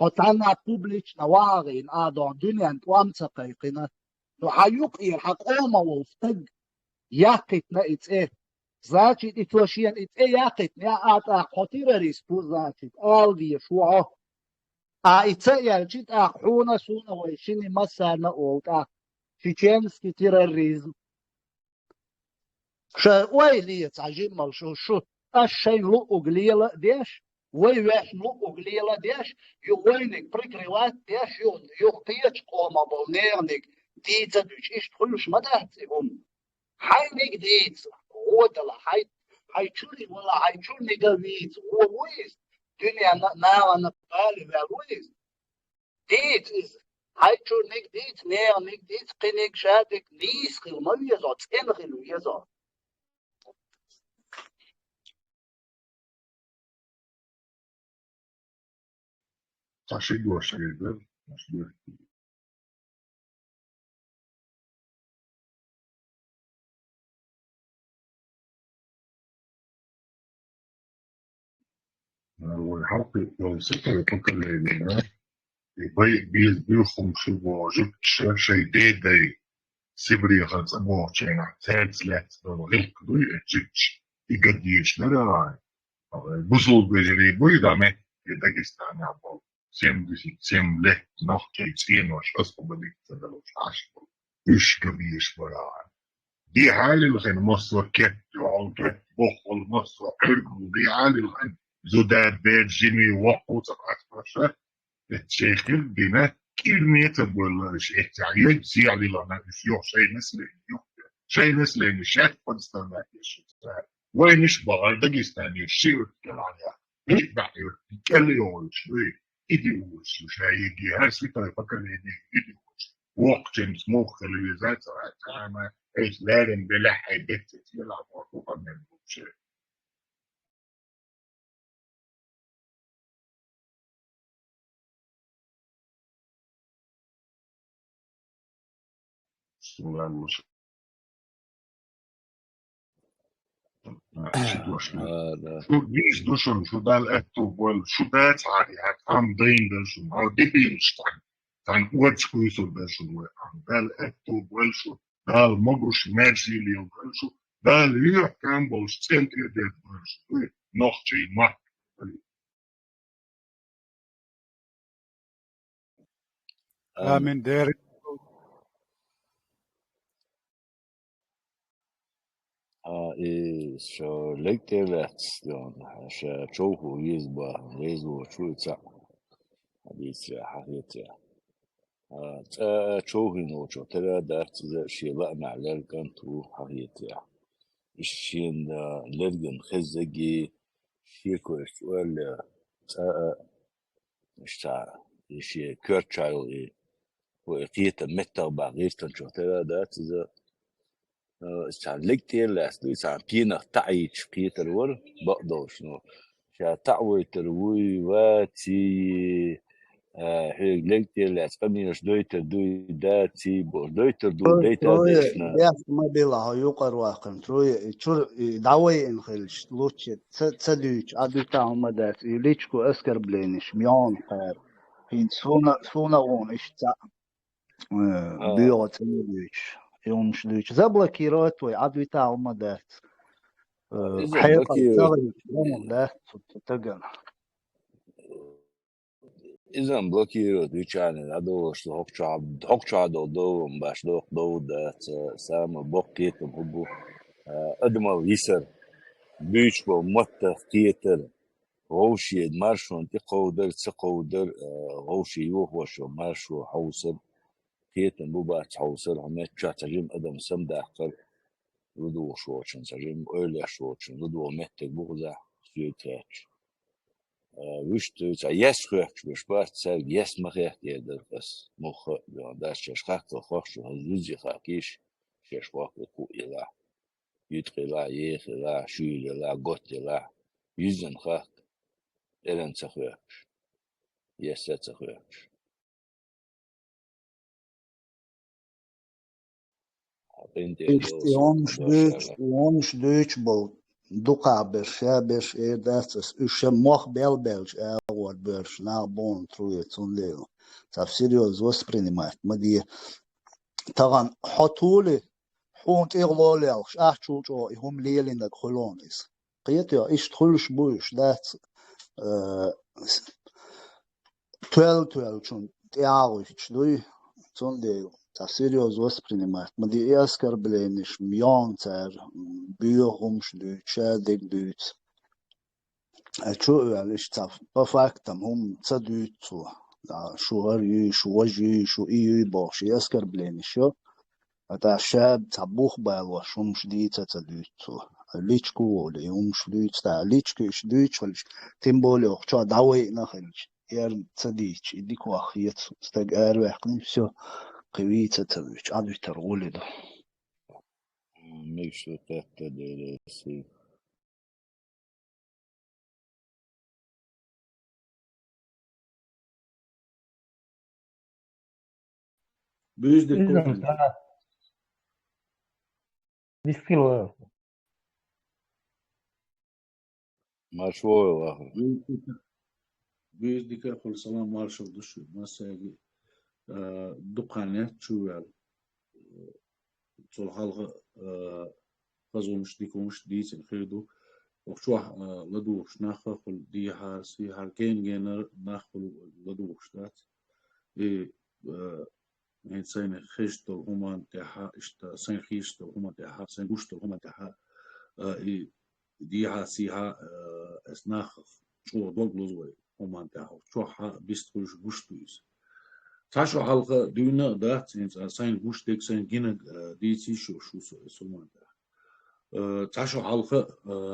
حتى публично واغين ادون دنيا وامسا قيقنا وحيوق الحقومه وفتج يقت نايت ايه значит, и тошиен, и яхит, я ата хотира риску, значит, алди шуа. и ялчит хуна суна вайшини масана олта. чеченский терроризм. ой лиец, ажим малшу, шей лу углила деш, веш лу углила деш, войник прикрывать деш, тыч кома болнерник, дица дуч, хулюш мадати, хайник дица, водала, хай чури вала, хай чурни гавиц, войс, dünya na pali вялуис, диц, хай чурник диц, нерник диц, киник шадик, дис хил, мавизо, цен хилу езо. Спасибо, Сергей. والحلقة الستة поколения بيخم شو جبت شيء داي سبري خلص موچنا تلت غلق دوي اتش يقديش نراي بوصل بجري بويدا مه داغستان ابو 77 له noch كيتين واش اصلا بدك تدلوش عشر ايش كبيش براي دي حالي الغن مصر كت وعودت بخل مصر ارجو دي حالي الغن زودات بيت جيني وقو تقعد الشيخل بنا كلمة ولا شيء تعيد زيادة لنا يو شيء مثل الشيخ فلسطين وين يشبه داغستان يشير كلامها يتبع يتكلم يقول شوي يديوش شيء جهاز في طريقة كلامه يديوش وقت مسموح اللي ذات عامة إيش لازم بلحق بيت يلعب وقت من شيء شو بيش دوشن شو دال اتو بول شو دات عادي عم دين دوشن او دي بيشتغل تان واتش كويسو دوشن وعم دال اتو بول شو دال مغوش ماشي ليو بول شو دال يو كان بول سنتي ديت بول شو نوختي ما من دير شو ليكتلت شو تشوفوا يزبا ريزو شويتsa حديث حقيقة تشوفينو شو ترى دارت شيء مع لرجن تو حقيقة الشين لرجن خزجي شيكو ولا مشتا شيء كرتشايل وقيت متى بعيرتن شو ترى دارت ليكتير لأسلوي بينا تعيش بيتر ور بقدر شنو تعوي تروي واتي ليكتير لأسقميش دويتر دوي داتي دويتر دو ديتا ديشنا يا ما بيلا يقر واقم تروي شو دعوي إن خلش لوتش تسديش عدوتا هم دات يليشكو أسكر بلينش ميون خير هين سونا وون إيش تا بيو تسديش يونش دويش زبلكيرات وعدوتا هم دات حيقة تغيش يوم دات تتقن إذا بلوكيرو دويشان هذا هوكشا دو باش دو دات سام بوكيتم هبو أدمو يسر بيش بو متى كيتر غوشي مارشون تقودر غوشي يوهوشو مارشو حوصر كيتم بوبات حوصر هم تشاتجيم أدم سم داخل ودو شوشن سجيم أولي شوشن ودو متى بوغزا سيوتاتش وشتو يسخش بشبات سر يسمخيح يدر بس مخ داش شخاق خوش وزوجي خاكيش ششواق كو إلا يدخلا يخلا شيلا قتلا يزن خاق إلن سخش يسات سخش يونش دويش بو دوكا برش داتس مخ белбелч вот берш на бон трует он лео так серьезно воспринимает مدي طبعا حطولي حونت إغلاليالش أحشوجو هم ليلينك خلونيس قيتيا إيش تخلش بوش دات 12 شون تياغوش دوي تون دي تا серьёз воспринимать مدي оскорблениш мьонцер бюрумш дучадик дут أشوف إيش تعرف بفاكتم هم تصدقوا شو شو إيه باش يسكر بلينشوا هذا شاب تبوخ بالوا شو مش دي تصدقوا ليشكو ولا يوم شلوت تا ليشكو إيش دوتش ولا تيمبولي وخشوا دعوي نخلج يرم تصديق يديك واخيت استجار ويحكم شو قوي تصدق عادي ترولي ده مش تهتدي سي Büyüzdük إذا كوفن انت ديسكيلو ما شوي والله büyüzdük كل سلام مارشال دشو ما ساقي دقانات شو يعني صل حلقة فزومش ديكومش ديس الخيدو وشوح لدوش ناخل دي هارسي هاركين جينر ناخل لدوش دات إيه إنسان خيشتو هما تاعها إشتا سين خيشتو هما تاعها سين بوشتو هما تاعها إيه دي هاسيها اسناخ شو دوغلوزوي هما تاعها شوحها بيستوش بوشتويس تاشو حلقة دونا دات إنسان سين بوشتك سين جينا ديتي شو سومان تاشو حلقة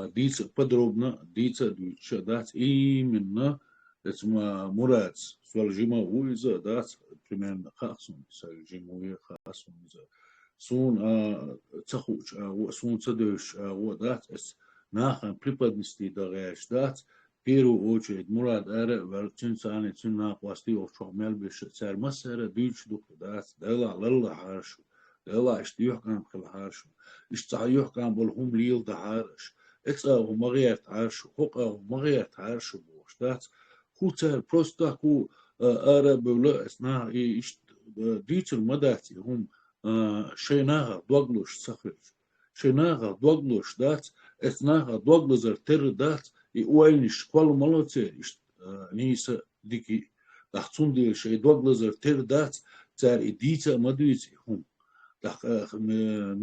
ديت بدروبنا ديت دوتش دات إيه منا اسمها مراد سوالجيما ويزا دات كمان خاصون سالجيما خاصون سون تخوش وسون تدوش ودات اس ناخن بريبادنستي دغاش دات بيرو اوجد مراد اره ولتن سانه تنا قواستي او شومل بش سر مسره دوش دوك دات دلا للا هارشو دلا اشتيوح كان خل هارشو اشتيوح كان بالهم ليل دهارش اكسا ومغيرت هارشو حقا ومغيرت هارشو بوش دات خوتر بروستا كو اره بولا اسنا ايش ديتر مداتي هم شيناها دوغلوش سخرج شيناها دوغلوش دات اسناها دوغلوزر تر دات يوينش كل مالوتي نيسا ديكي دحتون دي شي دوغلوزر تر دات تار ديتا مدويتي هم دح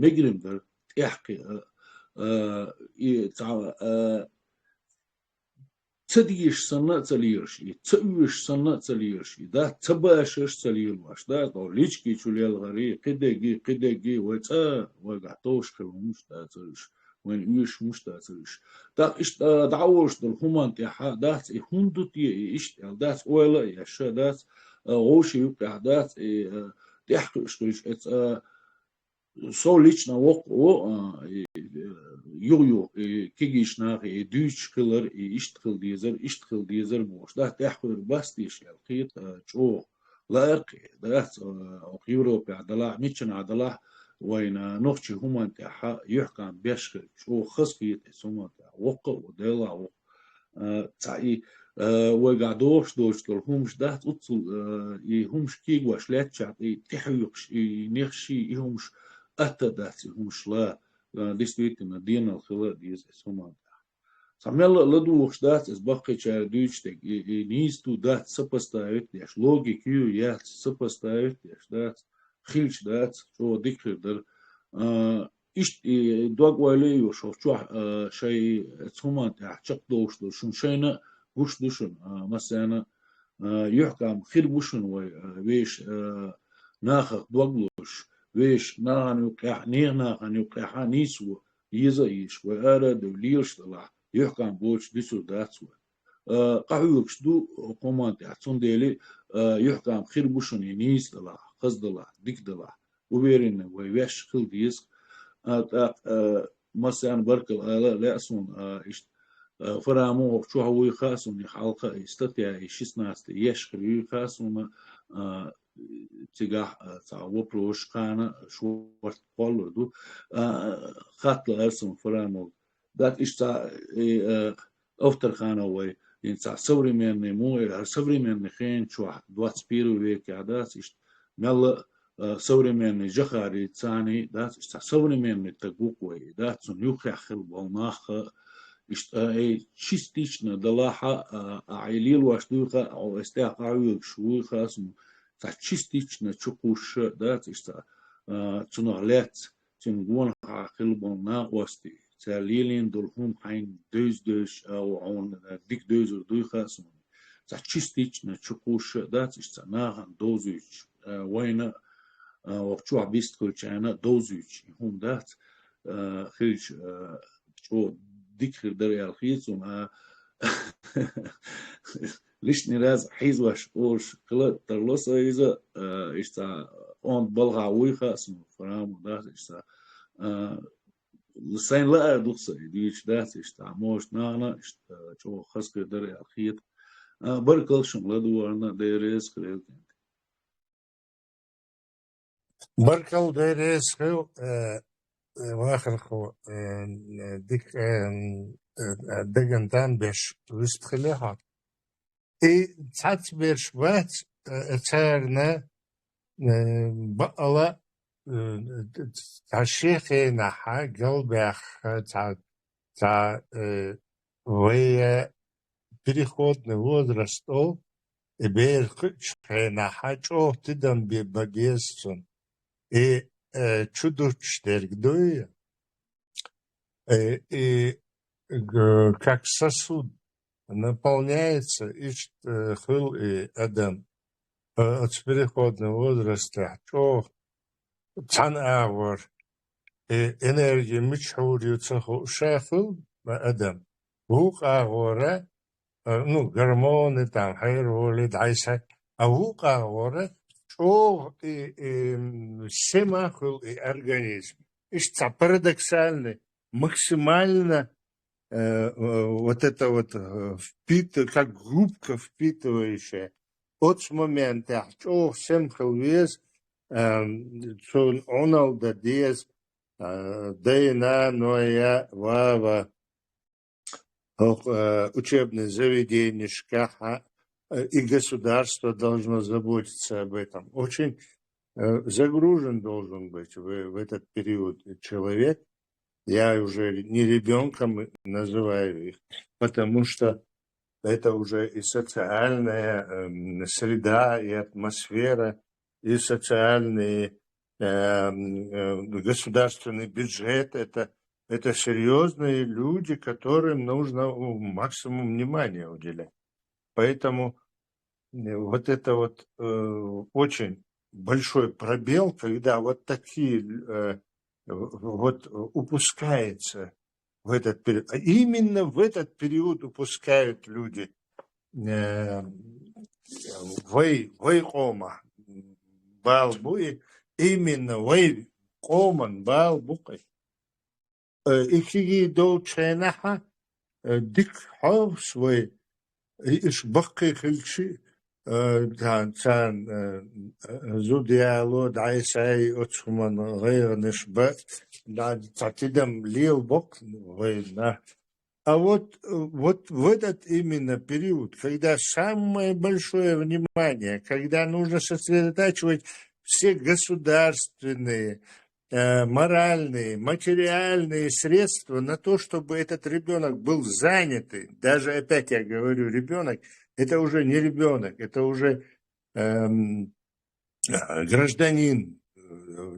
مجرم در يحكي تديش سنة تليرشي تأويش سنة تليرشي ده تباشش تليرماش ده دو ليشكي توليال غري قدقي وتا وقعتوش خلومش ده تليش وين ويش مش ده تليش ده إيش دعوش دل همان تيحا ده هندوت إيش ده ولا يشا ده غوشي يبقى ده تحكي إيش so lično jo kigišnāk dūč kılır işt kıl dizer boş da tehkur bastiş yalqit ço laq da Avrupa adala miçin adala وين نوختي هما تاعها يحكم بيشخ شو خصكيت سوما تاع وقع ودلا تاعي وقعدوش دوش همش ده تصل همش كيغ واشلات شعبي تحيقش نخشي همش أتدات همش لا действительно دينا الخلاء ديز سوما Самел ладух дат из бахкой чар дючтек и нисту дат сопоставить деш логику я сопоставить деш дат хилч дат что дикрдер иш догвале ё шо шай цуман тахчак дош шун шайна гуш душун مثلا يحكم خير بوشن ويش ناخ دوغلوش ويش نان يقح نينا ان يقح نيسو يزايش وارد ليش طلع يحكم بوش ديسو داتسو قهوكش دو قومانتي عطون ديلي يحكم خير بوشن ينيس دلا خز دلا ديك دلا وبيرين ويش خل ديس مثلا بركل لا اسون فرامو شو هو خاصون حلقة استطيع 16 يشخر خاصون تجاه تعو بروش كان شو قالوا دو خط الأرسم فرامو dat is أفتر وي ينسى современный мой современный хен شو 21 век عادات إيش ملا современный жахари цани, да, современный тагуквей, да, цун юхяхил волнаха, частично далаха айлил вашдуха, а эстеахаю шуиха, частично чукуша, да, цунарлец, цунгуан хахил волна ости, лилин дулхум хайн дөз, он дик дөз духа, частично чукуша, да, нахан дозуч, война, وقتها بيست كل شيء دوزيج هم دات خيج شو ذكر دري الخيط وما ليش نراز حيز وش كلا ترلص إذا إشتا أون بلغا ويخا اسمه فرام دات إشتا لسين لا أدوس ديش دات إشتا موش نانا إشتا شو خسك دري الخيط بركل شم لدوارنا ديريز خليل بركل ديريز خيل واخر خو ديك دقنتان بيش وستخليها تحت بيش وات تارنا بقلا تعشيخي نحا قلبيخ تا ويا переходный возраст и бейрхучхе наха чо тидам бебагесцун и чудочтергдуя и как сосуд наполняется и хыл и адам от переходного возраста, что цан-авар и энергия мичхурится шахыл адам. Вук-авара, ну, гормоны там, хайроли, дайса, а вук-авара, что и семахыл и организм. И что парадоксально, максимально вот это вот как губка впитывающая от момента, что всем хелвез, что он дадез, дейна, ноя, вава, учебное заведение, шкаха, и государство должно заботиться об этом. Очень загружен должен быть в этот период человек. Я уже не ребенком называю их, потому что это уже и социальная среда, и атмосфера, и социальный государственный бюджет. Это серьезные люди, которым нужно максимум внимания уделять. Поэтому вот это вот очень большой пробел, когда вот такие вот упускается в этот период. Именно в этот период упускают люди вейкома балбуи, именно вейкоман балбукой. И долченаха дик хов свой иш бакки хилчи تان زوديالو دعيساي أتشمن غير نشبة تعتدم ليل бок война. А вот в этот именно период, когда самое большое внимание, когда нужно сосредотачивать все государственные, моральные, материальные средства на то, чтобы этот ребенок был занятый, даже опять я говорю ребенок, это уже не ребенок, это уже гражданин,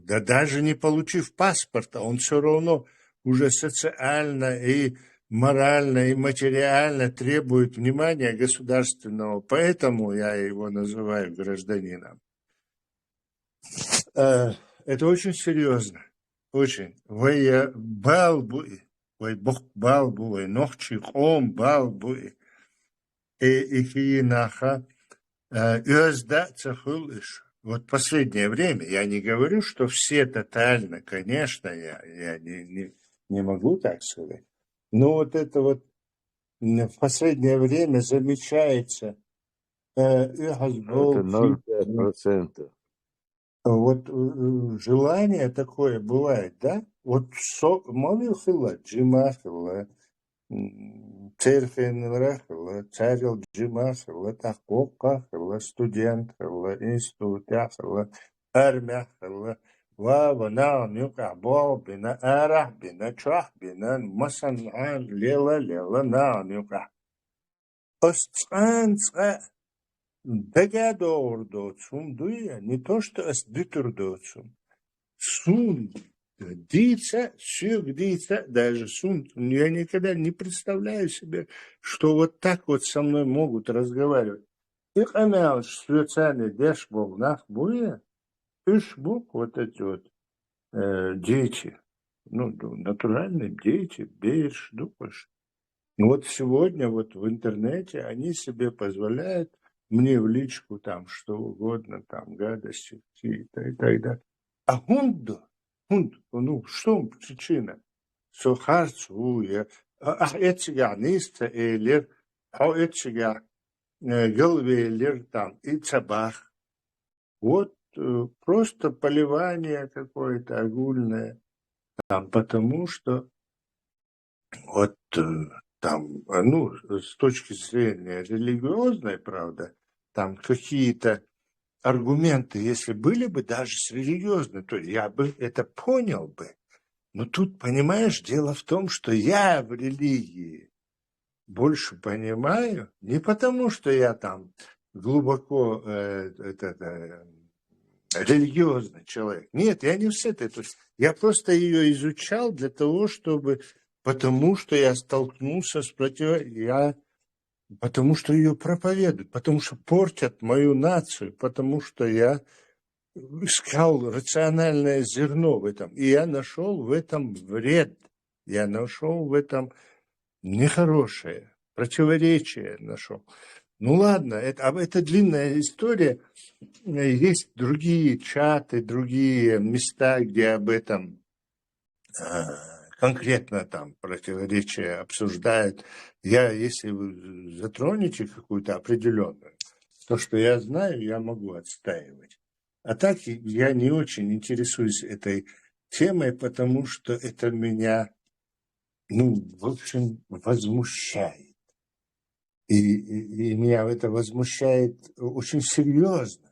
да даже не получив паспорта, он все равно уже социально и морально и материально требует внимания государственного, поэтому я его называю гражданином. Это очень серьезно, очень. Вы балбуи, вы бог балбуи, нохчи хом балбуи. И наха özda цахулыш. Вот последнее время, я не говорю, что все тотально, конечно, я не могу так сказать, но вот это вот в последнее время замечается Это 0,5%. Вот желание такое бывает, да? Вот молился джимахила, церковь рахила, царил джимахила, такокахила, студент хила, институт хила, أرمح وبنا نقع بو بنا أرح بنا شح بنا مثلا عن ليلة ليلة نقع أستان догадор доцум дуя, не то что с дитер доцум. Сун дица, сюк дица, даже сун. Я никогда не представляю себе, что вот так вот со мной могут разговаривать. Их амял специальный дэшбол нах буя, ишбук вот эти вот дети, ну, натуральные дети, бейш, дупаш. Вот сегодня вот в интернете они себе позволяют мне в личку там что угодно, там гадости какие-то и так далее. А хунд, ну что причина? Со харцуя, этига ниста элер, этига головелер там и цабах. Вот просто поливание какое-то огульное там, потому что вот там, ну, с точки зрения религиозной, правда, там какие-то аргументы, если были бы даже с религиозной, то я бы это понял бы. Но тут, понимаешь, дело в том, что я в религии больше понимаю, не потому, что я там глубоко религиозный человек. Нет, я не с этой. То есть я просто ее изучал для того, чтобы... Потому что я столкнулся с потому что ее проповедуют, потому что портят мою нацию, потому что я искал рациональное зерно в этом, и я нашел в этом вред, я нашел в этом нехорошее, противоречие нашел. Ну ладно, это длинная история, есть другие чаты, другие места, где об этом конкретно там противоречия обсуждают. Если вы затронете какую-то определенную, то, что я знаю, я могу отстаивать. А так я не очень интересуюсь этой темой, потому что это меня, в общем, возмущает. И меня это возмущает очень серьезно.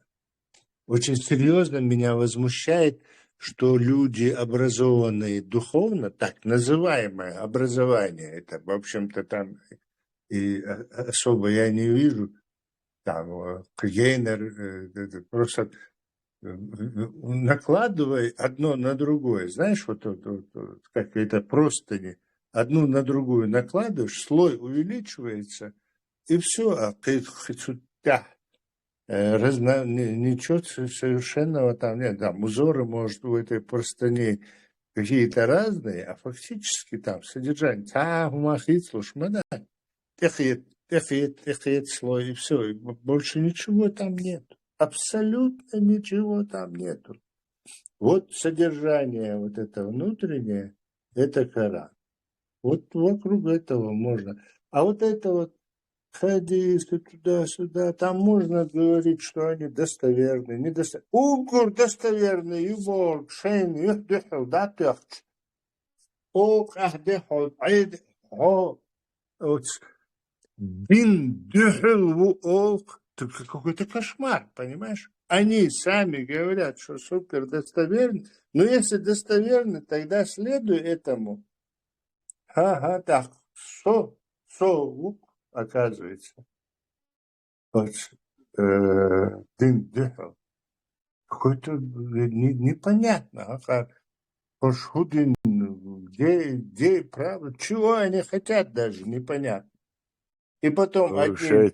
Очень серьезно меня возмущает, что люди, образованные духовно, так называемое образование, это, в общем-то, там и особо я не вижу, там, Гейнер, просто накладывай одно на другое, знаешь, вот как это простыни, одну на другую накладываешь, слой увеличивается, и все, ничего совершенного там нет. Там узоры, может, у этой простыни какие-то разные, а фактически там содержание. Слой, и все. И больше ничего там нет. Абсолютно ничего там нету. Вот содержание вот это внутреннее, это Коран. Вот вокруг этого можно. А вот это вот хадисы туда-сюда, там можно говорить, что они достоверны, недостоверны. Угур достоверный, юбор, шейн, юхдуху, да, тёхч. Ок, ахдеху, айд, о, бин, духу, ок. Это какой-то кошмар, понимаешь? Они сами говорят, что супер достоверны, но если достоверны, тогда следуй этому. Так, лук. Оказывается, какой-то непонятно, Пашхудин, где правда, чего они хотят даже, непонятно. И потом вообще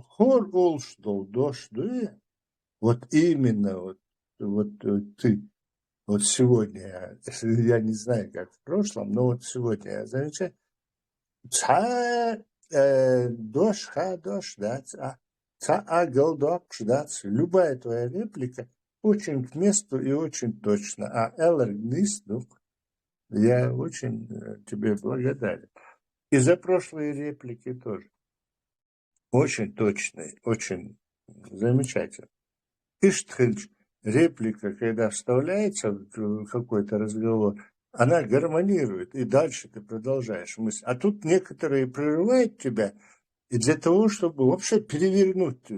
хор олшдол дошду, вот именно вот ты. Вот сегодня, я не знаю, как в прошлом, но вот сегодня я замечаю, любая твоя реплика очень к месту и очень точно. А я очень тебе благодарен. И за прошлые реплики тоже. Очень точные, очень замечательно. Иштхельч. Реплика, когда вставляется в какой-то разговор, она гармонирует, и дальше ты продолжаешь мысль. А тут некоторые прерывают тебя И для того, чтобы вообще перевернуть,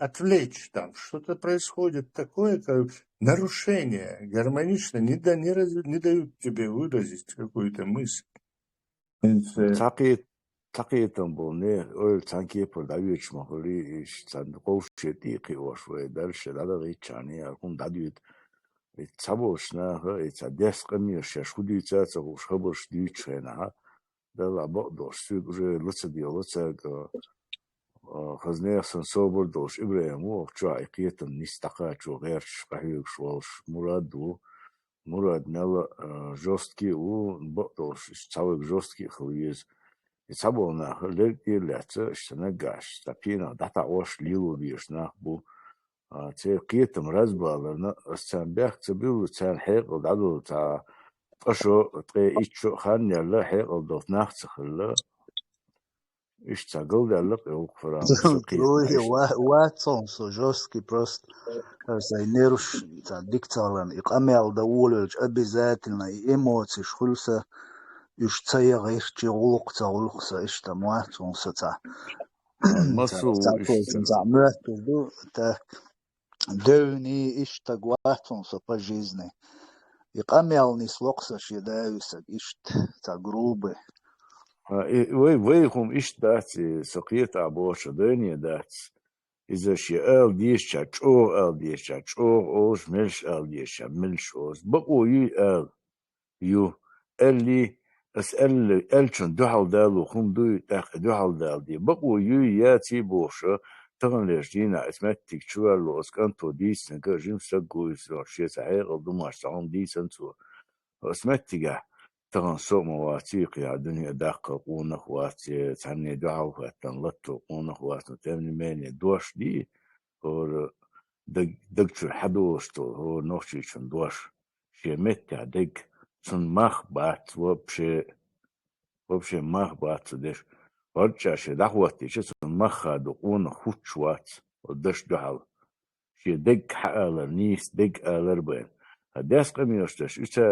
отвлечь там, что-то происходит такое, как нарушение, гармонично, не дают тебе выразить какую-то мысль. تقيتم بوني أول تانكي برداويش مهولي إيش تنقوش شتيقي وشوي درش هذا غير تاني أكون داديت تسابوشنا ها تدرس قمي ششودي تاسا وشخبرش ديتشنا ده لابد دوش سيدري لسدي لسد خزنية سنسوبر دوش إبراهيم وقتشوا عقيتم نستقى شو غير شقيق شوالش مراد نلا جوستكي وبقدوش تساوي جوستكي خليز يتصابونا هلقي لعتا اشتنقاش تابينا داتا وش ليلو بيشنا بو تي قيتم رزبا لنا استنباح تبيلو تان حيق ودعدو تا قشو تقي ايتشو خان يلا حيق ودوت ناخت خلا ايش تاقل دالك اوق فرام Други, سقيتنا Watson, Sojowski просто نيروش تاع ديكتالن يقامل دولج обязательно эмоции шхулса يشتيغ يشتي غلق تغلق إشتا مواتون ستا المسو تاع مواتو دو تا دوني إشتا قواتون سبا جيزني يقامل نسلوقسا شداوسك إشت تا قروبي ويهم ايش داتي سقيت عبوش دنيا داتي إذا شيء ديش تشور ديش تشور أوش ملش ديش ملش أوش بقوا يو اللي أسأل ألشن دوحل دالو خم دو تاخ دوحل دال دي بقوا ياتي بوشة تغن لجدينا اسمت تكتشوال لو اسكانتو ديس نكا جيم سقو يسو شيء صحيح ضماش تعون ديس انتو اسمت تيجا تغن سوق مواتيق يا دنيا داقة قونا خواتي تعني دعو فاتن لطو قونا خواتي تامني ماني دوش دي هو دقتو الحدوستو هو نوشي شن دوش شي متى دق سن مخ بات وبشي مخ بات ديش ورجع شي دعوتي شي سن مخ دقونا خوتشوات ودش دحل شي دق حقالر نيس دق آلر بين هداس قمي يشتش إذا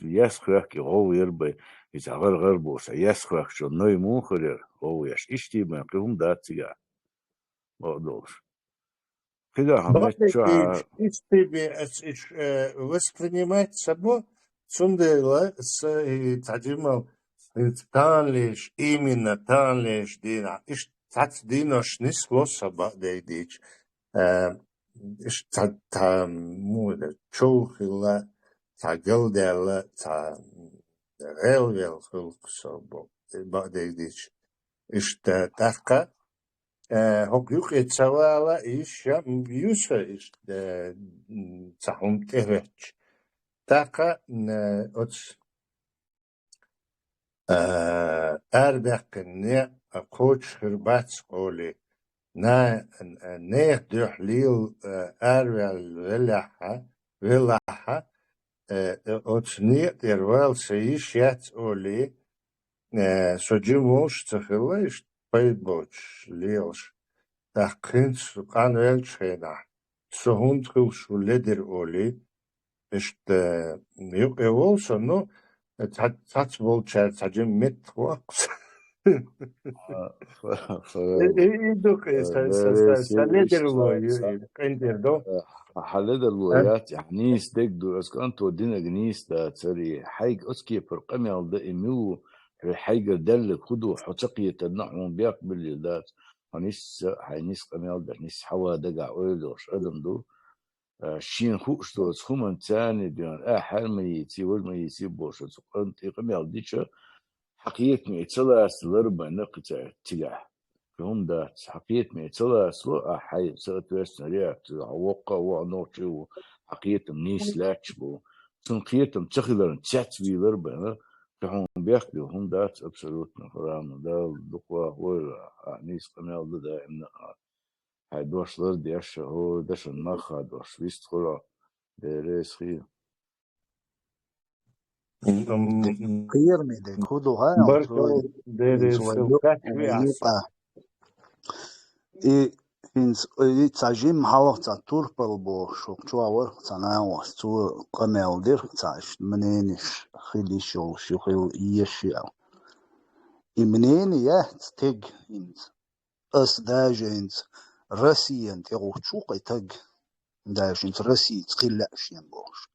يسخرك يغو يربي إذا غير بوس يسخرك شو نوي مو خير هو يش إشتي من قهم داتيا بقدوش كده همت شو воспринимать собой сундела с тадимом танлиш именно танлиш дина иш тат динош не слосаба дейдич иш та муда чохила та галдела та релвел хулксобо дейдич иш та така هوك يتسوالا إيش يوسف إيش تهم تهرج تاقا أتس أردك نيا كوتش خربات قولي نيخ دوح ليل أروال ولاحة أتس نيا يروال سيش يات قولي سجموش تخليش بيدبوش ليلش تحقنش قان ويلشينا سهون تخلش ولدر أولي إشت يولسو نو تاتبول شار تجم مت وقت إيدوك سالدر لو كندر دو حلد الولايات يعني ستيك دو اسكانتو دينا جنيس دا تري حيق اسكي برقمي على دا إميو حيقر دل خدو حتقية النعم بيقبل اليدات هنيس قميال ده نيس حوا دقع ويدوش أدم دو شين خوش دو تخومن تاني ديان حال ميتي والميتي بوش تقنت قميال ديشة حقيقة ميتلا سلربا نقطة تلاح فهم ده حقيقة ميتلا سلو حي سأت ويسن رياكت عوقا وعنوشي حقيقة منيس لاكش بو سنقيتم تخلرن تاتوي لربا فهم بياخدوا هم دات absolutно فرامو ده دقوا هو نيس قميال ده إن هاي دوش لر ديش هو دش النخا دوش ويست خلا ده ريس خير خير ميدك خدو هاي برضو there is يقع إيه تعجيم حلق تاع توربل بو شوق شوار تناوس تو قمال دير تاعش منينش خيلي شو خيل يشيا منين يا تيج أس داجينز رسيان تغوشوق تج داجينز رسي تقيل أشيان بوش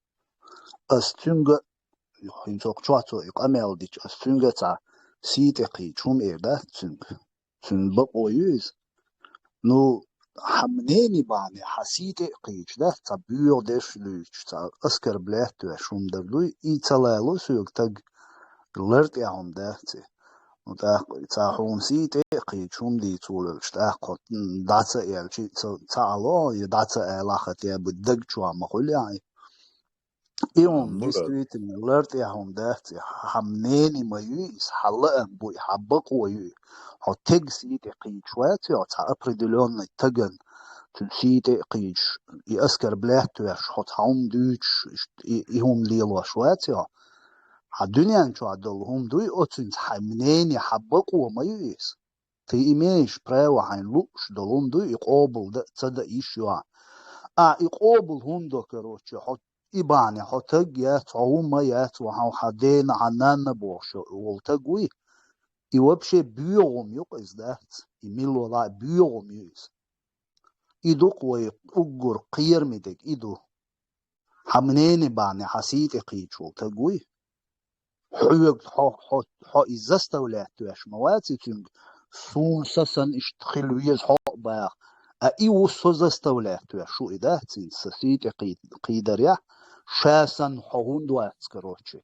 أس تنجا ينتوق شواتو يقامل ديش أس تنجا تا سيتقي شوم إيدا تن بقو يوز نو حمنيني باني حسيتي قيش ده تا بيور ديش لوش تا أسكر بلاتو شوم دبلوي إيتالالو سيوك تج لرت يعهم داتي تا حوم سيتي قيد شوم دي تولش تا قط داتا يالشي تا الله يداتا الاخت يا بدق شو مقول يعني يوم مراد ديستويت من لرت يعهم داتي حمنيني ما يويس حلقا بوي حبق ويوي هو تج سيتي قيد شواتي او تا ابريدلون تجن تنسيتي قيش يأسكر بلاتو يش حط حوم دوش يهم ليلو شواتي الدنيا شو عدلهم دوي أتنس حمنين يحبقوا ما يس في إيميش براو حين لوش دلهم دوي يقابل ده تصدق يشوا يقابل هم ده كروتش حط إباني حطق يات عوما يات وحو حدين عنان بوش والتقوي يوبشي بيوم يقز دات يميلو لا بيوم يس إدو قوي أقر قير مدك إدو حمنين باني حسيتي قيتشو تقوي حوق حو إزاستا ولا تواش مواتي تنج سون سسن اشتخل ويز حق باق أيو سوزاستا ولا تواش شو إده تين سسيت قيدر يا شاسن حهون دوات كروتشي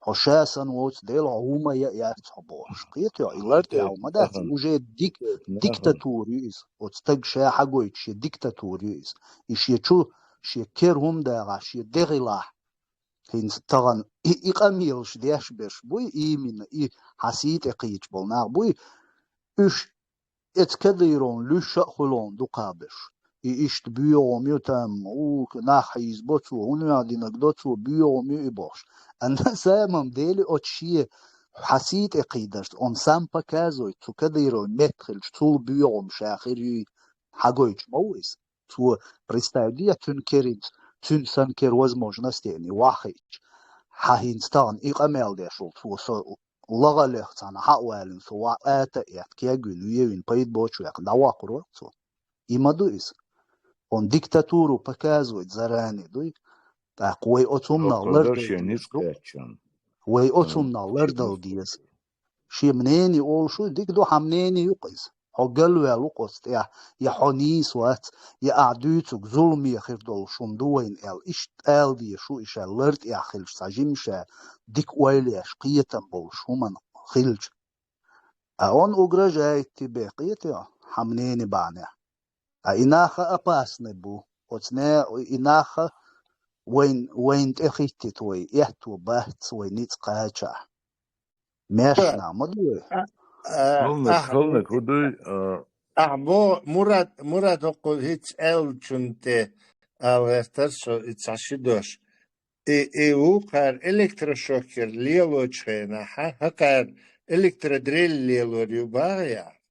حو شاسن ووت ديل هما يا تصبوش قيت يا إلارت يا هما داتي وجه ديكتاتوريز وتستق شا حقويتش ديكتاتوريز يشيتشو شيكير هم داغا شي دغلاح هينز طغن إقاميلش دياش بيش بوي من حسيت إقيج بولناغ بوي إش إتكديرون لش خلون دقابش إشت بيوم يتم ناحيز بوتو هنو دينك دوتو بيوم يبوش أنا سامم ديلي أتشيه حسيت إقيدرش أم سامبا كازوي تو كديرون متخلش تو بيوم شاخري حقويج مويس تو بريستاودية تنكرينز تن سنكر возможность يعني واحد حهينستان إقامل ديشول تو سو لغة لختان حوالين سواء آتا يحكي جلوية بيد بوشو يق دواقرو تو إما دويس on diktaturu pokazuje zarani دوي قوي أتومنا قدرش لردل ديش نسكاتشن قوي أتومنا لردل ديش شي منين يقول شو ديك دو حمنين يقيس حقلو يا لقصت يا حنيس وات يا أعدوتك ظلمي خير دول شون دوين إش تقال دي شو إش لرد يا خلش ساجمشا ديك ويلي أشقية بول شو من خلج أون أجرى جاي تبقية يا حمنين بعناه إناخا أباسن بو وتنا إناخا وين تأخيتي توي يحتو بحث وينيت قاچا ماشنا مدوي خلنك ودوي أحبو مراد أقول هيتس ألچونتي أو هسترسو إتساشيدوش إيو قار إلكتروشوكر ليلو تشينا هقار إلكترودريل ليلو ريوبايا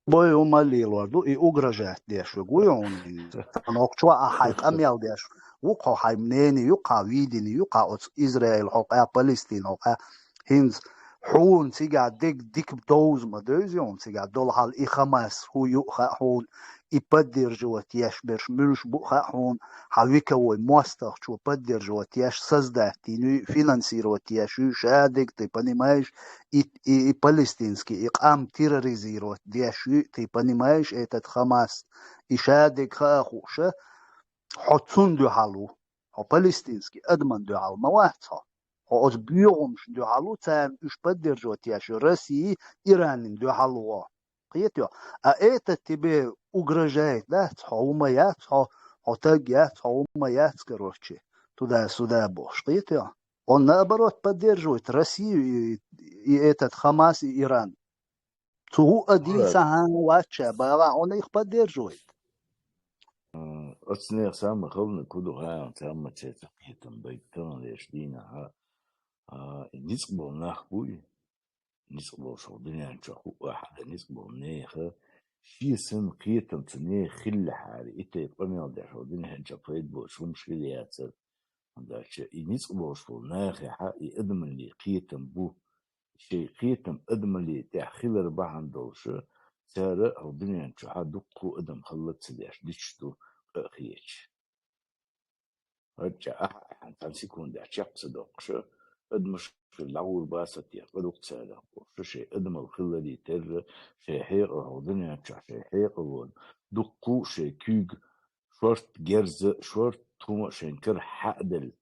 بوي هما اللي الوردو أجرجات ديش وقويون تنوكشوا أحايق أميال ديش وقو حي منيني يقع ويديني يقع إسرائيل حقا فلسطين حقا هنز حون تيجا ديك بدوز ما دوزيون تيجا دول حال إخماس هو يقع حون يبدر جوات ياش برش ملش بقى حون حويكا ومواستخ شو بدر جوات ياش سزده تينو فينانسير وات ياش شادك تيباني مايش فلسطينسكي إقام تيروريزير وات دياش تيباني مايش إيتت خماس إشادك خاخوشة حطون دو حالو هو فلسطينسكي أدمن دو حال مواتها هو أز بيومش دو حالو تام إش بدر جوات ياش رسي إيران دو حالو قيتيو أيتا تبي угрожает, да, хаумаят, хотагят, хаумаят, короче, туда-сюда бошкит, он наоборот поддерживает Россию и этот Хамас и Иран. Цугу один сахан вача, бага, он их поддерживает. أصنع سام خلنا كده ها سام تشتكيتم بيتنا ليشدينا ها نسبة نخبوي نسبة صودنا نشوف واحد نسبة نيخه شي سن قيتم تنيه خل حالي إتا يقومي على حودين هنشافيت بوش ومشكلة ياتر عندك شيء نسبة صودناخي حقي أدم اللي قيتم بو شيء قيتم أدم اللي تحخيل ربع عندوش سارة أو دنيا شو حدقوا أدم خلت سداش دشتو خيش رجع أحد تنسيكون ده شخص دقش أدمش في الأول باسط يقلق سارة وشو شيء أدم الخلة دي تر شيء حيق أو دنيا شو شيء حيق أول دقوا شيء كيج شورت جرز شورت توما شنكر حقدل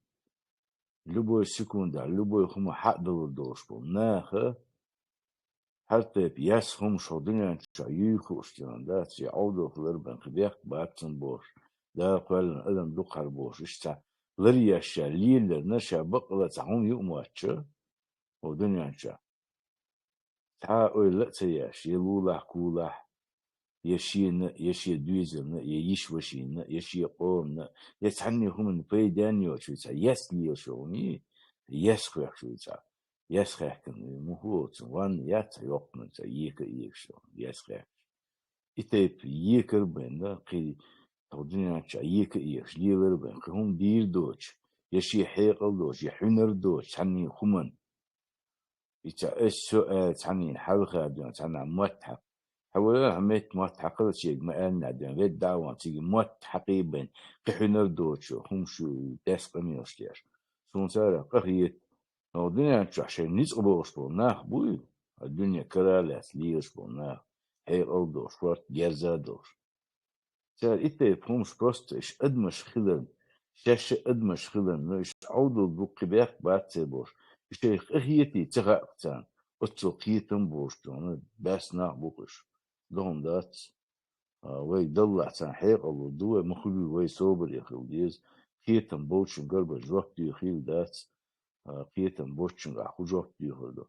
لبو يسكون ده لبو يخم حقدل الدوش بو ناخه حتى بياسهم شو دنيا شايخو اشتيان ده سيعودو خلربن خبيق باتن بوش ده قال أدم دقر بوش اشتا لريا شاليل لرنشا بقلة تعون يؤمواتشا ودنيا شا تا أولا تياش يلولا كولا يشي دويزرنا يشوشينا يشي قومنا يتعني هم بيدانيو شويتا يسليو شوني يسخيخ شويتا يسخيخ كن مهوت وان يات يقمن تا يكشو يسخيخ إتيب يكر بنا قي تودنيا شا يكش ليلر بنا هم دير دوش يشي حيقل دوش يحنر دوش تعني خمن إتا السؤال تعني حلقة دون تعني متحق حوالي هميت موت حقل شيء ما أنا دين غير دعوة تيجي موت حقيبا كحنر دوتشو هم شو داس قميصير سون سارة قهية الدنيا عشان نسقبوا وصلنا بوي الدنيا كرالات ليش بونا هي أرض شوارت جرزة دوش سار إنت يفهمش بروست إيش أدمش خلن شاش أدمش خلن إيش عودوا بقباق بعد سبوش إيش قهيتي تغاقتان أتوقيتم بوش تون بس نعبوش لهم دات وي دلع تان حيق أو دوه مخلوي وي صوبر يخيل ديز خيتم بوشن قرب جوك دي خيل دات خيتم بوشن أخو جوك دي خيل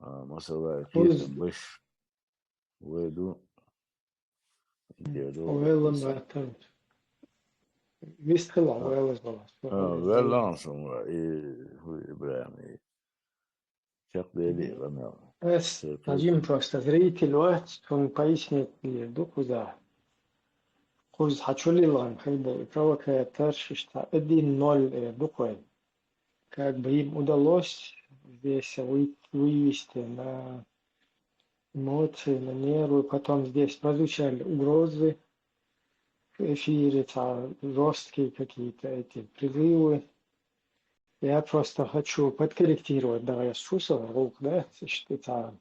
مثلا خيتم بوش ويدو ويلا ما вистхила ويلا خلاص ويلا نصم هو إبراهيم شق ديلي غنى بس хотим просто зрителю он пояснит мне куда курс хачулилан хейда провокатор что 1-0 дукой как бы им удалось здесь вывести на эмоции, на нервы, потом здесь прозвучали угрозы в эфире, жесткие какие-то эти призывы. Я просто хочу подкорректировать, да, я слушал рук, да, что это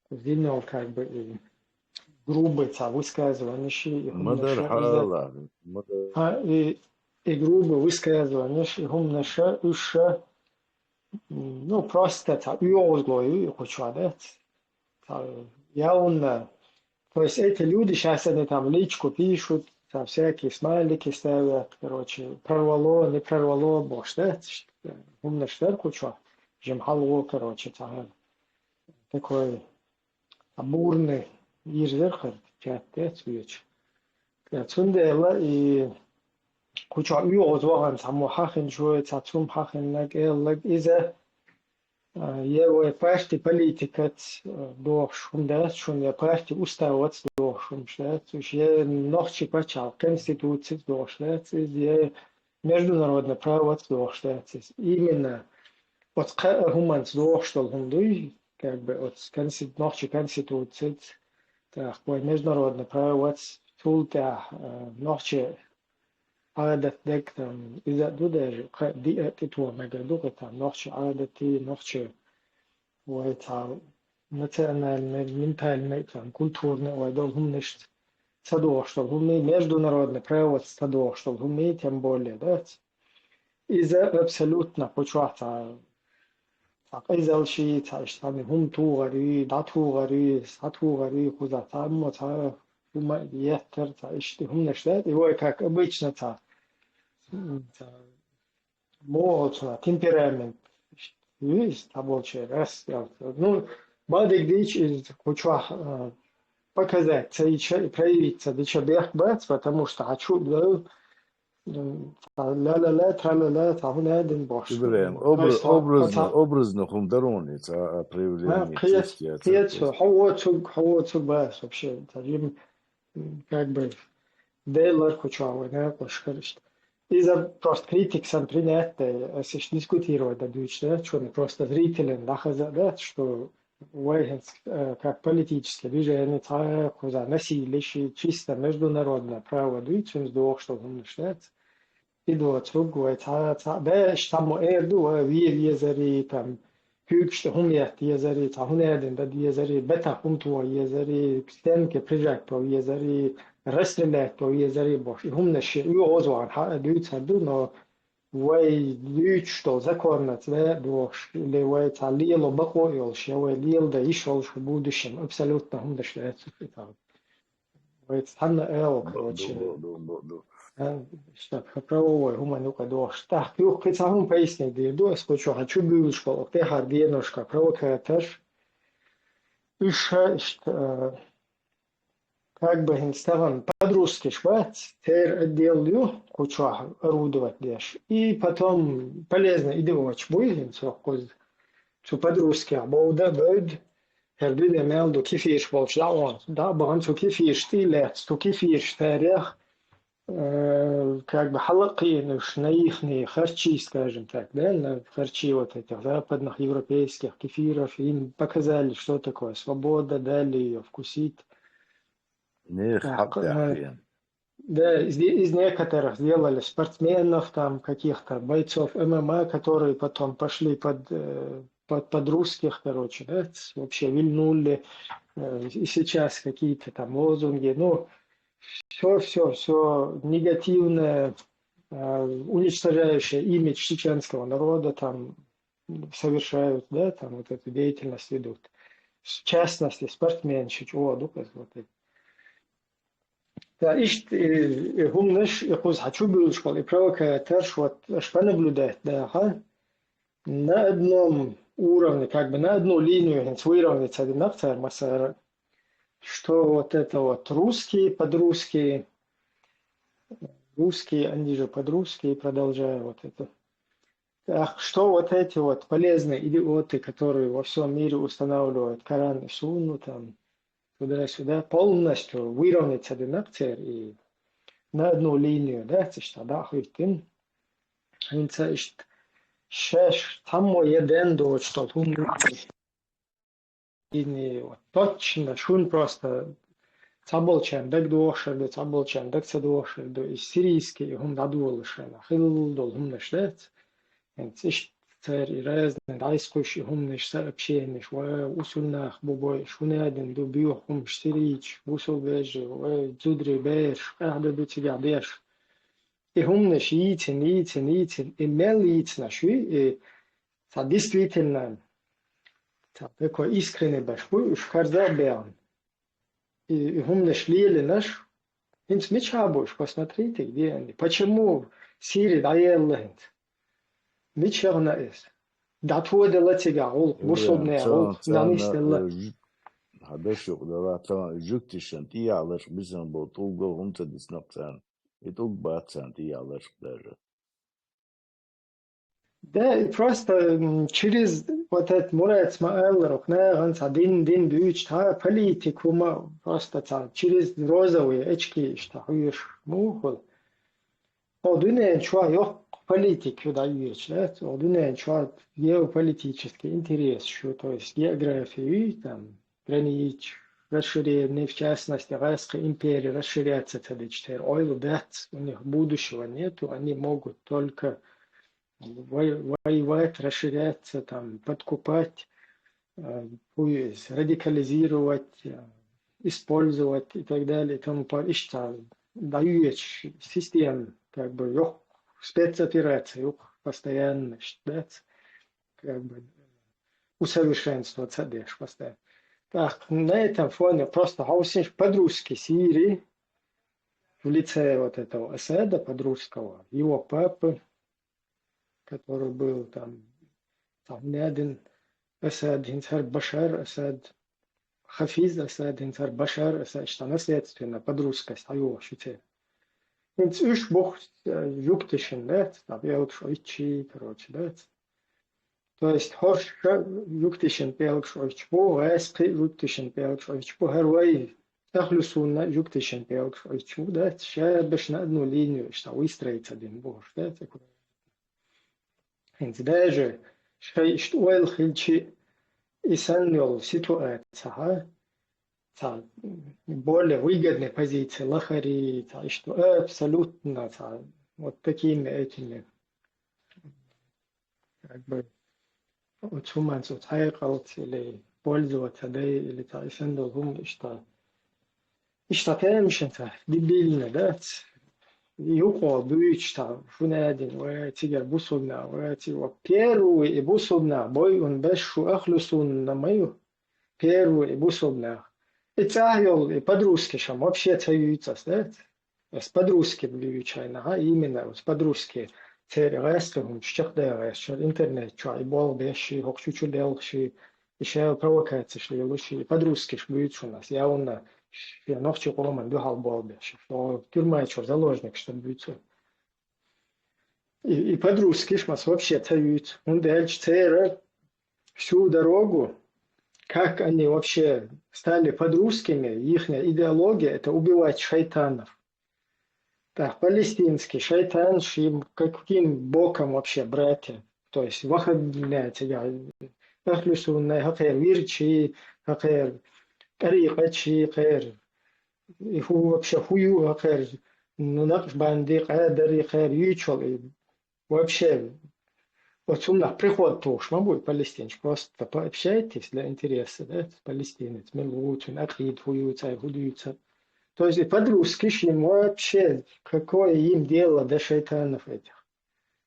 видно как бы и грубые высказывания, и грубые высказывания, и умнаша, уша, ну, просто уёзло, хочу отдать. Явно, то есть эти люди, сейчас они там личку пишут, там всякие смайлики ставят, короче, прорвало, не прорвало, бог, да? Умно что, хочу, жемхало, короче, такой бурный язык, пятец, веч. Отсюда и хочу уёзло, там хахин жует, цум хахин лагеллаг, из-за его партии политика дошум, да, шум я партии уставот дошум, да, то есть я ночи почал конституции дош, да, я международное право дош, да, именно вот хуман дош, что хундуй, как бы от ночи конституции, так, по международное право тулта ночи عادة دك там إذا دوده دي أتتوا مجدوك там نحش عادتي نحش وتعال مثلا من تعلم там культурно ويدهم نشت صدق что هم международное право صدق что هم тем более да إذا абсолютно почему-то так إذا شيء تعيش هم توغري داتوغري ساتوغري كذا там вот هم يهتر تعيش هم نشتات هو как обычно мод, темперамент, есть рабочий раз. Ну, бадик дичь, хочу показать, проявиться, дичь бехбац, потому что хочу, لا тра-ла-ла, там не один бош. Ибраим, образно хумдарони, это проявление чувства. Пьецу, хавоцу бас, вообще, как бы, дейлер хочу, не, пошкаришь. Из-за просто критик сам принять, если дискутировать, да, что не просто зрители нахаза, да, что как политическое движение, так за насилие, чисто международное право движется, что он считает. И до цугу, да, штаму эрду, езари, там, höchste Hunger езари, hunderden, да, езари, бета хунтуа езари, стенки прижать по езари, расстрелять по езари, бош. И хумнаши, и озван, движется, но way что законно, да, бош, или way лило бакоил, что way лил, да, еще в будущем, абсолютно хумнаши, это. Way ханна короче. Что правовой гуманука дошь. Так, юх кицахун пояснить дирду, сколько хочу бил школу, те харденушка, провокатор. Еще как бы инставан по-русски швать, тер отдел ю, кучу орудовать дешь. И потом полезно идеоч будет, что по-русски обоуда будет. Herdude meldu kifir волч да он, да, бан что кифир штиле, что кифир штарях. Как бы халакин, уж наихные харчи, скажем так, да, харчи вот этих западных европейских кефиров, им показали, что такое свобода, дали ее вкусить. Да, из некоторых сделали спортсменов, там, каких-то бойцов ММА, которые потом пошли под русских, короче, да, вообще вильнули, и сейчас какие-то там лозунги, ну, все негативное, уничтожающее имидж чеченского народа там совершают, да, там вот эту деятельность ведут. В частности, спортсменщик, вот это. Да, гумнаш, хочу был школ, и провокатор, вот, что наблюдать, да, на одном уровне, как бы на одну линию, выровняться одинаково, масса, что вот это вот русские, подрусские, русские, они же подрусские, продолжая вот это. Так, что вот эти вот полезные идиоты, которые во всем мире устанавливают Коран и Сунну, там, туда-сюда, полностью выровняться одинаково и на одну линию, да, что да, хитин. Шеш, там мой один дочь, что и не вот, точно, шун просто цаболчан, так дошерду, цаболчан, так цадошерду, и сирийский, он дадулышена, хилдол, он нашлец, и царь разные, дайскущий, он наш сообщение, усульнах, бубой, шунядин, дубью, он штирич, усул бежи, дзудри беш, до тебя беш. И он наш яйцен, и мел яйцен, и действительно, такой искренний башбуй, уж харзал беан. И он наш лили наш, инс мечабуш, посмотрите, где они. Почему Сирия даеллахент? Мечарна эс. Да твой дела тяга, ол, бушобная, ол, нанистелла. Hadashuk da ta juktishan ti alаш bizan bo tulgo hunta disnapsan. И тут бацан ти алаш даже. Да, просто через вот этот Мурат Смаэл, он один бьют, политику, просто через розовые очки, что хуешь мухол. Один человек политику дают, да, один человек геополитический интерес, что то есть географию, там, границ, расширение, в частности, Российской империи расширяться целый 4 ойл, да, у них будущего нету, они могут только воевать, расширяться, там, подкупать, радикализировать, использовать и так далее. Тому подобное. Дают систем, как бы, спецоперации, постоянно, да, как бы, усовершенствоваться дальше постоянно. Так, на этом фоне просто хаусиш под-русски Сирии в лице вот этого Асада под-русского, его папы, который был там один Асад, Хинцар Башар Асад, Хафиз Асад, Хинцар Башар Асад, что наследственно под-русскость, а его шите. Инц уж бог юктишен, да, там я вот шойчи, короче, да. То есть хорш юктишен пелк шойчбу, вайски юктишен пелк шойчбу, харвай ахлюсунна юктишен пелк шойчбу, да, сейчас беш на одну линию, что выстроить один бог, да, такой. Инц даже что уэл хильчи изменил ситуацию, более выгодной позиции лохари, что абсолютно вот такими этими как бы учуманцу цайкалт или пользоваться, да, или изменил гум, что темшинта дебильно, да, юко бычта фунадин, тигер бусубна, тигер первый и бусубна, бой он бешу ахлюсун на мою первый и бусубна. И царил и подружки шам вообще цаюются, да? С подружки блючайна, а именно с подружки царь рестом, щехдер, интернет, чай бол беши, хокчучу делши, еще провокация шли лучше подружки блюют у нас. Я он я ночью коломан бегал бол беши, что тюрьма что заложник, что блюются. И подружки шмас вообще цаюют. Он дальше царь всю дорогу. Как они вообще стали подружками, их идеология – это убивать шайтанов. Так, палестинский шайтан, каким боком вообще братья? То есть, вахабляете, ахлюсунная, хакер вирчи, хакер тарикачи, хакер, и вообще хую, хакер, нунакшбанди, кадари, хакер, ючел, вообще. Вот у нас приход тоже, будет палестинец, просто пообщайтесь для интереса, да, с палестинец, милуцин, акид, хуются, худуются. То есть по-русски им вообще, какое им дело до шайтанов этих.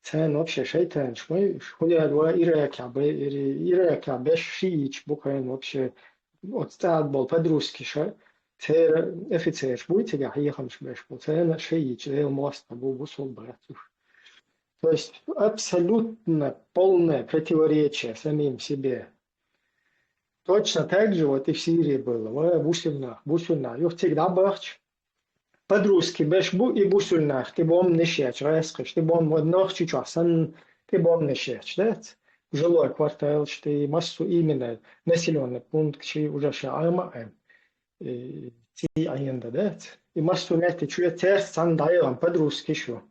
Цен вообще шайтан, хуярва Ирака, без шиич, буквально вообще, вот стат был по-русски, цер офицер, будете, я ехал, цен шиич, дел мост, был бусол братьев. То есть абсолютно полное противоречие самим себе. Точно так же вот и в Сирии было. Бусульнах. Я всегда бахч. По-русски бешбу и бусульнах. Ты бом не щеч, раскаш. Ты бом в одних часах, ты бом не щеч, да? Жилой квартал, что и массу именно населенный пункт, что уже шаама, ти аенда, да? И массу нет, чуя терс сандаем по-русски что.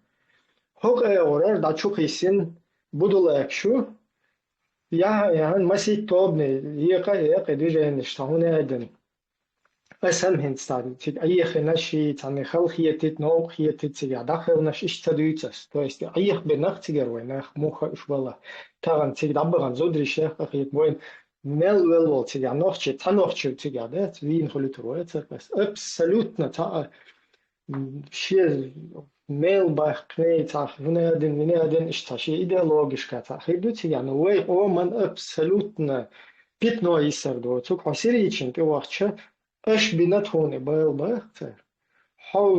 Хогай орер да чухисин будулак шо я масит тобне ека движение что он один асам хинстан тик аех наши тан халхиетит нохиетит я дахал наш истадуйцас то есть аех бенах тигервай нах муха швала таран тиг дабган зодришех ахит моин мелвел тига нохчи танохчи тига да вин холитроец абсолютно та шер Mailbach kneitach, винеден ишташи идеологишка тахидути я но way man абсолютно питно исердо цук хасиричин ты вахча аш бинатоне байлбах how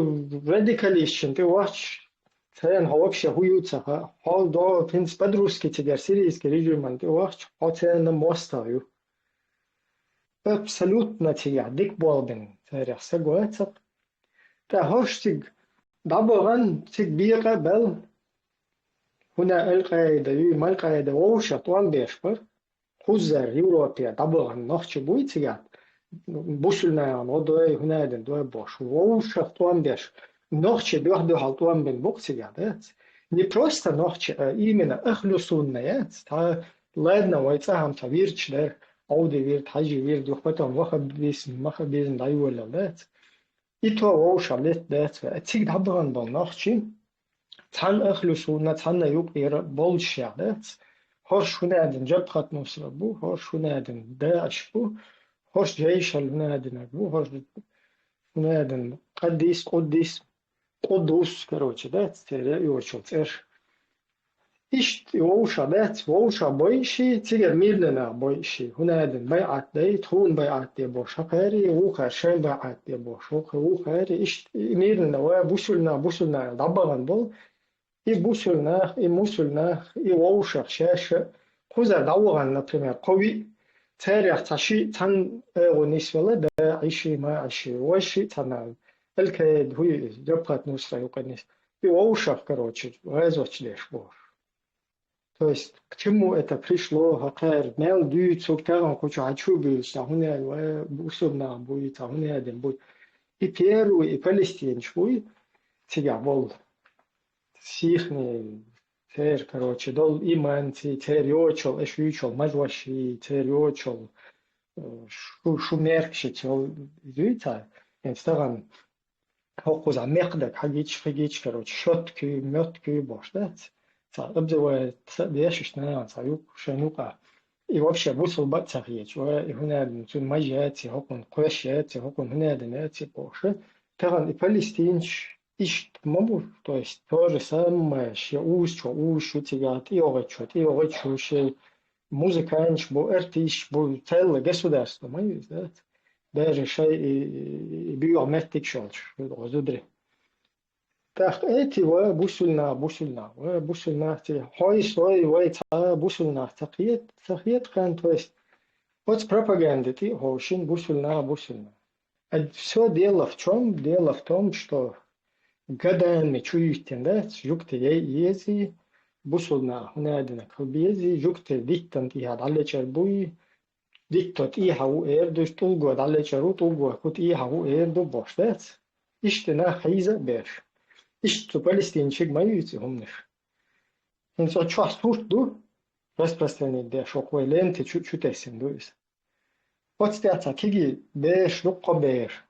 radicalishin ты вахч цен вообще хуются how до принцип по-русски тигер сирийский режим ты вахч хотен на мостаю абсолютно тига дик болбен царя согласен та хоштиг دابغان تكبيرة بل هنا القاعدة ما القاعدة ووشة طوال بيشبر خزر يوروبيا دابغان نخش بويتيات بوشلنا نودوي هنا دن دوي бош ووشة طوال بيش نخش بيوحدو حالطوان بين بوكتيات не просто нохч именно أخلصونيات تا لادنا ويتساهم تبيرش در عودي ويرد حاجي ويرد وخبتهم وخب بيسم مخب بيزن دايولا لات إتوا ووشة لت دات أتيك دابغان بالنخشي تان أخلصونا تان يوقير بولشيادات هوش هنادن جبهة نصرة بو هوش هنادن داعش بو هوش جيش هنادن بو هوش هنادن قدوس короче да يوشل تير إشت ووشة دات ووشة بويشي تيجر ميرلنا بويشي هنادن بيعت دي تهون بيعت دي بوش هقاري ووخر شين بيعت دي بوش ووخر إشت ميرلنا وبوشلنا دابغان بول и мусульнах, и воушах шеше, куза дауган, например, кови, царях таши, тан нисвела, да айши ма айши, вайши танал, элькаид хуи, джабхат нусра юканис, и воушах, короче, разочлешь бор. То есть, к чему это пришло, хакер, мел дюй, цуктаран, хочу хочу быть, сахуне, усубна будет, сахуне один будет. И первый, и палестинч будет, тебя волк. С их تير كروتش دول إيمانتي تير يوتشل إيش يوتشل مجوشي تير يوتشل شو ميركشي تيل زويتا يعني استغن هوقوز عميقدك حقيتش كروتش شوتكي ميوتكي بوشتات أبدو بيشش نانا يوك شنوقع и вообще бусул бацахиеч ва хунад тун мажати хокун кошати хокун хунаднати поше таган и палестинч ишт мабу то есть то же самое ще ушчу тигат и овачу ще музыканч бу артист бу целое государство маю да даже шай и биометрик шолч розудре так эти бусульна те хой стой вай та бусульна тахиет кан то есть вот пропаганда ты хошин бусульна а все дело в чем дело в том что годами чуете да жукте ези бусульна хунадина кобези жукте диктан ти хад alle чарбуи диктот и хау эрдуш тулгод alle чару тулгод кут и хау эрду боштец иштена хайза беш Isto palestinчик моюцы умнешь. Инсо час турду распространить да шокой ленты чуть-чуть эсен дуис. Вот стяца киги беш луққа беш.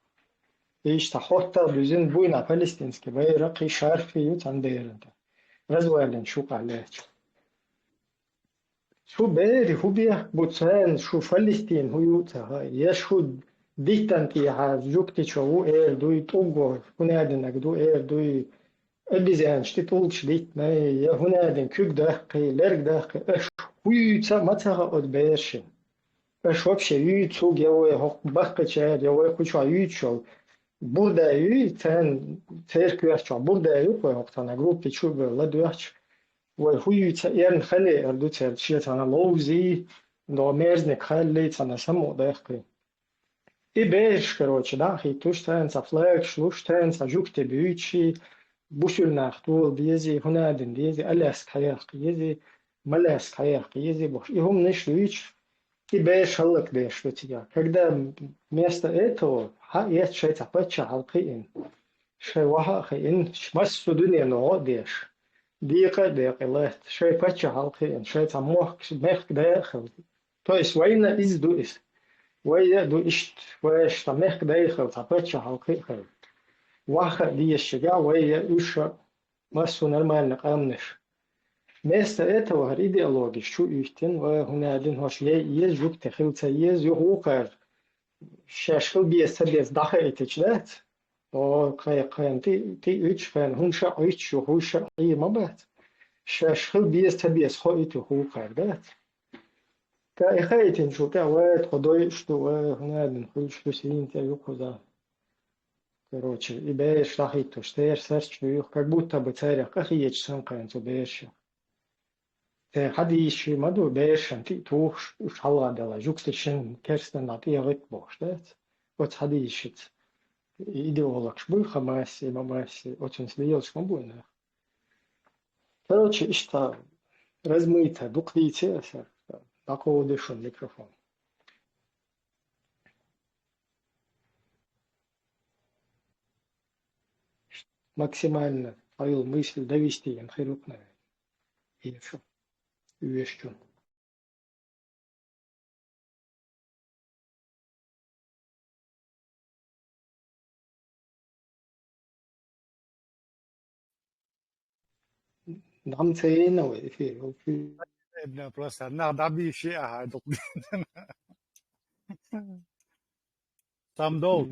Ишта хотта бюзин буйна палестинский байрақи шарфи ютан бейренда. Развален шуқ алеч. Шо бери хубия буцен шо Палестин хуюта хай. Я шо диктанти ха жукти чоу дуй туго хунадинак дуй البزان شتي طول شديت ما هنا دين كوك دقي لرق دقي اش ويتا متى قد بيرشن اش وبشي يوتو جوي حق بقى شهر جوي كوشا يوتشو burada ten terküyaç burada yok ve hoktana grup çu böyle diyor ve huyu yani khali erdu ter şey sana lowzi do merzne khali sana samo dakhi и беш короче да хитуштен сафлек шлуштен сажукте бючи بوشلناخ طول ديزي هنادن ديزي ألاس حياق يزي ملاس حياق يزي بوش يهم نشويش и беш халак беш вытига когда вместо этого есть шесть апача халкин шей ваха хин шмас судуне но деш дика лет шей пача халкин шей тамох мех дехал то есть война издуис ويا دو إشت ويش تمخ دايخل تبتش حلقي واحد دي الشجاع ويا إيش مسون المال نقامنش مست إتوا هر إيديولوجي شو إيشتن وهنا دين هوش يجوك تخيل تيز يهوكر شاشل بيستديس داخل إتجلات أو كاين تي إيش فان هنشا إيش شو هوشا أي مبات شاشل بيستديس هو إتهوكر دات كأخيتين شو كأواد خدوي شتو هنا بنقول شتو سين تيجو كذا короче и беш лахито штер серч юх как будто бы царя кахиеч сам кайнцо беш те хадиши маду бешен ти тух шалладала жукстешен керстен на тиявет боштет вот хадишит идеолог шбу хамаси мамаси очень слиёл шмабуйна короче ишта размыто дуклите такого дышон микрофон максимально свою мысль довести инхирукна и все вещу نعم سينا وفي ابن بروسر نقدر بيشي أحد tam dol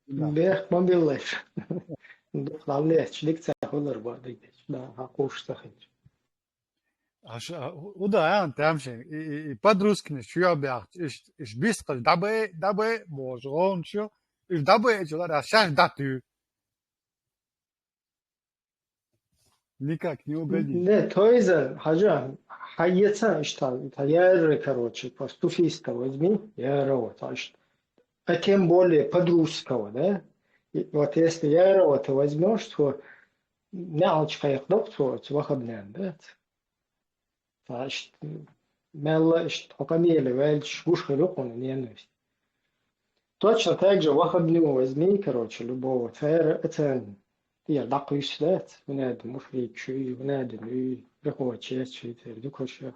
بيخ ما بيلاش Главное, члик цахулар бады, да, акуш цахич. وده أنت أمشي يبدرسكني شو يبيعت إيش بيسقل دبي بوجرون شو إيش دبي إجلا ده شاش داتو никак не убедить. Не, то есть, حاجة حياتها إشتغل تيار كروتشي постуфиста возьми, я работаю. А тем более подрусского, да? Вот если я работу возьмешь, то نعالج يقدر وخبنان بات فاشت مالا اشت حكمية والش وش خلقون نيانوس точно так же вахабню возьми, короче, любого царя, это diğer dakika üstlet, ونادي مفرد شوي ونادي نوي رقوة شيء شيء ذكر شيء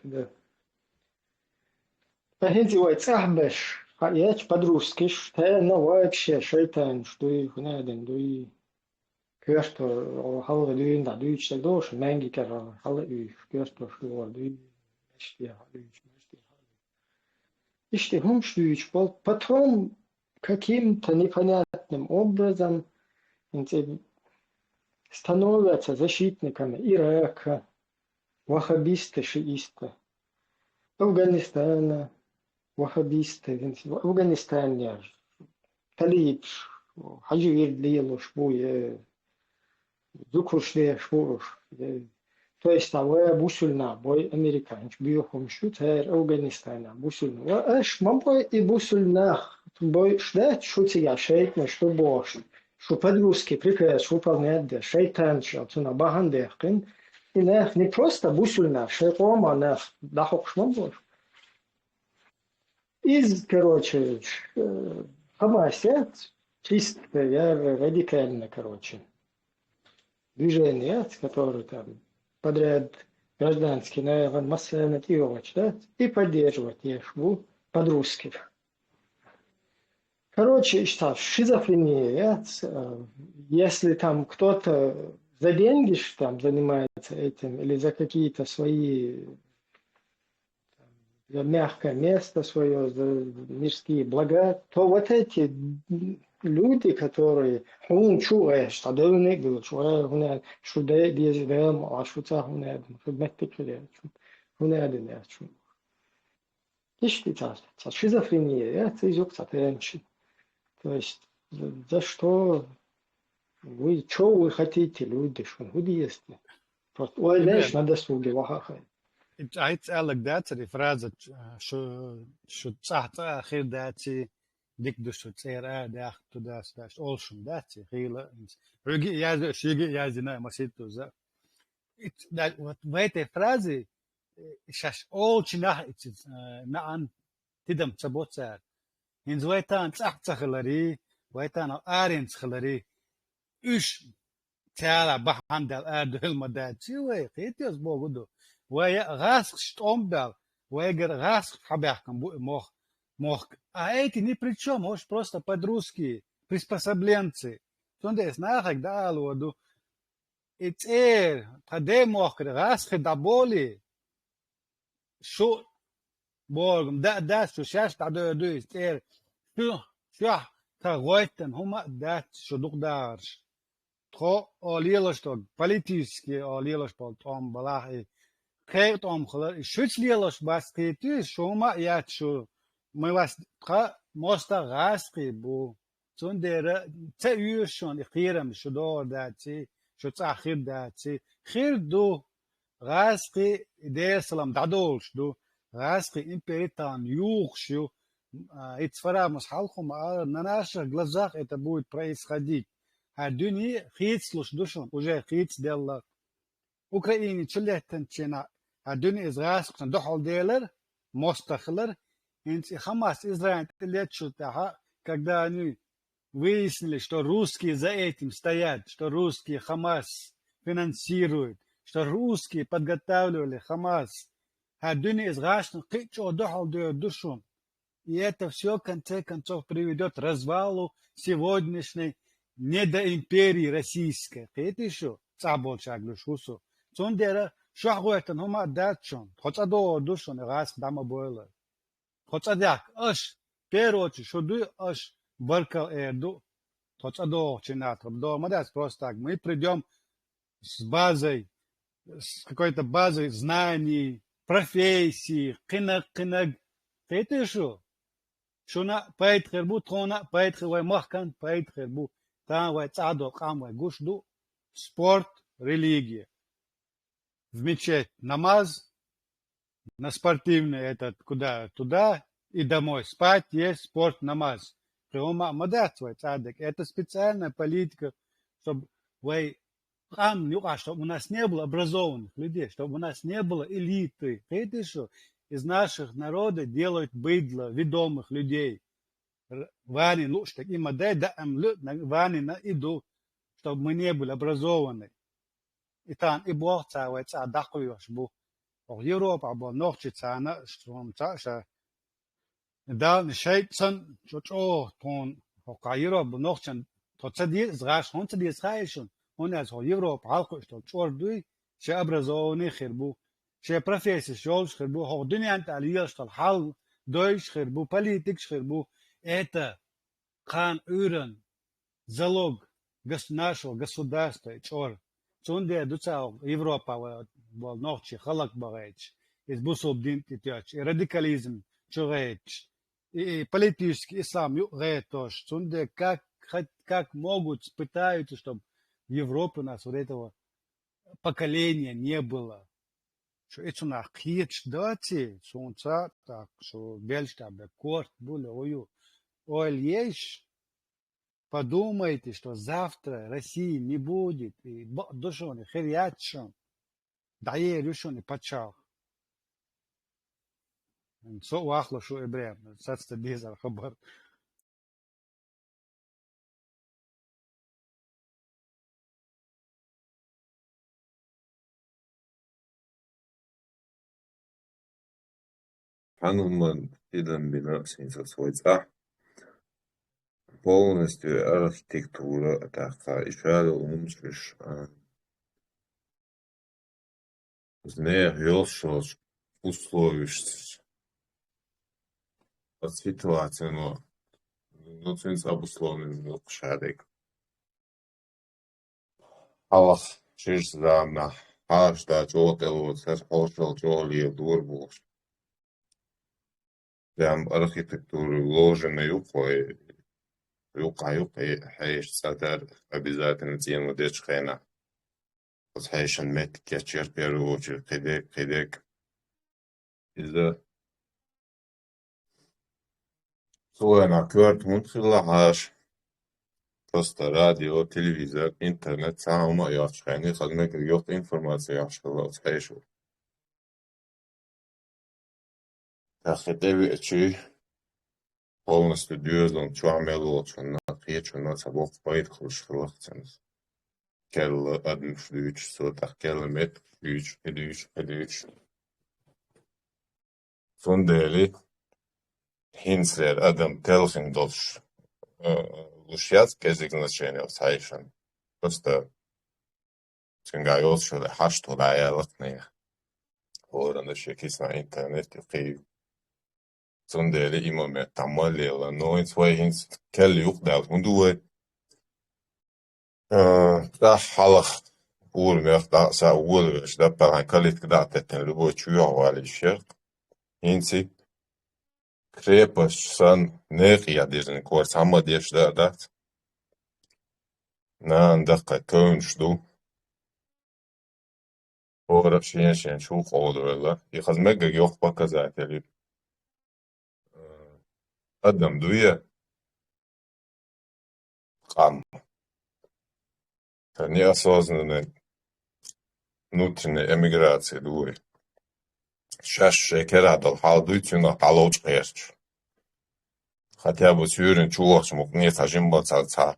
كده. فهنزي ويتصاحبش حقيقة بدروسكش تانا вообще шайтан, что их ونادي دوي كيرتو حلقة دوين دا دويش تدوش مانجي كرا حلقة دويش كيرتو شو دوي مشتي دويش مشتي هم دويش бол потом каким-то непонятным образом становятся защитниками Ирака, ваххабисты, шиисты, Афганистана, ваххабисты, в Афганистане, талиб, хаживир длилуш, буе, зукушле, швуруш. То есть, бусульна, бой американч, биохом шутер, Афганистана, бусульна. Аш, мамбой и бусульнах, бой ждать, шутия, шейтна, что бош. Что по-русски приказ, что понятно, шайтан, что на багандехкин, и не просто бусульна, шейкома, да хокшман. Из, короче, Хамасет, чисто, радикально, короче, движение, которое там подряд гражданский, наверное, массово мотивировать, да, и поддерживать Ешву под-русски. Короче, что шизофрения, если там кто-то за деньги там занимается этим или за какие-то свои за мягкое место свое, за мирские блага, то вот эти люди, которые что шизофрения, это изюкта тенчин. То есть, за что вы хотите, люди, что вы есть? Просто, ой, знаешь, на досуге, вахахай. عايز أسألك داتي فرازة شو صحت أخير داتي ديك شو تصير داخل داش أولشم داتي خيلة رجع يازن شيء يازن ما سيتو ذا وهاي فرازة شاش أولشنا نعن تدم تبوتسار إن زويتان صحت خلري ويتان أرينس خلري إيش تعال بحندل أردل مداتي وهي خيتيز بوجودو ويا غاسق штомбел, ويجر غاسق حبяхкам мох. А эти ни при чем, может просто под-русски, приспособленцы. Тонде знахак да лоду. Ицер, паде мох, غاسق да боли. Шо боргм, да, шо шаш да до ицер. Шо та гойтен, хума да, шо дугдарш. Тро олилоштог, политически олилоштог, том балахи. Кайт омхлар шучлиялаш баскети шома ячу мы вас моста гаски бу цундера цаюшон ихирам шудор дати шуцахир дати хирду гаски идеслам дадолш ду гаски империтан юхшу ицфара масхалхум на наших глазах это будет происходить а дюни хитслуш душон уже хитс делла Украине чулеттен чена الدنيا إزغاس كان دحول ديلر مستخلر إنت خماس إزرايل ليتشو تاها когда они выяснили, что русские за этим стоят, что русские Хамас финансируют, что русские подготавливали Хамас, а дюни изгашно кичо дохал душу. И это все в конце концов приведет к развалу сегодняшней недоимперии российской. Это еще цаболчак душусу. Цундера شحوتن هما داتشون خطادو دوشون غاس دام بويلر خطادك اش بيروچ شودو اش برкал эрду خطادو чинат до мадас просто так мы придем с базой с какой-то базой знаний профессий кынак это что шуна пайтхербу трона пайтхвай махкан пайтхербу там вай цадо камвай гушду спорт религия в мечеть намаз, на спортивный этот куда туда и домой спать, есть спорт, намаз. Это специальная политика, чтобы чтобы у нас не было образованных людей, чтобы у нас не было элиты. Это что? Из наших народов делают быдло, ведомых людей. Вани, ну что, им отдай, да, вани на иду, чтобы мы не были образованы. И там и Бог целует, а дахуешь бу. Европа была ночица, она что да, шейтсан, что тон, Европа ночен, то цади, зраш, он цади сраишен, он из Европа, халку, что чордуй, ше образованный хербу, ше профессия, шолш хербу, ходыни ант алия, что хал, дойш хербу, политик хербу, это хан урен, залог нашего государства, чор. Цунде дуца Европа был ночи, халак багач, из бусоб динтитяч, и радикализм чуреч, и политический ислам юретош. Цунде как могут, пытаются, чтобы в Европе у нас вот этого поколения не было. Что это на хич дати, солнца, так, что бельштабе, корт, были, ой, есть. Подумайте, что завтра России не будет, и душони херячон, дае решони пачал. Со уахло шо эбрем, садста безар хабар. Хануман идем бинарсинца свойца. Полностью архитектура, так, еще умчишь. Знаю, что условишься от ситуации, но ценз обусловлен был шарик. Аллах, через замна, аж да, джотел, сэр, ошел, джоли, дурбуш. Прям архитектуру вложены, юкай, хайш, сатар, обязательно тему дечхена. Хайшан мет, кячер, в первую очередь, хедек. Из-за своего кварт мунхилахаш. Просто радио, телевизор, интернет, сам яшхайны, хазмек йот информация яшхала, хайшу. Тахетеви эчи полностью дюзлон, чуамело, чуна, хечуна, сабок, пайт, хлышхлахценс. Kell adın flüç, sotach kell met flüç. Sondeli hinser adam telfing dolş. Лушьяц язык значения сайшан. Просто цингаёл шо хаш тулая латные. Ора на шекис на интернете хей. Sondeli имаме тамалела, но ин свой хинс kell юхдал ундуэ. Да халах урмех да са улвеш да паран калит да тетен любой чуя шерт. Инси крепость сан нехия дизен кор сама деш да. На андакка көншду. Ора шен шу холдвела. И хазмега ёх показатели. Адам дуя хам. Неосознанной внутренней эмиграции дури. Сейчас шекерадал халдуйцуна халоч перч. Хотя бы сюрин чулоч мог не сажим бацалца.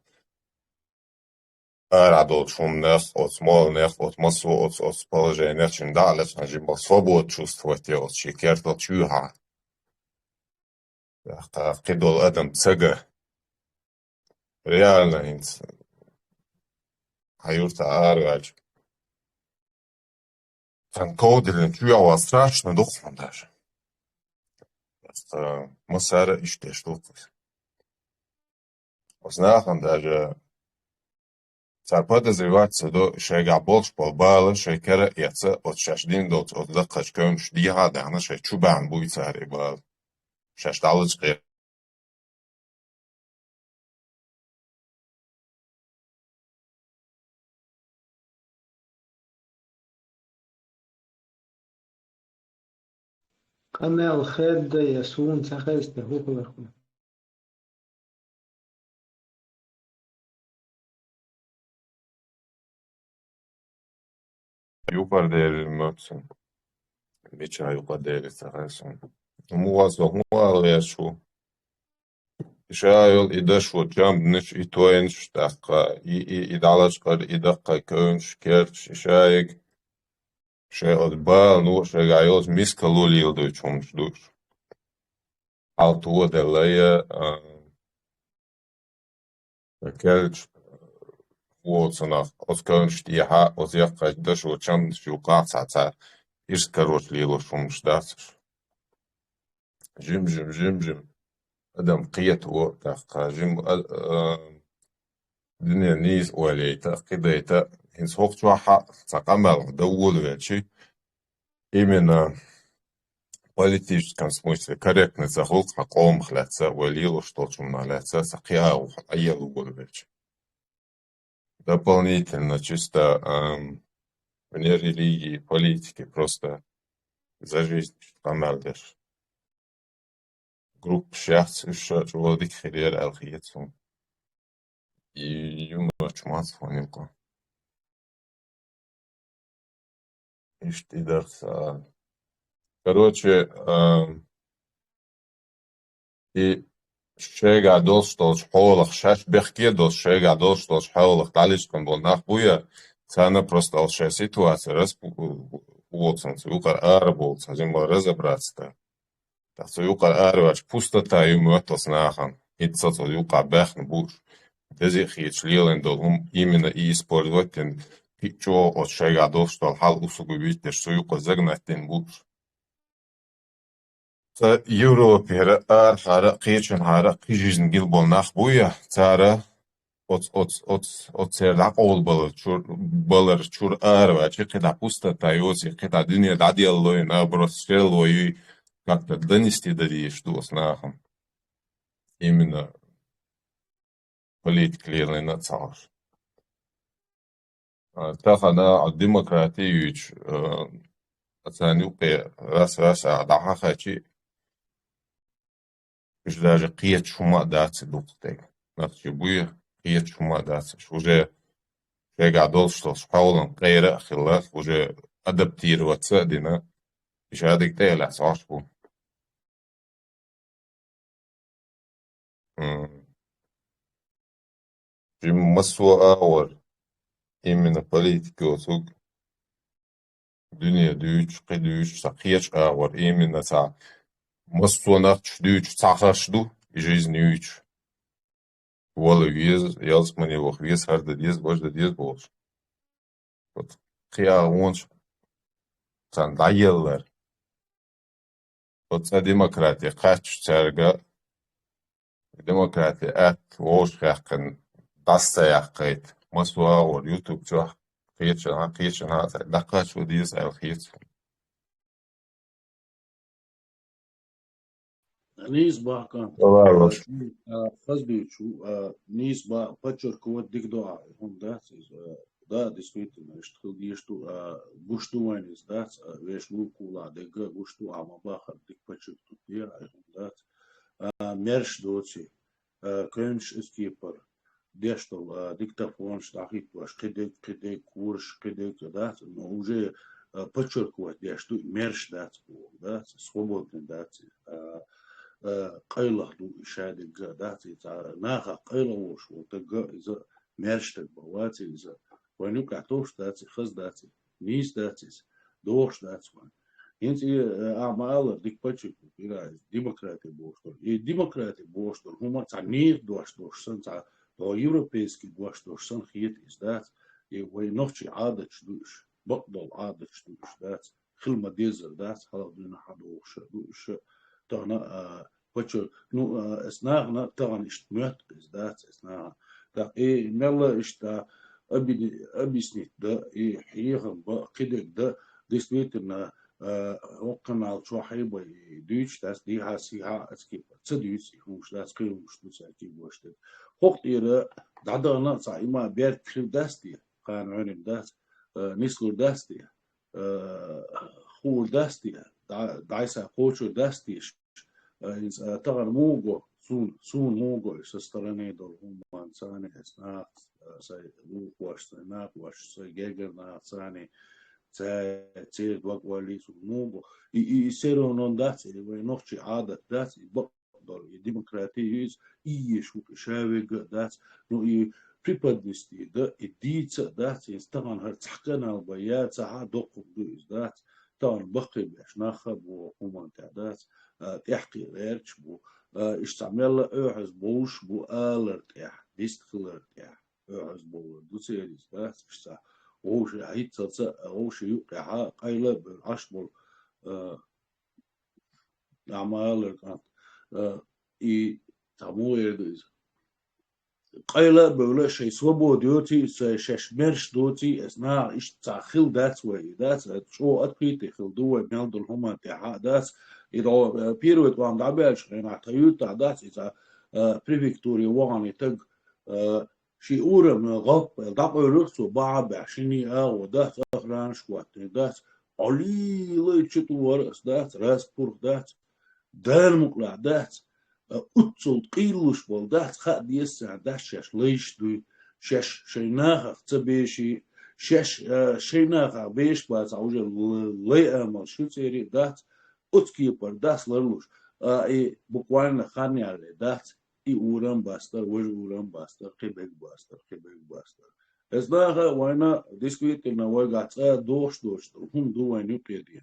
Радол шумных, от смолных, от массу, от положения, чем далее сажим был свобод чувствовать, от шекертал чуха. Кидол адам цега. Реально инц. Hayurta ağır Франкоуделин чуяла страшно духом даже. Просто масара иште штука. Ознахан даже цар подозреваться до шега больш полбала шекера яца от шашдин дот от лакаш көмш диха дана ше чубан буй цари бал. Шашталыч қи. Канал хедда ясун цахайсте хупаларху. Юпардери мөтсен. Бича юпардери цахайсон. Муазо муалешу. شايل إدش وجنبنش إتوينش دقة إدالش قد إدقة كونش كيرش شايك شايل بال نور شايل ميسكالو ليلدو چونش دوش altو دلية كيرش وصنع أسكونش تيها أزيق قدش وجنبنش يوقع ساعة إيش كروش ليلو شونش داتش جم أدم قيت وقت جم دنيا نيس وليتا قديتا هنس هوقت واحد تقامل دول ويتشي именно политическом смысле корректно захолк قوم خلاتسا وليلو что чумналятся сақиау аелу голубечи. Дополнительно чисто вне религии, политики, просто за жизнь тaqamaldir. Grup şahs жолдик хирер алхиетсум. И юмачмас фонилко. Иштидарса. Короче, и шега достож холах шаш бехке дос шега достож холах далишкан бол нахбуя цана просто алша ситуация раз уотсан уqar ар болса жема разобраться. Так уqar арвач пустота юматос нахан. Итсото уqa бахн буш. Тези хичлилен долум именно и использовать пичо от шега достол хал усугубить что уqa загнатен буш. Европе хара қичин хара қижин гил болнах буя цара от сердак ол балар чур арва чекида пуста тайоси кида дуния дадиаллой наоборот стрелой как-то донести до что снахом именно политиклерный нацар. Тахана демократиюч оценюпе раз адаха хачи даже قيت شما داتس دوقتي نفسي بويا قيت شما داتس уже قاعدول что школам غير خلاف уже адаптироваться дина ишадик тела сашбу مسوا أول именно политика осуг dünya düç qidüç сақиеч أول именно са مسوا düç сахаршду жизнь üç Вол виз ялс мне вох виз харда диз божда диз болш вот қия онш сан дайеллар вот демократия қач царга демократия ат ош хақын дасса яқайт مسوا أول يوتيوب جو قيتش هذا دقاش وديز أو خيت Низба кан фазбичу низба подчеркивать дигдоа он да действительно что гуштуанис да веш лукула дега гушту ама бахар дик подчеркнут я да мерш доци кönш скипер дешто диктофон штахит ваш кидек курш кидек да но уже подчеркивать я что мерш да свободный да قيله دو إشادة جاداتي تا ناخا قيله وش وتجا إذا مرشتك بواتي إذا وينك عتوش داتي خز داتي نيس داتيس دوش داتسوان إنتي أعمال ديك بتشك إلى ديمقراطية بوشتر ديمقراطية بوشتر هما تعنير دوش سن تا دو يوروبيسكي دوش سن خيط إزدات وينوشي عادة دوش بقدل عادة دوش دات خلما ديزر دات حالا دينا حدوش دوش تانا بچو نو اسناغنا تاغن اشتمت ازدات اسناغ تا اي ملا اشتا ابيسنيت دا اي حيغن با قدك دا действительно وقنا شو حيبا دوش تاس دي هاسيها اسكي تسديس يخوش تاس قيمش تساكي بوشت وقت يرا دعدانا صايما بير كريم داستي قان عين داس نسلو داستي خول داستي دايسا قوشو داستيش طبعا موجو سون موجو со стороны долгуман сани эсна сай лукваш сна кваш сай гегер на сани цей двагвали сун муго и серо нон дати вы ночи ада дати دور ديمقراطية إيش وشاوي دات نو pripadnosti da idica da se stan har tsakana bayat sa doq du izdat tan baqi bash nakhab و human تعدات تحقي غيرش بو استعمل اوعز بوش بو الرتاح ديستخل ارتاح اوعز بو دو سيريز ذات اشتا وش هيت صا وش يقع قيله بالعشب اعمال اي تمو يدز قيلة بولا شيء سوبو ديوتي شش مرش دوتي اسنا ايش تاخيل دات وي دات شو اتقيتي خل دو ميلدل هما تاع دات اذا بيروت وان دابلش انا تيوت دات اذا بريفكتوري واني تق شي اورا من غاب دابو رخصو بعد عشاني ودات اخران شوات دات علي ليتشتو ورس دات راس بور دات دار مقلع دات أتصل قيلوش بالدات خد يسع دات شش ليش دو شش شيناخ تبيشي شش شيناخ بيش باز عوجة لي أمل شو تيري دات أتكي بر دات لرلوش إي بقوان خاني على دات إي أورام باستر وج أورام باستر قبك باستر إزناخ وانا ديسكويت إنه وقعت دوش هم دو وين يقيدين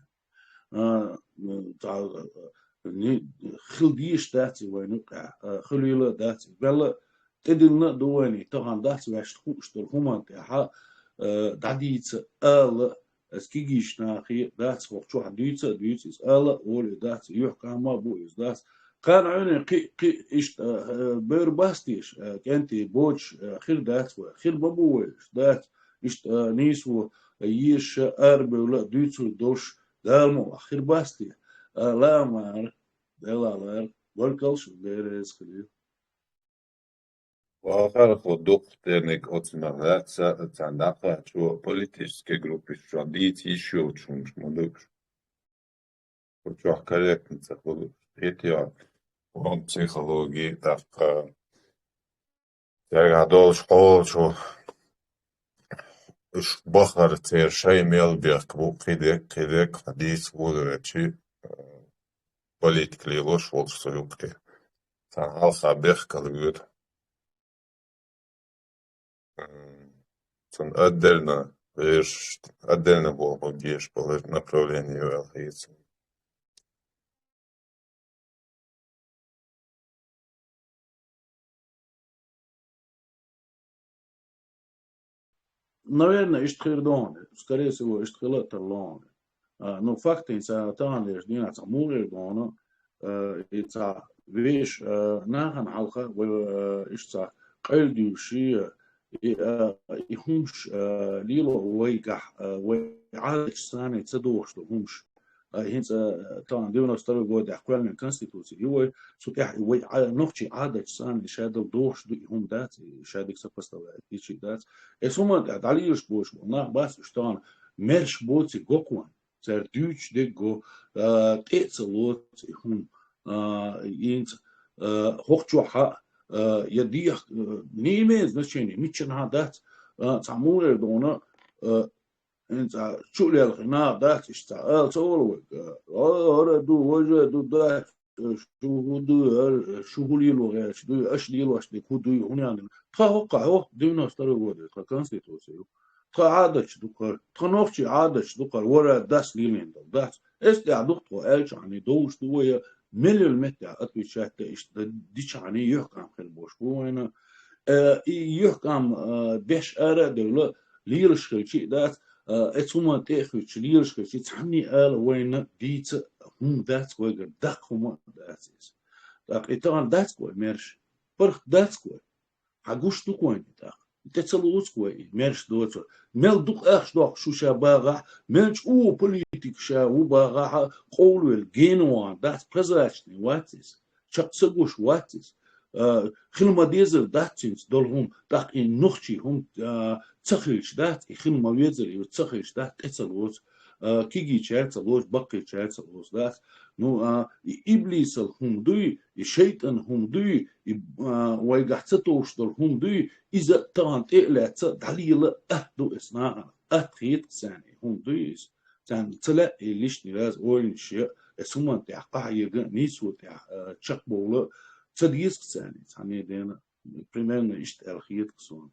خلديش داتي وينقع خليله داتي بلا تدلنا دواني طبعا داتي واش خوش هما تاعها داديت ال اسكيجيش ناخي دات خوش ديتس ال اول دات يحكم ما بو از دات كان عيني قي ايش بير باستيش كانتي بوتش خير دات خير بابوش دات ايش نيسو يش اربع ولا ديتس دوش دالمو خير باستي لا مار دلالر وركلش ديرز خليل وآخر خودوق ترنك أتمنى تندقى شو политические группы что дити еще чунж модук что корректно ходу третья он психологии так я дол школ что إيش بخر تير شيء ميل بيركبو كده حديث ودرتشي политикли лош волш солюкте сан алха бех калгуд сан отдельно был геш по направлению алхица. Наверное, иштхирдоне, скорее всего, иштхилатерлоне. Но факт инса таанлеш дина цамурирдоне, ица виш нахан алха ишца قلديوشي يهمش ليلو ويقح وعادة سنة تدوش لهمش هنس طبعا ديونا استروا جود أحوال من كونستيتوسي هو سكح وي نوختي عادة سنة شادل دوش دو هم دات شادك سبستوا تيجي دات اسمه داليوش بوش نا بس اشتان مرش بوتي جوكوان زر دوش ديجو تيتسلوت هم ينت هوكشوها يديه نيمز نشيني ميتشن هادات تعمول دونا انت شو لي الخناق دات اشتغل صور دو وجه دو دات شو لي لو شو اش لي لو اش دي كودو هنا تخوقع دينا استرو ود كونستيتوسي عادش دوكر تنوفشي عادش دوكر ورا داس ليلين دات استعدقتو الش يعني دوش دويه مليون متر أتوشات إيش ديش عني يحكم في البوشبوين يحكم بيش أرا دولة ليرش خلشي دات اتوما تأخذ ليرش خلشي تعني آل وين ديت هم دات ويجر دق هم داتيس دق إتان دات كوي مرش برخ دات كوي حقوش دو كوين دق تتسلوت كوي مرش دوت مل دوق أخش دوق شو شاباغا منش أو بوليتيك شا وباغا قولوا الجينوان دات برزاشني واتيس شخصوش واتيس خلما ديزر داتينس دولهم دق إن نخشي هم تخيش دات خلما ويزر يتخيش دات تتسلوت كيجي تشاتسلوت بقي تشاتسلوت دات نو إبليس هم دوي الشيطان هم دوي ويقحتوش دول هم دوي إذا طبعا تقلع دليل أهدو إصناعها أتخيط ثاني هم دويس تان طلع ليش نراز أول شيء اسمه تحقق يجا نيسو تح تشق بولا تديس ثاني ثاني دينا primeiro اشتغل خيط كسون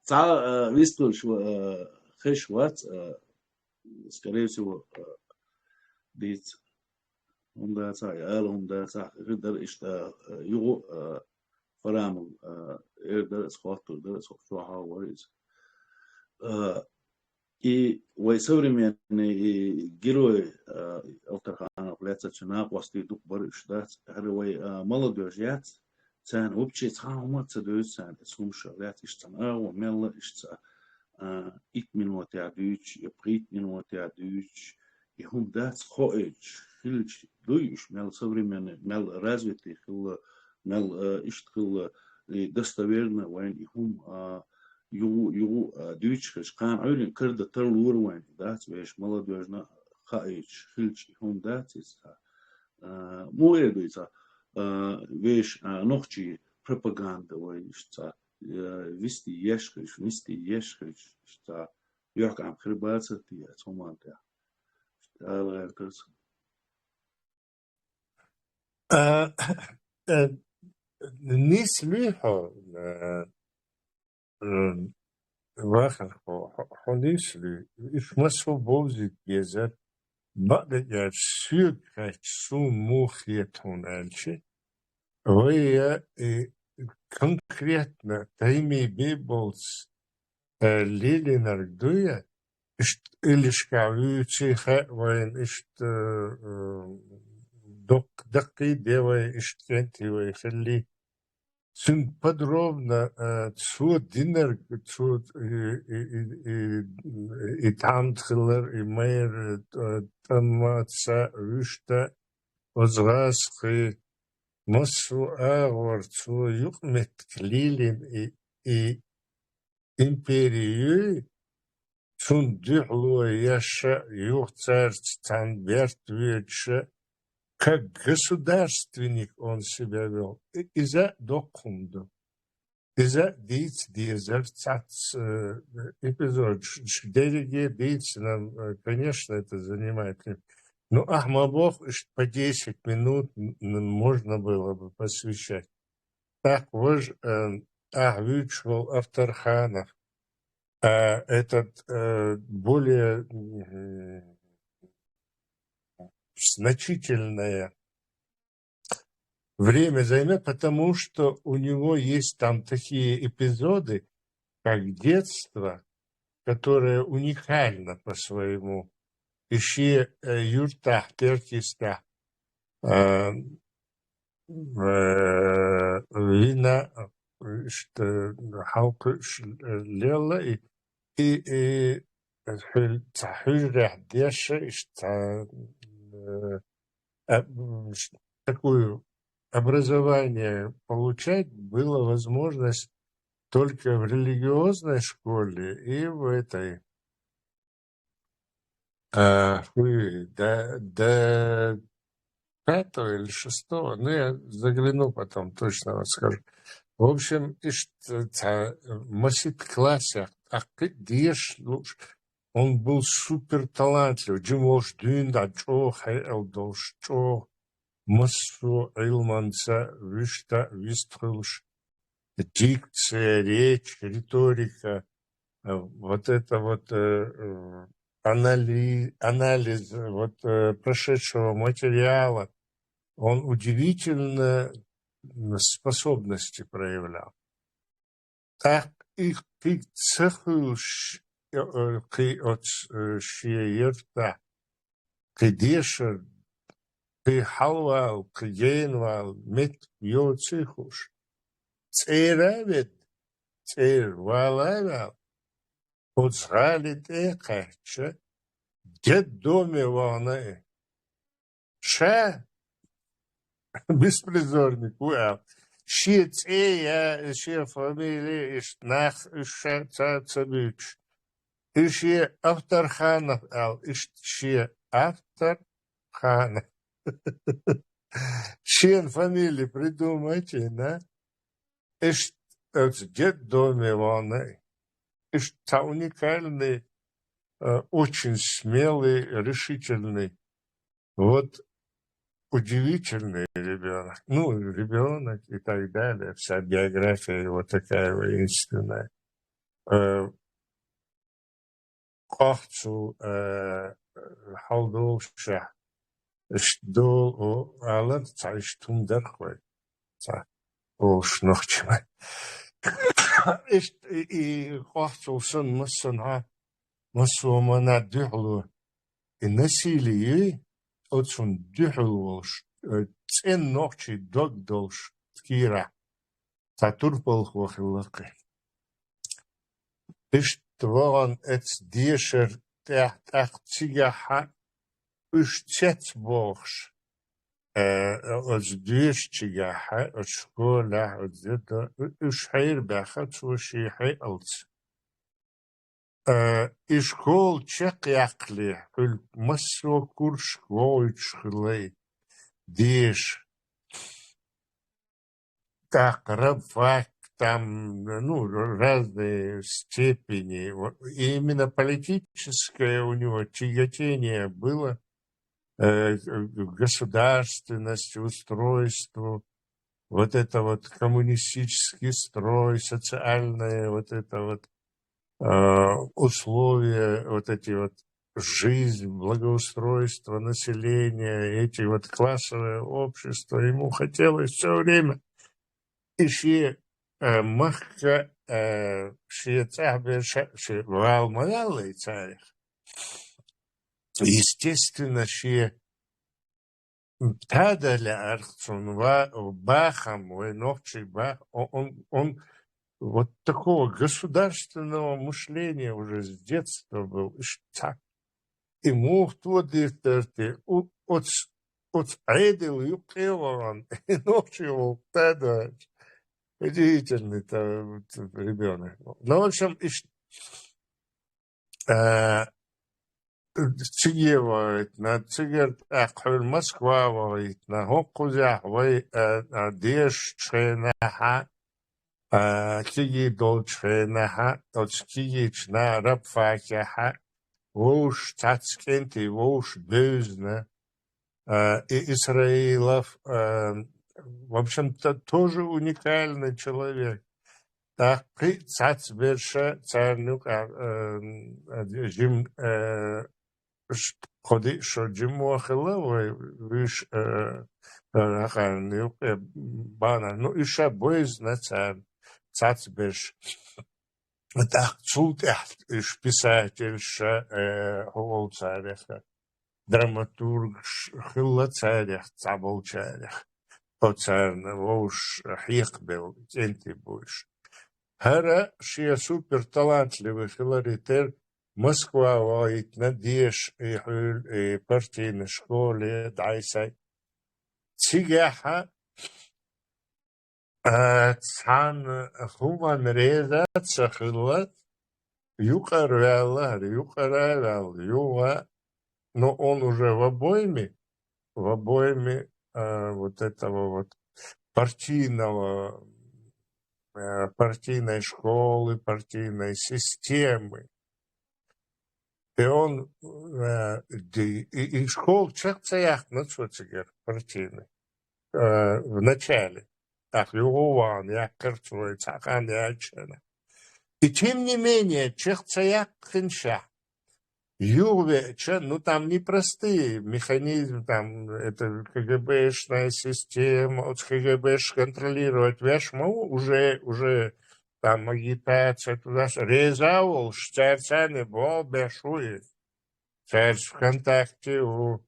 تا вистул شو خش وات скорее всего ديت هم ده صح هم ده صح غير إشتا يو فرامل ده سقطوا ده سقطوا هاوريز и современные герои Алтархана плеца чина после дух борщдать герои молодежь цен вообще цаумат цедуется сумша лет истана у мелла иста ит минут я дюч и прит минут я дюч и хум дат хоич хилч дуюш мел современный мел развитый хил мел иштхил достоверно вайн и хум يو دويتش كان عيلين كرد ترلور وين دات ويش молодежна خايش خلش هم دات مو يدويتا ويش نوخشي пропаганда ويش تا вести يشكش تا يوك عم خرباتة تي تومان تا الله يكرس نيس ليحو واخر حديثي إيش مسؤول جزء بعد يرسل كشو مخيطون ألشي وهي конкретно тайми биболс лилинар дуя или шкавючи хавайн ишт докки девай иштентивай хелли Sun подробно цу динер цу и тантхлер и мейр тамаца вишта озгасхи масу агор цу юхмет клилин и империю цун дюхлу яша юх царц тан бертвеча. Как государственник он себя вел. Из-за документов. Из-за дезертац эпизод. Где деятельности нам, конечно, это занимает. Но Ахмабов по 10 минут можно было бы посвящать. Так вот, Ахвичвал Автарханов. Этот более значительное время займет, потому что у него есть там такие эпизоды, как детство, которое уникально по своему. Ищи юрта, перкиста, вина, что халку лела и حجرة ديشة такое образование получать было возможность только в религиозной школе и в этой до 5-го или 6-го, ну я загляну потом, точно вам скажу. В общем, масит классе, он был супер талантлив. Джимош дюнда чо хайлдош чо массу илманца вишта вистрылш. Дикция, речь, риторика, вот это вот анализ вот прошедшего материала, он удивительно способности проявлял. Так их ты цехуешь كي شيرتا كي ديشر كي حلوال كي جينوال مت يوتسيخوش تيرابت تير والابال وزغالت ايقاتشا جد دومي وانا ша беспризорник уял щит я ще фамилия иш нах ша цабич Иши Автарханов, Иши Автарханов. Шен фамилии придумайте, да? Эш, дед доме ваны. Эш, та уникальный, очень смелый, решительный. Вот удивительный ребенок. Ну, ребенок и так далее. Вся биография его такая воинственная. Кохцу халдул шах. Эшдол алан цайш тумдерхвай. Уж ночью. И кохцу сон массана массуамана дюхлу. И насилие отсюн дюхлуш. Цен ночи догдолш ткира. Татурпал хвахиллаки. Иштван эц дешер тахт цигаха. Üşçet boğş. Özdüğüşçigaha, öşkola, özdüğü, üşhayır baxa, çoğuşihi alç. İşkol çek yakli, hül maso kurş, voyçhılay, деш, так, рабфак, там, ну, разные степени. И именно политическое у него тяготение было государственности, устройству, вот это вот коммунистический строй, социальные вот это вот условия, вот эти вот жизнь, благоустройство населения, эти вот классовые общества. Ему хотелось все время еще махка валмалый царь. Естественно, что Тадаля Архцун Бахам, Ногчий Бах, он вот такого государственного мышления уже с детства был. Ему в тот от Айдел Юкеван, и ночью Тада, удивительный ребенок. Ну, в общем, تجيبت نتجر أقل مسكوا ويتنا هقزع وي ديش شينها تيجي دول شينها تيجي تنا رب فاكها ووش تاتسكنتي ووش بيزنا Исраилов, в общем-то, тоже уникальный человек. Так, царь царнук, ходи, що Джиму Ахиловой, виш бана, ну і ще бойз на цац беш. Так, цулт іш писатель ще голов царях, драматург хилла царях, цабол царях, по царне, вовш хих бил, кенти бойш. Хара шия супер талантливый филаритер Москва воит на деш и хул и партийной школе дайсай. Цигяха цан хуман реза цахилат юкарвялла, юга, но он уже в обойме вот этого вот партийной школы, партийной системы. И он и школ чехцеях нацуцигер партийный в начале. Так, Югуван, я Керцуй, Цахан, я Чена. И тем не менее, чехцеях хинша. Юве, ну там непростые механизмы, там это КГБшная система, от КГБш контролировать вешму, уже там агитация туда, резал, царь был бешует, царь ВКонтакте у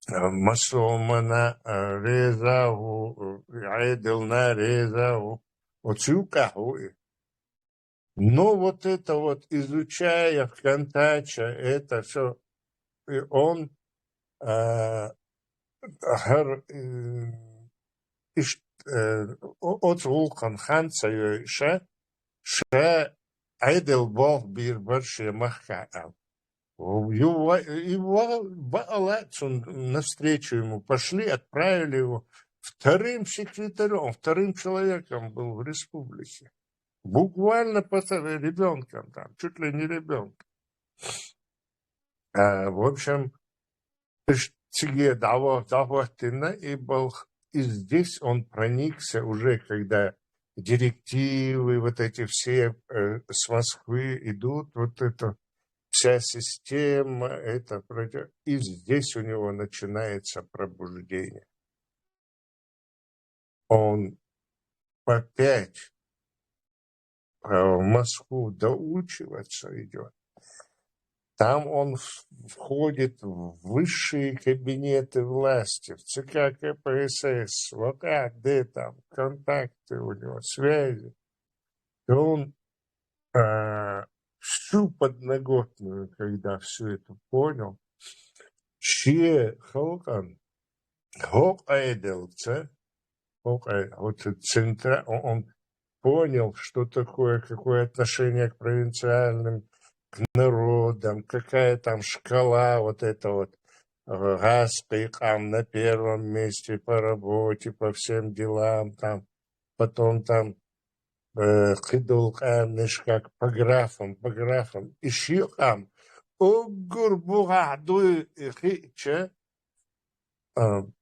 Масомана резал, Айделна резал, вот сюкахует. Но вот это вот, изучая ВКонтакте, это все, и он от Вулкан Ханца ше Айдел Бог бир большие махаал. Навстречу ему пошли, отправили его вторым секретарем, вторым человеком был в республике. Буквально ребенком там, чуть ли не ребенком. В общем, и здесь он проникся уже, когда директивы, вот эти все с Москвы идут, вот это вся система, это, и здесь у него начинается пробуждение. Он опять в Москву доучиваться идет. Там он входит в высшие кабинеты власти, в ЦК КПСС, вот где там контакты у него, связи. И он всю подноготную, когда все это понял, он понял, что такое, какое отношение к провинциальным, к народам, какая там шкала, вот это вот Гаспейкам на первом месте по работе, по всем делам, там, потом там Кидулкам, как по графам, и Шиам,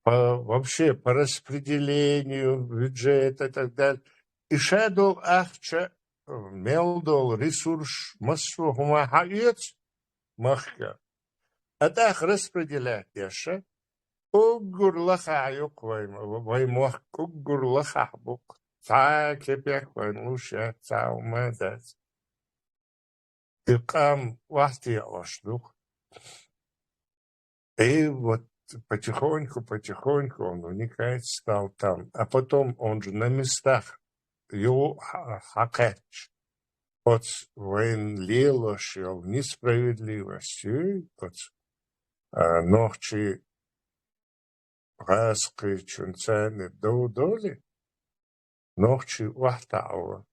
вообще по распределению бюджета и так далее. И шедол ахча мелдол ресурс массу гумахаец махка. А так распределять яша. Угур лахаюк ваймох угур лахабук. Цакепек вайнуша цаумадас. И кам вахти ошлух. И вот потихоньку он уникает стал там. А потом он же на местах его хакач от военлилоши, несправедливости, от ночи раски чунцаны до доли, ночи вахтауа,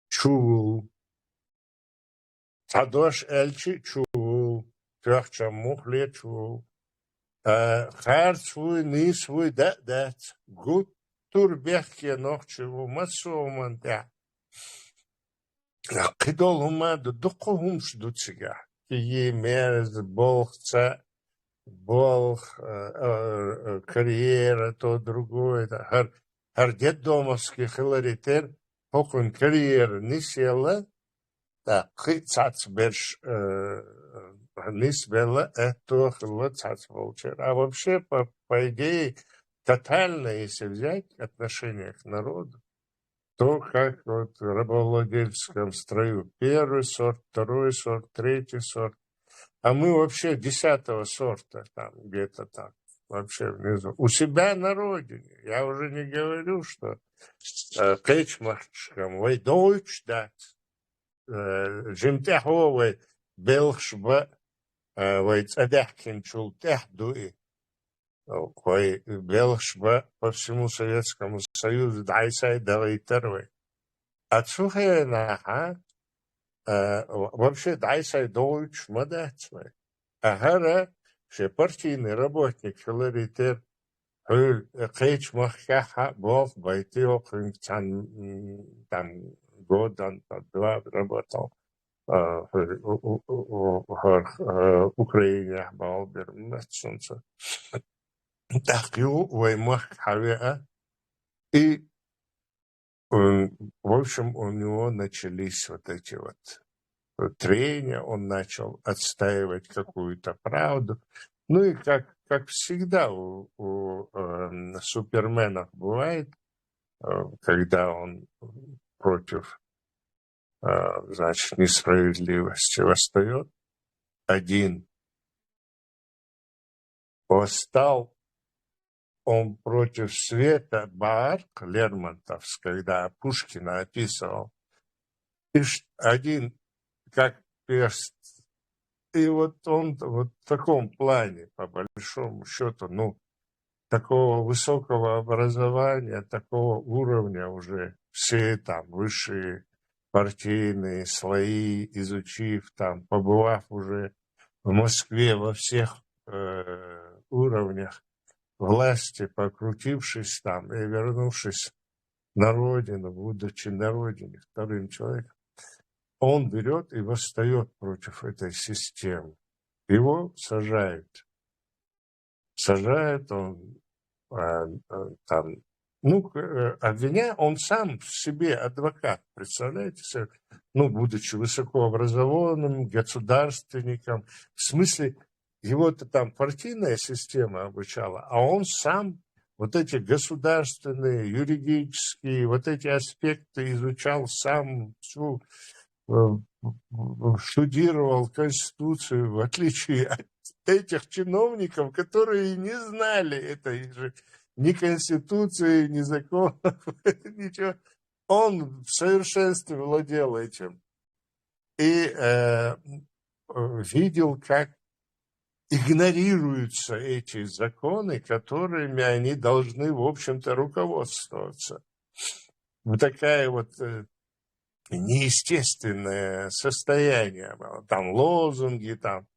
чул, садош эльчи чул, трехча мухле чул, хар свой, ни свой, да, гуд, турбехке ночи в массовом, да. Кидол умаду, духовым ждут себя. И мерз, болхца, карьера, то другое. Дед домовский хиларитер, покон карьера не села, да, хицац берш не свела, это хилацац волчер. А вообще, по идее, тотально, если взять отношение к народу, то как вот в рабовладельческом строю первый сорт, второй сорт, третий сорт, а мы вообще 10-го сорта там где-то так, вообще внизу. У себя на родине. Я уже не говорю, что кечмарчкам, вой дойч дать, жимтяховой белхшба, вой цадяхкин чултях дуи. Кой белшба по всему Советскому Союзу дайсай давай второй. Отсюда наха вообще дайсай дойч мадацмай. Агара все партийный работник хиларитер кейч махаха бов байтио там годан два работал в Украине балбер солнце. Так его ваймах хавеа. И, в общем, у него начались вот эти вот трения, он начал отстаивать какую-то правду. Ну и как всегда у суперменов бывает, когда он против, значит, несправедливости восстает, один восстал, он против света, Баарк, Лермонтовск, когда Пушкина описывал, и один как перст. И вот он вот в таком плане, по большому счету, ну, такого высокого образования, такого уровня уже все там высшие партийные слои, изучив там, побывав уже в Москве во всех уровнях власти, покрутившись там и вернувшись на родину, будучи на родине вторым человеком, он берет и восстает против этой системы. Его сажают. Сажают он там, он сам себе адвокат, представляете себе, будучи высокообразованным государственником, в смысле, его-то там партийная система обучала, а он сам вот эти государственные, юридические, вот эти аспекты изучал сам, штудировал Конституцию, в отличие от этих чиновников, которые не знали этой же ни Конституции, ни законов, ничего. Он в совершенстве владел этим. И видел, как игнорируются эти законы, которыми они должны, в общем-то, руководствоваться. Вот такая вот неестественное состояние. Там лозунги, там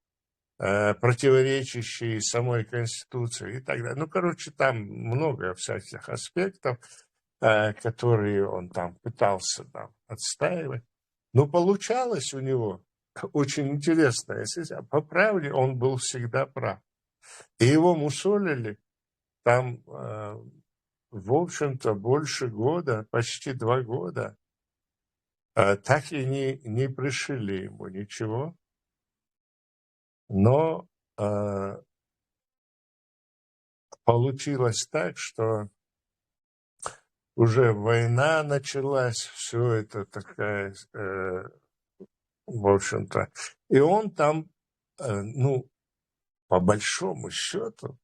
противоречащие самой Конституции и так далее. Там много всяких аспектов, которые он там пытался отстаивать. Но получалось у него очень интересно. Если по правде он был всегда прав. И его мусолили там, в общем-то, больше года, почти 2 года. Так и не пришили ему ничего. Но получилось так, что уже война началась, все это такая, в общем-то. И он там, по большому счету,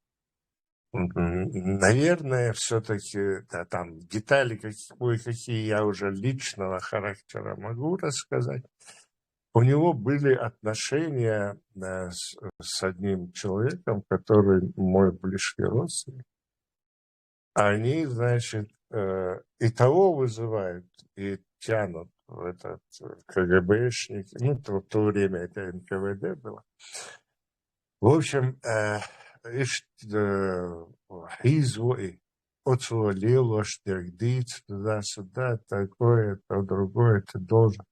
наверное, все-таки там детали кое-какие я уже личного характера могу рассказать. У него были отношения с одним человеком, который мой близкий родственник. Они, значит, и того вызывают, и тянут в этот КГБшник. В то время это НКВД было. В общем, извой, отсюда штиргдиц, туда-сюда, такое, то другое, ты должен.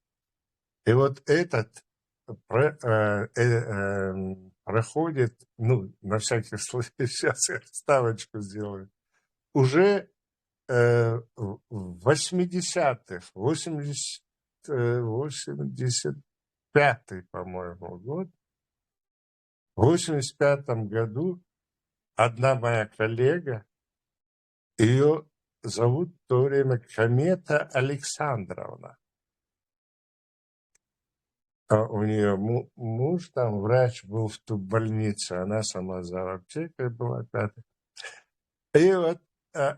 И вот этот проходит, на всякий случай, сейчас я вставочку сделаю, уже в 80-х, 85-й, по-моему, год, в 85-м году одна моя коллега, ее зовут в то время Комета Александровна. У нее муж там, врач был в туббольнице, она сама за аптекой была. И вот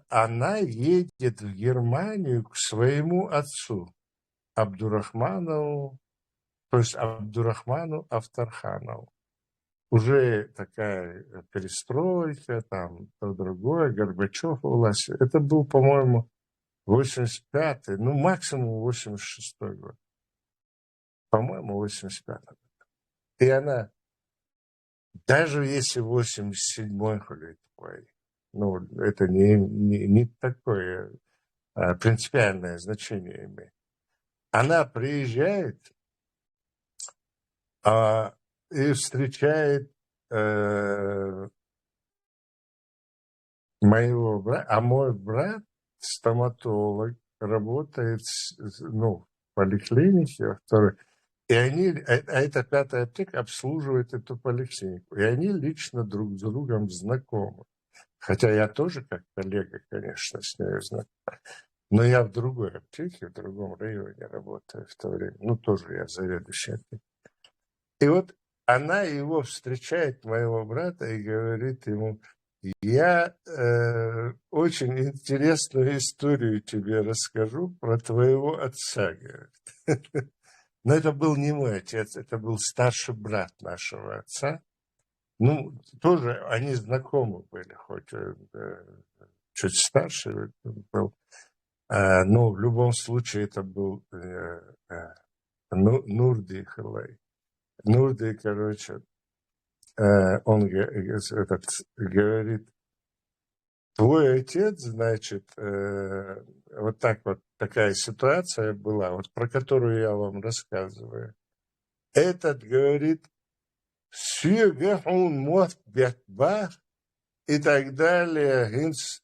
она едет в Германию к своему отцу, Абдурахману Авторханову. Уже такая перестройка, там, то другое, Горбачев у власти. Это был, по-моему, 85-й, максимум 86-й год. По-моему, 85-й. И она, даже если 87-й такой, это не такое принципиальное значение имеет. Она приезжает и встречает моего брата, а мой брат стоматолог, работает в поликлинике, и они, эта 5-я аптека обслуживает эту поликлинику, и они лично друг с другом знакомы. Хотя я тоже как коллега, конечно, с ней знаком. Но я в другой аптеке, в другом районе работаю в то время. Тоже я заведующий аптекой. И вот она его встречает, моего брата, и говорит ему: я очень интересную историю тебе расскажу про твоего отца, говорит. Но это был не мой отец, это был старший брат нашего отца. Тоже они знакомы были, хоть чуть старше был. Ну, в любом случае, это был Нурди Хилай. Нурди, короче, он говорит, твой отец, значит, вот так вот такая ситуация была, вот про которую я вам рассказываю. Этот говорит, он мот бетбах и так далее, гинс,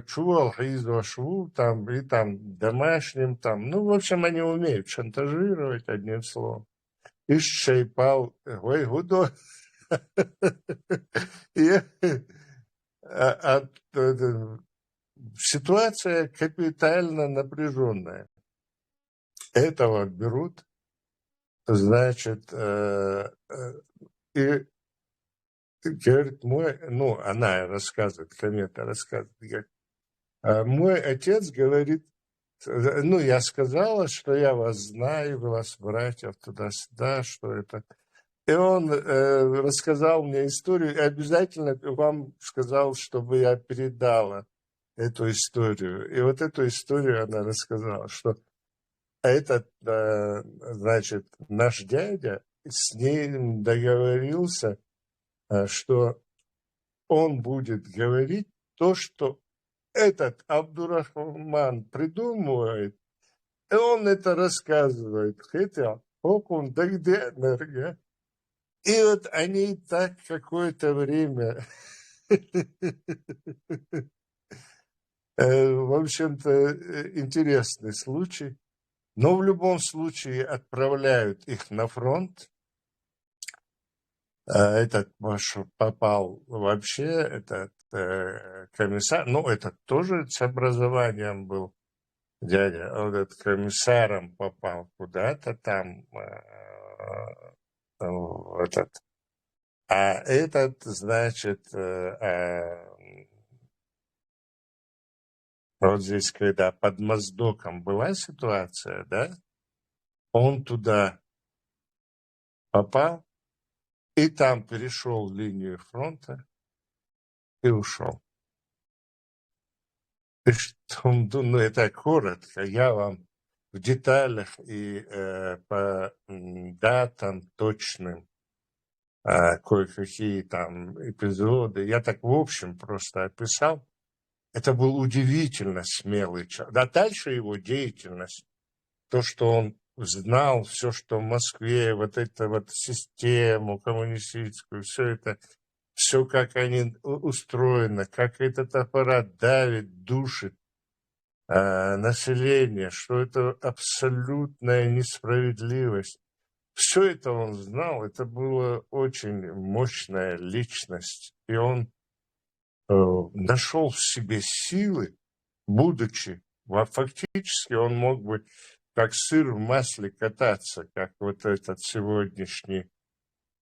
чувал хизошву, там, и там домашним, там, ну, в общем, они умеют шантажировать, одним словом. И шейпал, ой, гудо. Ситуация капитально напряженная. Этого берут, значит, и говорит, ну, она рассказывает, комета рассказывает, говорит, мой отец говорит, ну, я сказала, что я вас знаю, вас, братьев, туда-сюда, что это. И он рассказал мне историю, и обязательно вам сказал, чтобы я передала эту историю. И вот эту историю она рассказала, что этот, значит, наш дядя с ним договорился, что он будет говорить то, что этот Абдурахман придумывает, и он это рассказывает. Хотя, он догденер, и вот они так какое-то время, в общем-то, интересный случай. Но в любом случае отправляют их на фронт. Этот попал вообще, этот комиссар, ну, этот тоже с образованием был дядя, а вот этот комиссаром попал куда-то там, этот. А этот, значит, вот здесь, когда под Моздоком была ситуация, да, он туда попал, и там перешел линию фронта и ушел. И что, ну, это коротко, я вам в деталях и по датам точным кое-какие там эпизоды, я так в общем просто описал. Это был удивительно смелый человек. А дальше его деятельность, то, что он знал все, что в Москве, вот эту вот систему коммунистическую, все это, все, как они устроены, как этот аппарат давит, душит население, что это абсолютная несправедливость. Все это он знал, это была очень мощная личность, и он нашел в себе силы, будучи, фактически он мог бы как сыр в масле кататься, как вот этот сегодняшний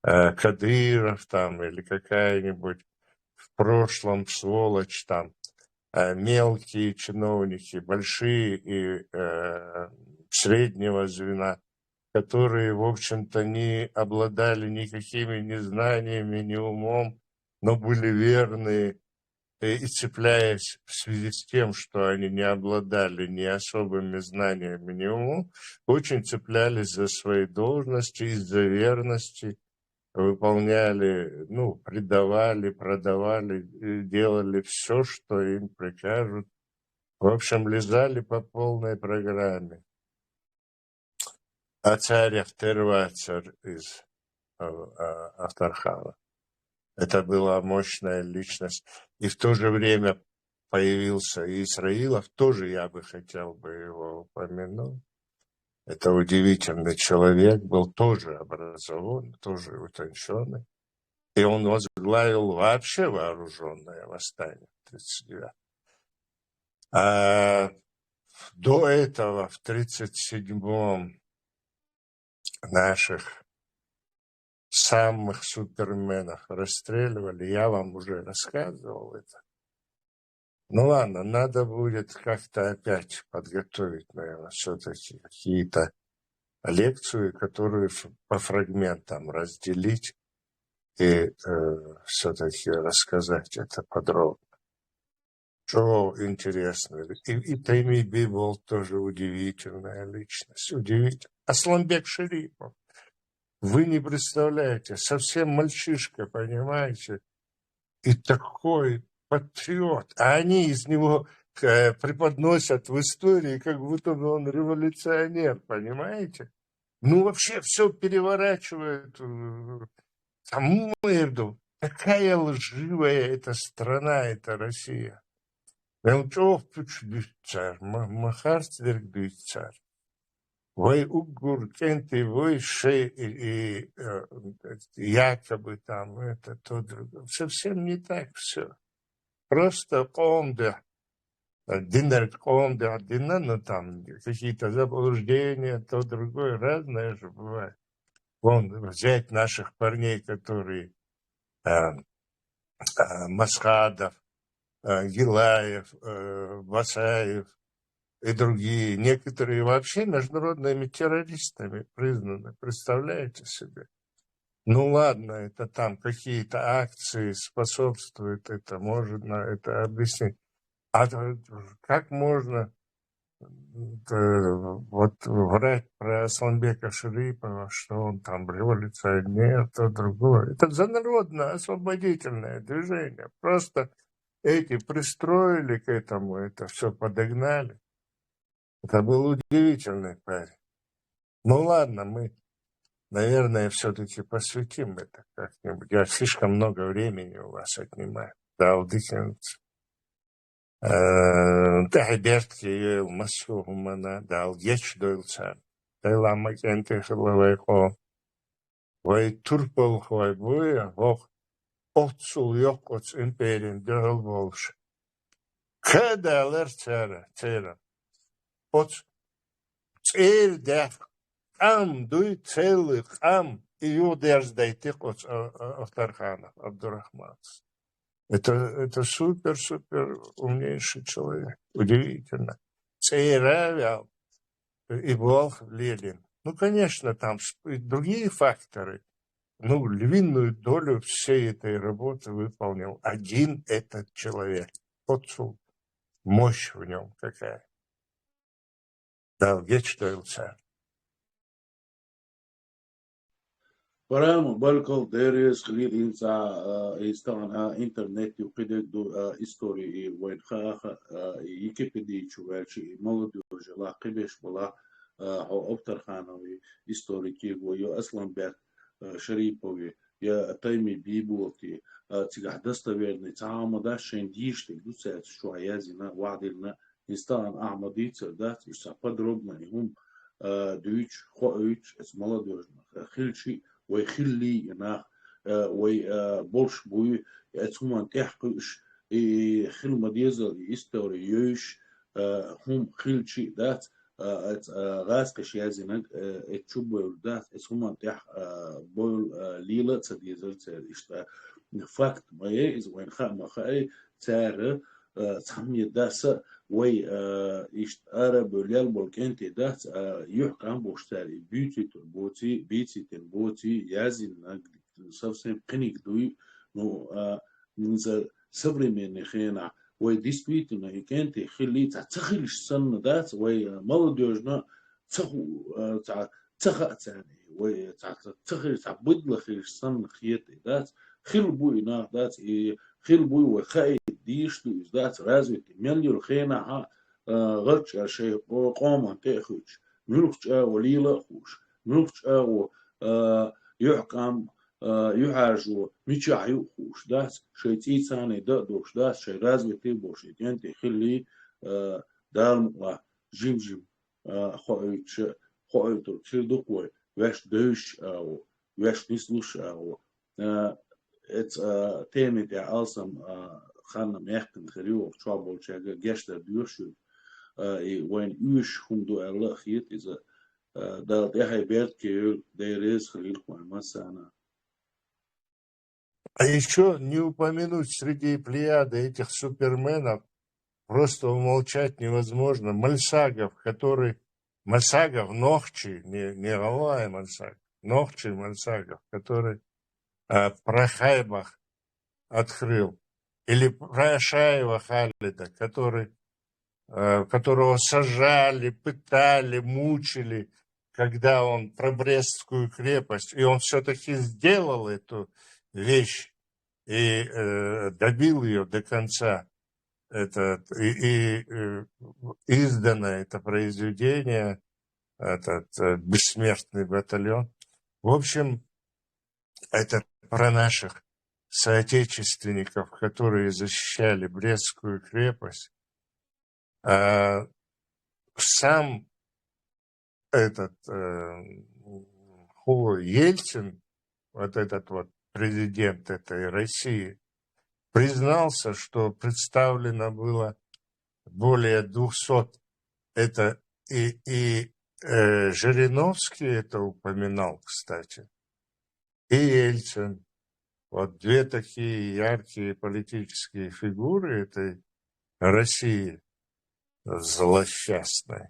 Кадыров там или какая-нибудь в прошлом сволочь там, мелкие чиновники, большие и среднего звена, которые, в общем-то, не обладали никакими ни знаниями, ни умом, но были верны и цепляясь в связи с тем, что они не обладали ни особыми знаниями, ни умом, очень цеплялись за свои должности, из-за верности, выполняли, ну, предавали, продавали, делали все, что им прикажут. В общем, лизали по полной программе. А царь Ахтервацар из Ахтархана. Это была мощная личность. И в то же время появился и Исраилов, тоже я бы хотел бы его упомянуть. Это удивительный человек, был тоже образован, тоже утонченный. И он возглавил вообще вооруженное восстание в 1939. А до этого, в 1937-м, наших самых суперменов расстреливали. Я вам уже рассказывал это. Ну ладно, надо будет как-то опять подготовить, наверное, все-таки какие-то лекции, которые по фрагментам разделить и все-таки рассказать это подробно. Что интересно. И Тайми Бибол тоже удивительная личность. Удивительная. Асланбек Шарипов. Вы не представляете, совсем мальчишка, понимаете? И такой патриот. А они из него преподносят в истории, как будто он революционер, понимаете? Ну, вообще все переворачивает. Саму Эрду. Какая лживая эта страна, эта Россия. Мелчов царь, Махарцверг царь. Вой угур, кенты, вой шей, и якобы там это, то другое. Совсем не так все. Просто комда. Динер комда, дина, ну там какие-то заблуждения, то другое, разное же бывает. Вон, взять наших парней, которые Масхадов, Гилаев, Басаев и другие. Некоторые вообще международными террористами признаны. Представляете себе? Ну ладно, это там какие-то акции способствуют, это можно это объяснить. А как можно вот врать про Асланбека Шарипова, что он там революционер, то другое. Это за народно-освободительное движение. Просто эти пристроили к этому, это все подогнали. Это был удивительный парень. Ну ладно, мы, наверное, все-таки посвятим это как-нибудь. Я слишком много времени у вас отнимаю. Да, удивительно. تحديرتي مسوهم أنا دال يش دولسان دايلا ما كنت خلوي خو وي تربل خوي بويا هوخ أتصل يقوت إمبيرين دول بولش كدا لر تيرا أتص تير داخ دوي تيلي إيو درز دايتي قوت أختارخانة عبد الرحمن. Это супер умнейший человек. Удивительно. Цейравял и Бог Ленин. Ну, конечно, там и другие факторы. Ну, львиную долю всей этой работы выполнил один этот человек. Вот мощь в нем какая. Да, вечный царь. برامو بالكل دارس خليل إنسا إستعنا إنترنت يقدر دو إستوري وين خاخ يكيبيدي شوالشي مولد وجلا قبش ولا أو أبتر خانوي إستوريكي ويو أصلا بيت شريفوي يا تايمي بيبولتي تيجح دستويرني تعامل دا شين ديشتك دو ساعت شو عيازينا وعدلنا إستعنا أعمديت دات إشتا подробно هم دويتش خويتش اسمالا دوجنا خلشي ويخلي يناخ وي بولش بوي اتسومان تحقش خل مديزل يستوريوش هم خلشي دات غاز قشيازينك اتشوبول دات اتسومان تح بول ليلة تديزل تشتا فاكت ما يز وين خا خاي تار تحمي داس وي اشتارا بوليال بولكنتي دات يحكم بوشتاري بيتي بوتي يازين совсем книг дуй ну низа современный хена وي действительно и кенти хилита цахилш сан дат وي молодежно цаху цаха цани وي цахил цабудла хилш сан хиеты дат хилбуй на дат и хилбуй وخاي ديش دوز دات развитый мельдюр хена غرش شيء قوم تأخذ ملوك وليلة خوش ملوك يحكم يحاجو ميشاعيو خوش دات شيء تيساني دوش دات شيء развитый بوشي تنتي خلي دارم جيم خويت تشدوكوي وش دوش أو وش نسلوش أو تيمي تاع ألسم خلنا ميحكم خريو شابول شاقة جاشتا دوشو وين يوش هم دو الله خيط إذا دارت يحي بيرت كيول دايريز خليل خوان مسانا. А еще не упомянуть среди плеяды этих суперменов, просто умолчать невозможно. Мальсагов, который... Мальсагов, Нохчи, не Алай Мальсагов, Нохчи Мальсагов, который про Хайбах открыл. Или про Ашаева Халида, которого сажали, пытали, мучили, когда он про Брестскую крепость, и он все-таки сделал эту вещь и добил ее до конца. Издано это произведение, этот «Бессмертный батальон». В общем, это про наших соотечественников, которые защищали Брестскую крепость. А сам этот Ельцин, вот этот вот президент этой России, признался, что представлено было более 200. Это и Жириновский это упоминал, кстати, и Ельцин. Вот две такие яркие политические фигуры этой России злосчастной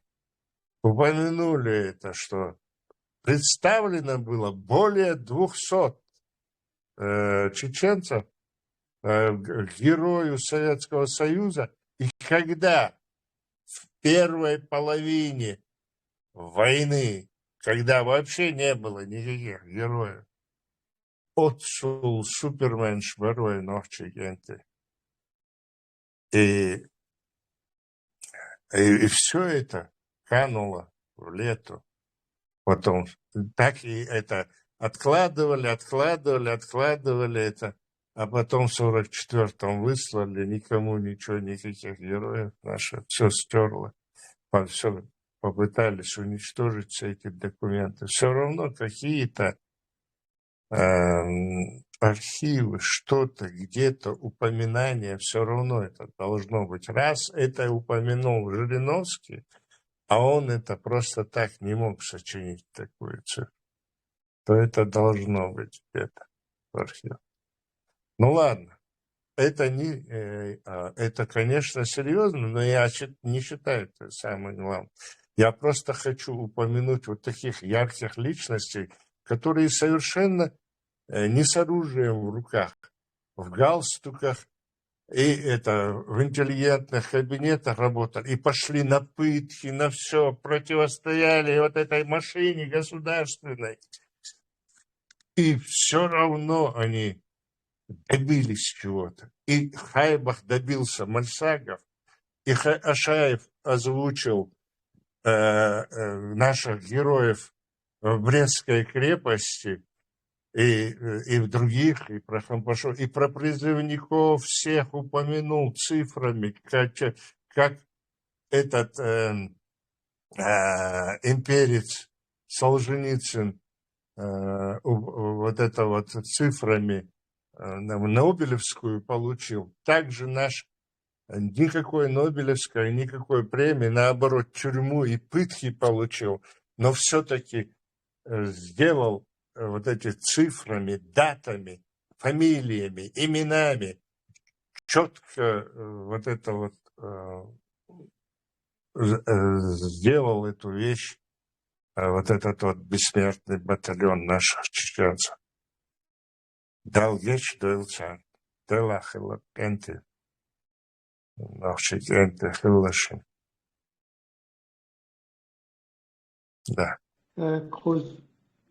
упомянули это, что представлено было более 200 чеченцев герою Советского Союза. И когда в первой половине войны, когда вообще не было никаких героев, отцул суперменш барой ночи генты. И все это кануло в лету. Потом так и это откладывали это. А потом в 44-м выслали, никому ничего, никаких героев наших, все стерло. Все попытались уничтожить все эти документы. Все равно какие-то архивы, что-то, где-то упоминание, все равно это должно быть. Раз это упомянул Жириновский, а он это просто так не мог сочинить такую цифру, то это должно быть где-то в архиве. Ну ладно, это, конечно, серьезно, но я не считаю это самое главное. Я просто хочу упомянуть вот таких ярких личностей, которые совершенно не с оружием в руках, в галстуках и в интеллигентных кабинетах работали, и пошли на пытки, на все, противостояли вот этой машине государственной. И все равно они добились чего-то. И Хайбах добился Мальсагов, и Ашаев озвучил наших героев в Брестской крепости, и в других, и про Хампашов, и про призывников всех упомянул цифрами, как этот имперец Солженицын вот это вот цифрами Нобелевскую получил. Также наш никакой Нобелевской, никакой премии, наоборот, тюрьму и пытки получил, но все-таки сделал вот эти цифрами, датами, фамилиями, именами, четко вот это вот сделал эту вещь, вот этот вот бессмертный батальон наших чеченцев. Дал вещь, дойлцан, делахила пенты, наши кенты, хиллаши. Да.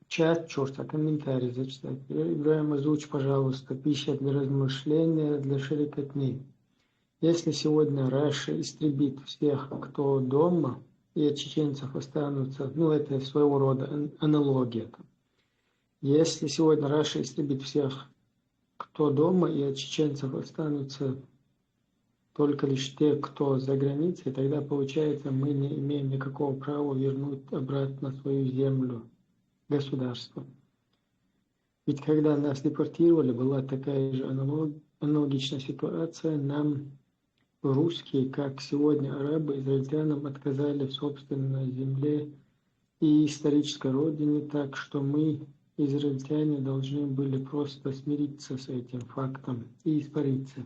Чат, черта, комментарий зачитать. Ибраим, озвучь, пожалуйста, пища для размышления, для ширикотни. Если сегодня Раша истребит всех, кто дома, и от чеченцев останутся, это своего рода аналогия. Если сегодня Раша истребит всех, кто дома, и от чеченцев останутся только лишь те, кто за границей, тогда, получается, мы не имеем никакого права вернуть обратно свою землю государства. Ведь когда нас депортировали, была такая же аналогичная ситуация. Нам, русские, как сегодня арабы, израильтянам отказали в собственной земле и исторической родине, так что мы, израильтяне, должны были просто смириться с этим фактом и испариться.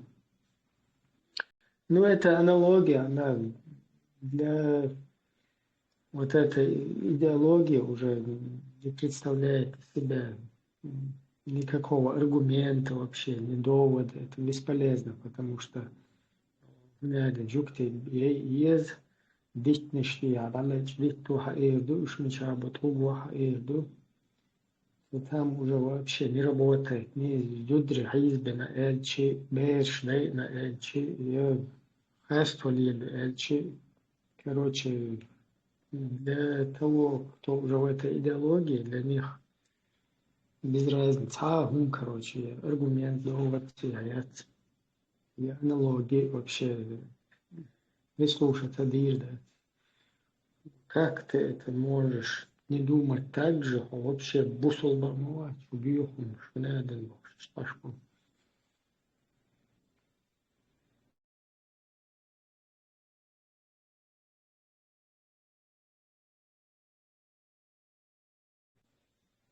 Это аналогия, она для вот этой идеологии уже не представляет из себя никакого аргумента вообще, ни довода. Это бесполезно, потому что هذا جوكتي يز ديت نشتي على جديد توها إيردو إيش مشابه توجوها إيردو وتام уже вообще не работает. Не юдри حزب на эльчи, беш на эльчи, я хаствали эльчи. Короче, для того, кто уже в этой идеологии, для них без разницы. Короче, аргумент, довод, и аналогии вообще не слушать Адирда. Как ты это можешь не думать так же, а вообще бусол бормовать, убьёхун, что надо, что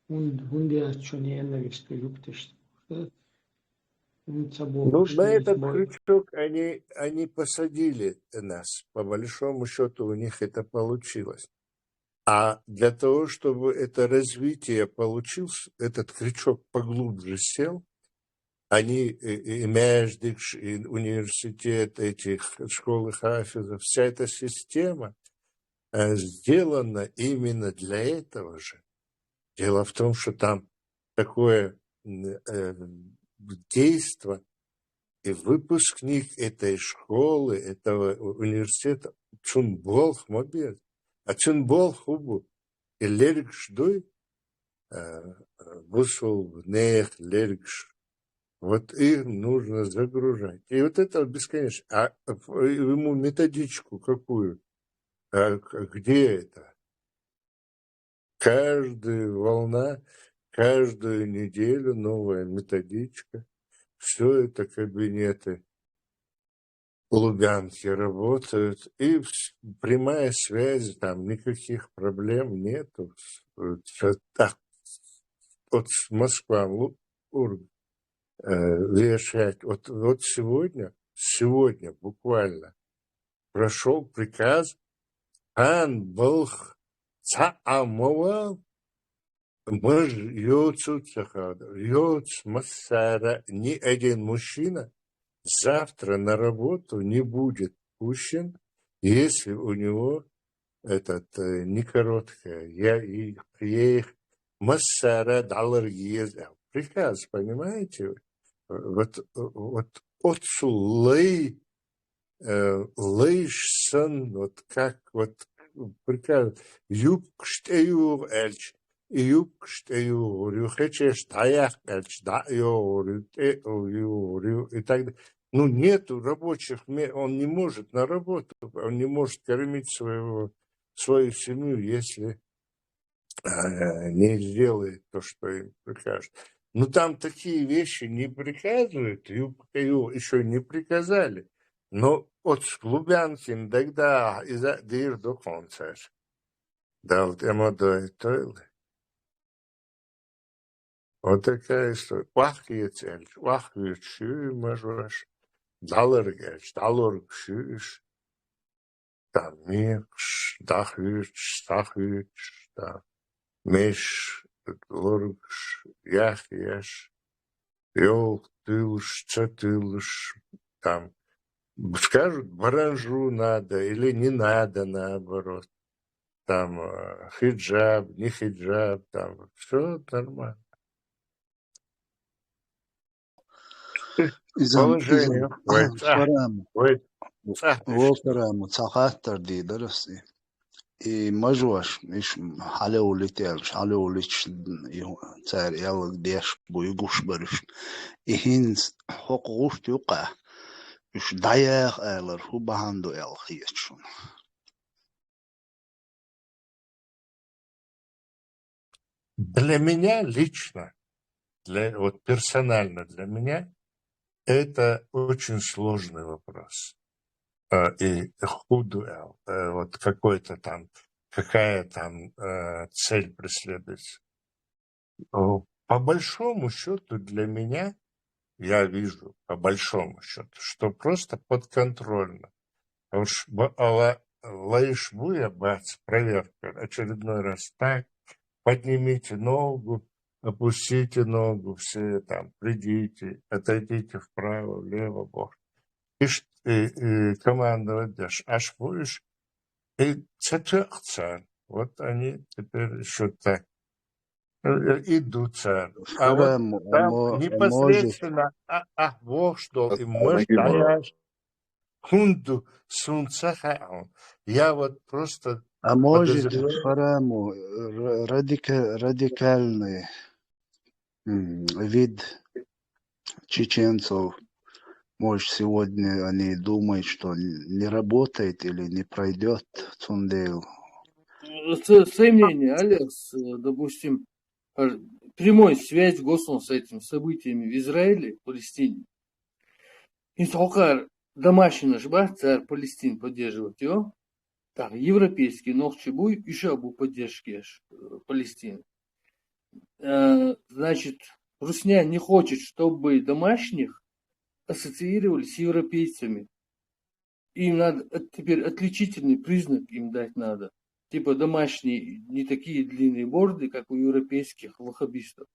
Und ja schon ненависть, любишь, Ну, на этот крючок они посадили нас. По большому счету у них это получилось. А для того, чтобы это развитие получилось, этот крючок поглубже сел, они и Междикш, и университет, этих школы хафизов, вся эта система сделана именно для этого же. Дело в том, что там такое действо, и выпускник этой школы, этого университета, Чунболх Мобер, а Чунболх Хубу, и Лергш Дуй, вышел в Нех, Лергш, вот им нужно загружать. И вот это бесконечно. А ему методичку какую? Где это? Каждая волна, каждую неделю новая методичка. Все это кабинеты Луганки работают. И прямая связь, там никаких проблем нету. Так, от Москва, вешать. Вот сегодня буквально прошел приказ Ан Болх Цаамовал Мож Массара. Ни один мужчина завтра на работу не будет пущен, если у него не короткая. Я их Массара Даларгиез. Приказ, понимаете? Вот отцу лейшсон, вот как вот приказ юбкштею эльч. И юбкштею рюхечеш таях эльч да и так далее. Ну, нету рабочих, он не может на работу, он не может кормить свою семью, если не сделает то, что им прикажет. Ну, там такие вещи не приказывают, еще не приказали. Но от Лубянкин тогда из-за дыр до конца. Да, вот эмодой тойл. Вот такая история. Вахкие цель, вахкие чуй, мажваш. Даларгеш, даларгшиш. Там микш, стахвич, там. Меш, лоргш, яш, йол, тылш, цатылш, там. Скажут, баранжу надо или не надо, наоборот. Там хиджаб, не хиджаб, там все нормально. Положение. وفرام تخاطر دي درسي и мажуаш миш халеулителш халеулич цар ял деш буйгуш барыш и хинс хокуш тюка уж даях элер хубаханду эл хиечун. Для меня лично, вот персонально для меня, это очень сложный вопрос. И худуэл, вот какая там цель преследуется. По большому счету для меня, я вижу, по большому счету, что просто подконтрольно. Потому что лаишбуя, бац, проверка, очередной раз так, поднимите ногу, опустите ногу, все там, придите, отойдите вправо, влево, бог. И командовать дашь, аж будешь, и цацакцан. Вот они теперь еще так идут царь. А вот فرم там أموجت непосредственно Бог, что и Nagi moro. мощь, хунду, сунцаха. Я вот просто أموجت подозреваю. فرم радикальный вид чеченцев. Может, сегодня они думают, что не работает или не пройдет Цундейл. Сомнение, Алекс, допустим, прямой связь Гослан с этими событиями в Израиле, в Палестине. И только домашний жба, царь Палестин поддерживает его, так, европейский ногчебуй еще был поддержки Палестины. Значит, Русня не хочет, чтобы домашних ассоциировали с европейцами. Им надо теперь отличительный признак им дать надо. Типа домашние не такие длинные борды, как у европейских ваххабистов.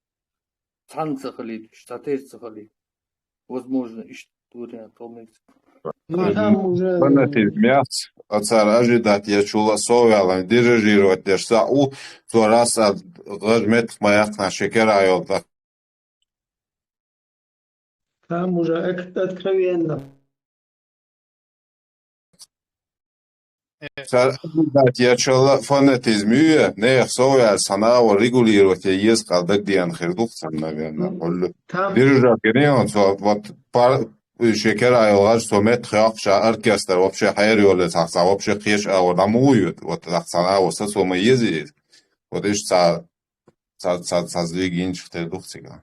Танцахали, штатецахали. Возможно, и вариант полностью. Ну, там уже... Fanatizmjats, atsar ažidat, ja čula sovēlam dirižīrot, ja sa'u, to rasa għadmet majaqna šekerājot. Там уже откровенно. Atsar ažidat, ja čula fanatizmjūja, ne sovēl sanāvo regulīrot, ja ieskaldāk dienu xirduqsam, navienā. Dirižāt, ja neon, so, вот, شكرا يغاز تومت خياق شا أركستر وبشي حيري ولا تحصى وبشي خيش أو نمويت وتحصى وسس وميزي وديش цаздвиги в тедухцига.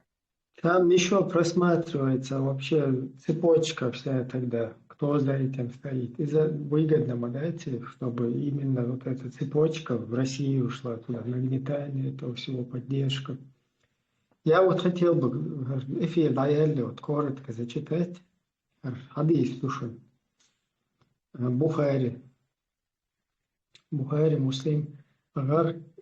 Там еще просматривается вообще цепочка вся тогда, кто за этим стоит. И выгодно, знаете, чтобы именно вот эта цепочка в Россию ушла туда, нагнетание этого всего, поддержка. Я вот хотел бы эфир Дайелли вот коротко зачитать. Хадис, слушай. Бухари, Муслим.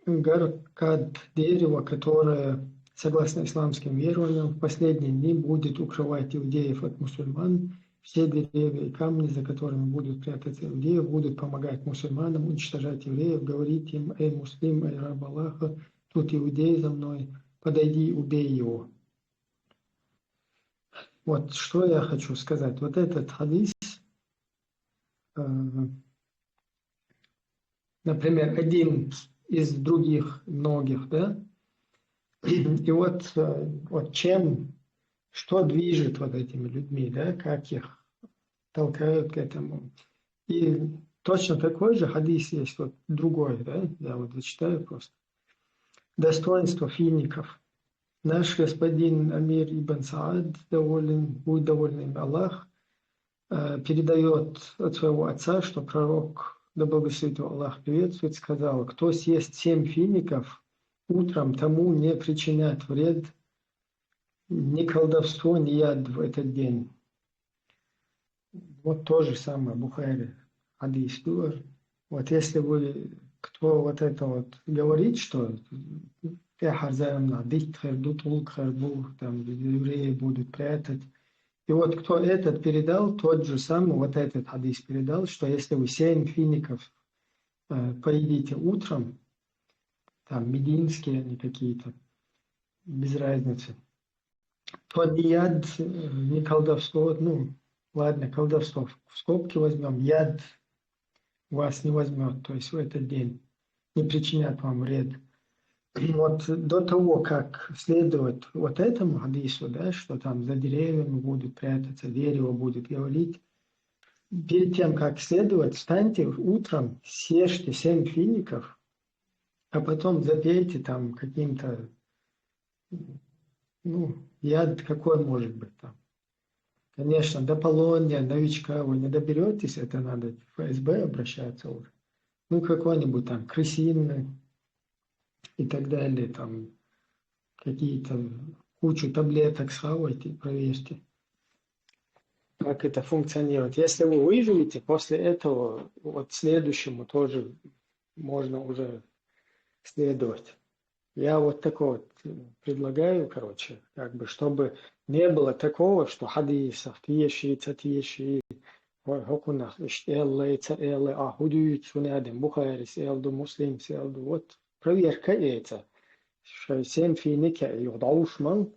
Гаркад дерево, которое, согласно исламским верованиям, в последние дни будет укрывать иудеев от мусульман. Все деревья и камни, за которыми будут прятаться иудеи, будут помогать мусульманам уничтожать евреев, говорить им: «Эй, муслим, эй, раб Аллаха, тут иудей за мной, подойди, убей его». Вот что я хочу сказать. Вот этот хадис, например, один из других многих, да, и вот чем, что движет вот этими людьми, да, как их толкают к этому. И точно такой же хадис есть вот другой, да, я вот зачитаю просто. Достоинство фиников. Наш господин Амир ибн Саад, будет доволен им Аллах, передает от своего отца, что пророк, да благословит его Аллах, приветствует, сказал: кто съест 7 фиников утром, тому не причинят вред ни колдовство, ни яд в этот день. Вот то же самое Бухари, хадис. Вот если вы, кто вот это вот говорит, что там евреи будут прятать. И вот кто этот передал, тот же самый, вот этот хадис передал, что если вы 7 фиников поедите утром, там мединские они какие-то, без разницы, то ни яд, ни колдовство, ну ладно, колдовство в скобки возьмем, яд вас не возьмет, то есть в этот день не причинят вам вред. Вот до того, как следовать вот этому хадису, да, что там за деревьями будут прятаться, дерево будет говорить, перед тем, как следовать, встаньте утром, съешьте 7 фиников, а потом запейте там каким-то, ну, яд какой может быть там. Конечно, до полония, новичка вы не доберетесь, это надо в ФСБ обращаться уже. Ну, какой-нибудь там крысиный и так далее, там какие-то кучу таблеток схавайте, проверьте, как это функционирует. Если вы выживете, после этого вот следующему тоже можно уже следовать. Я вот такое вот предлагаю, короче, как бы, чтобы не было такого, что хадисов, тиеши, هكونا اشتغل تقل هدوء سنادم بخاري سيالدو مسلم سيالدو вот проверка это что всем финика يوضعوش من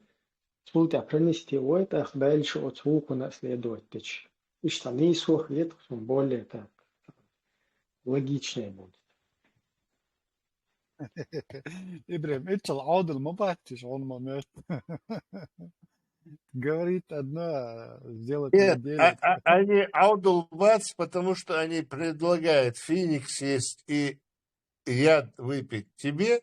سلطة пронести вот ах дальше от звуку наследовать течь и что не слух лет более так логичнее будет. Ибрahim, это العادل ما بعتش он момент. Говорит одно, сделать не Нет, делает. они аудулбац, потому что они предлагают финик съесть и яд выпить тебе,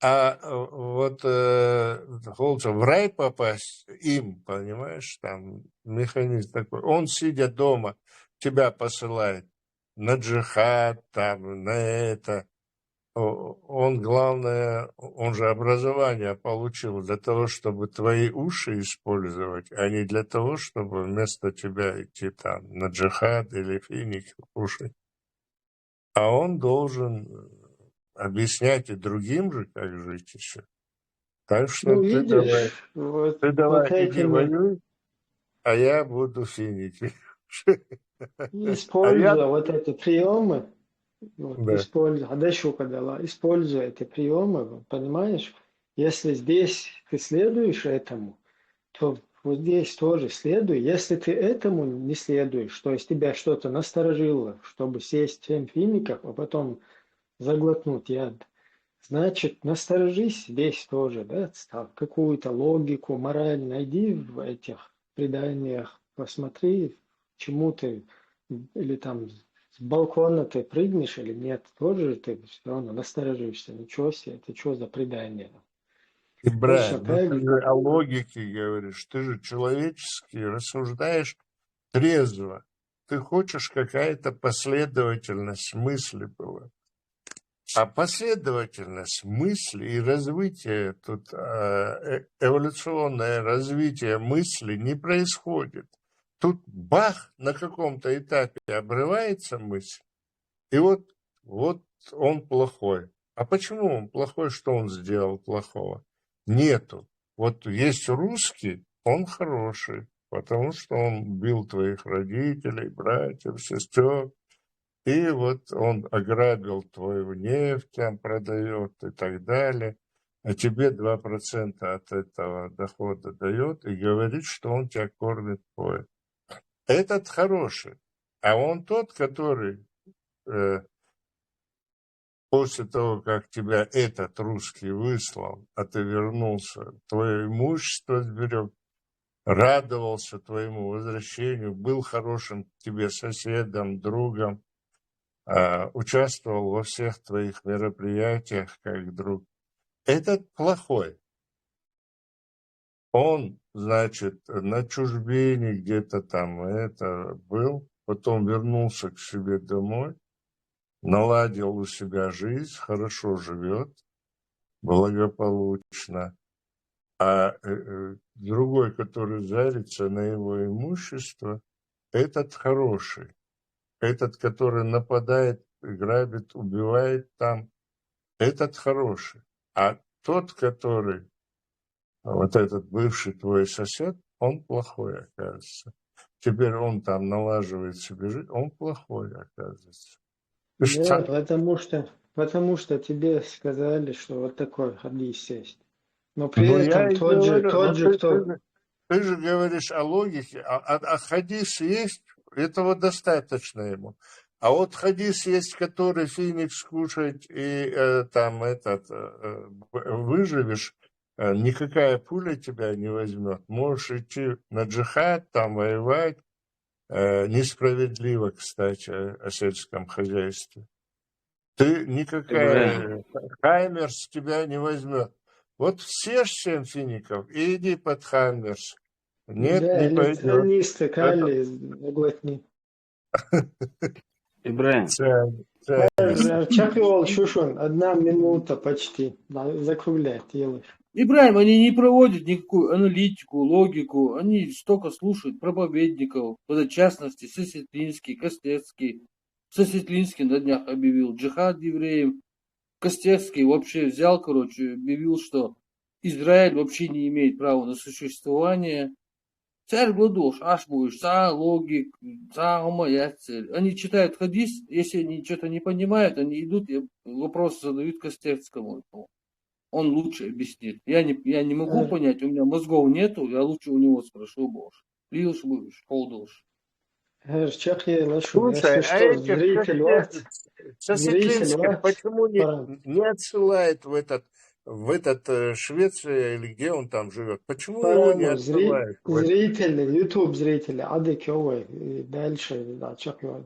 а вот хочется в рай попасть им, понимаешь, там механизм такой. Он, сидя дома, тебя посылает на джихад, там, на это. Он, главное, он же образование получил для того, чтобы твои уши использовать, а не для того, чтобы вместо тебя идти там на джихад или финик кушать. А он должен объяснять и другим же, как жить еще. Так что Ну, ты давай, видишь, вот иди этими воюй, а я буду финики. используя вот эти приемы, вот, Да. используя эти приемы, понимаешь, если здесь ты следуешь этому, то вот здесь тоже следуй. Если ты этому не следуешь, то есть тебя что-то насторожило, чтобы сесть 7 фиников, а потом заглотнуть яд, значит, насторожись здесь тоже, да, какую-то логику, мораль найди в этих преданиях, посмотри, чему ты, или там с балкона ты прыгнешь или нет, тоже ты все равно насторожишься, ничего себе, это что за предание? Точно Брат, ну так ты же. же о логике говоришь, ты же человеческий, рассуждаешь трезво. Ты хочешь, какая-то последовательность мысли была. А последовательность мысли и развитие, тут эволюционное развитие мысли не происходит. Тут бах, на каком-то этапе обрывается мысль, и вот он плохой. А почему он плохой, что он сделал плохого? Нету. Вот есть русский, он хороший, потому что он бил твоих родителей, братьев, сестер. И вот он ограбил твою нефть, там продает и так далее. А тебе 2% от этого дохода дает и говорит, что он тебя кормит, поет. Этот хороший. А он тот, который после того, как тебя этот русский выслал, а ты вернулся, твое имущество сберег, радовался твоему возвращению, был хорошим тебе соседом, другом, участвовал во всех твоих мероприятиях как друг. Этот плохой. Он, значит, на чужбине где-то там это был, потом вернулся к себе домой, наладил у себя жизнь, хорошо живет, благополучно. А другой, который зарится на его имущество, этот хороший. Этот, который нападает, грабит, убивает там, этот хороший. А тот, который, вот этот бывший твой сосед, он плохой, оказывается. Теперь он там налаживает себе жизнь, он плохой, оказывается. Ты Да, что? потому что тебе сказали, что вот такой хадис есть. Но при Ну, этом я и говорю, тот же, кто... ты же говоришь о логике, а хадис есть, этого достаточно ему. А вот хадис есть, который финикс кушать и там выживешь, никакая пуля тебя не возьмет. Можешь идти на джихад, там воевать. Несправедливо, кстати, о сельском хозяйстве. Ты никакая Хаймерс тебя не возьмет. Вот съешь 7 фиников и иди под Хаймерс. Нет, Да, не или пойдет. цианисты, калий, заглотни. Ибрahim, Чакивал, Шушун, 1 минута почти. Закругляй, делаешь. Ибрahim, они не проводят никакую аналитику, логику, они столько слушают проповедников, в частности, Сосветлинский, Костецкий. Сосветлинский на днях объявил джихад евреям, Костецкий вообще взял, короче, объявил, что Израиль вообще не имеет права на существование. Царь Гладош, аж будешь, за логик, за моя цель. Они читают хадис, если они что-то не понимают, они идут и вопросы задают Костецкому. Он лучше объяснит. Я не могу понять, у меня мозгов нету, я лучше у него спрошу, боже. Лилш будешь, холдуш. Чехия, лучше, Слушай, если а что, этих зритель вас, со зритель Светлинских вас, почему пора. не отсылает в этот Швеция или где он там живет? Почему его не Парагу, отсылают в этот? зрители, YouTube зрители, адык овой, дальше, да, Чехия,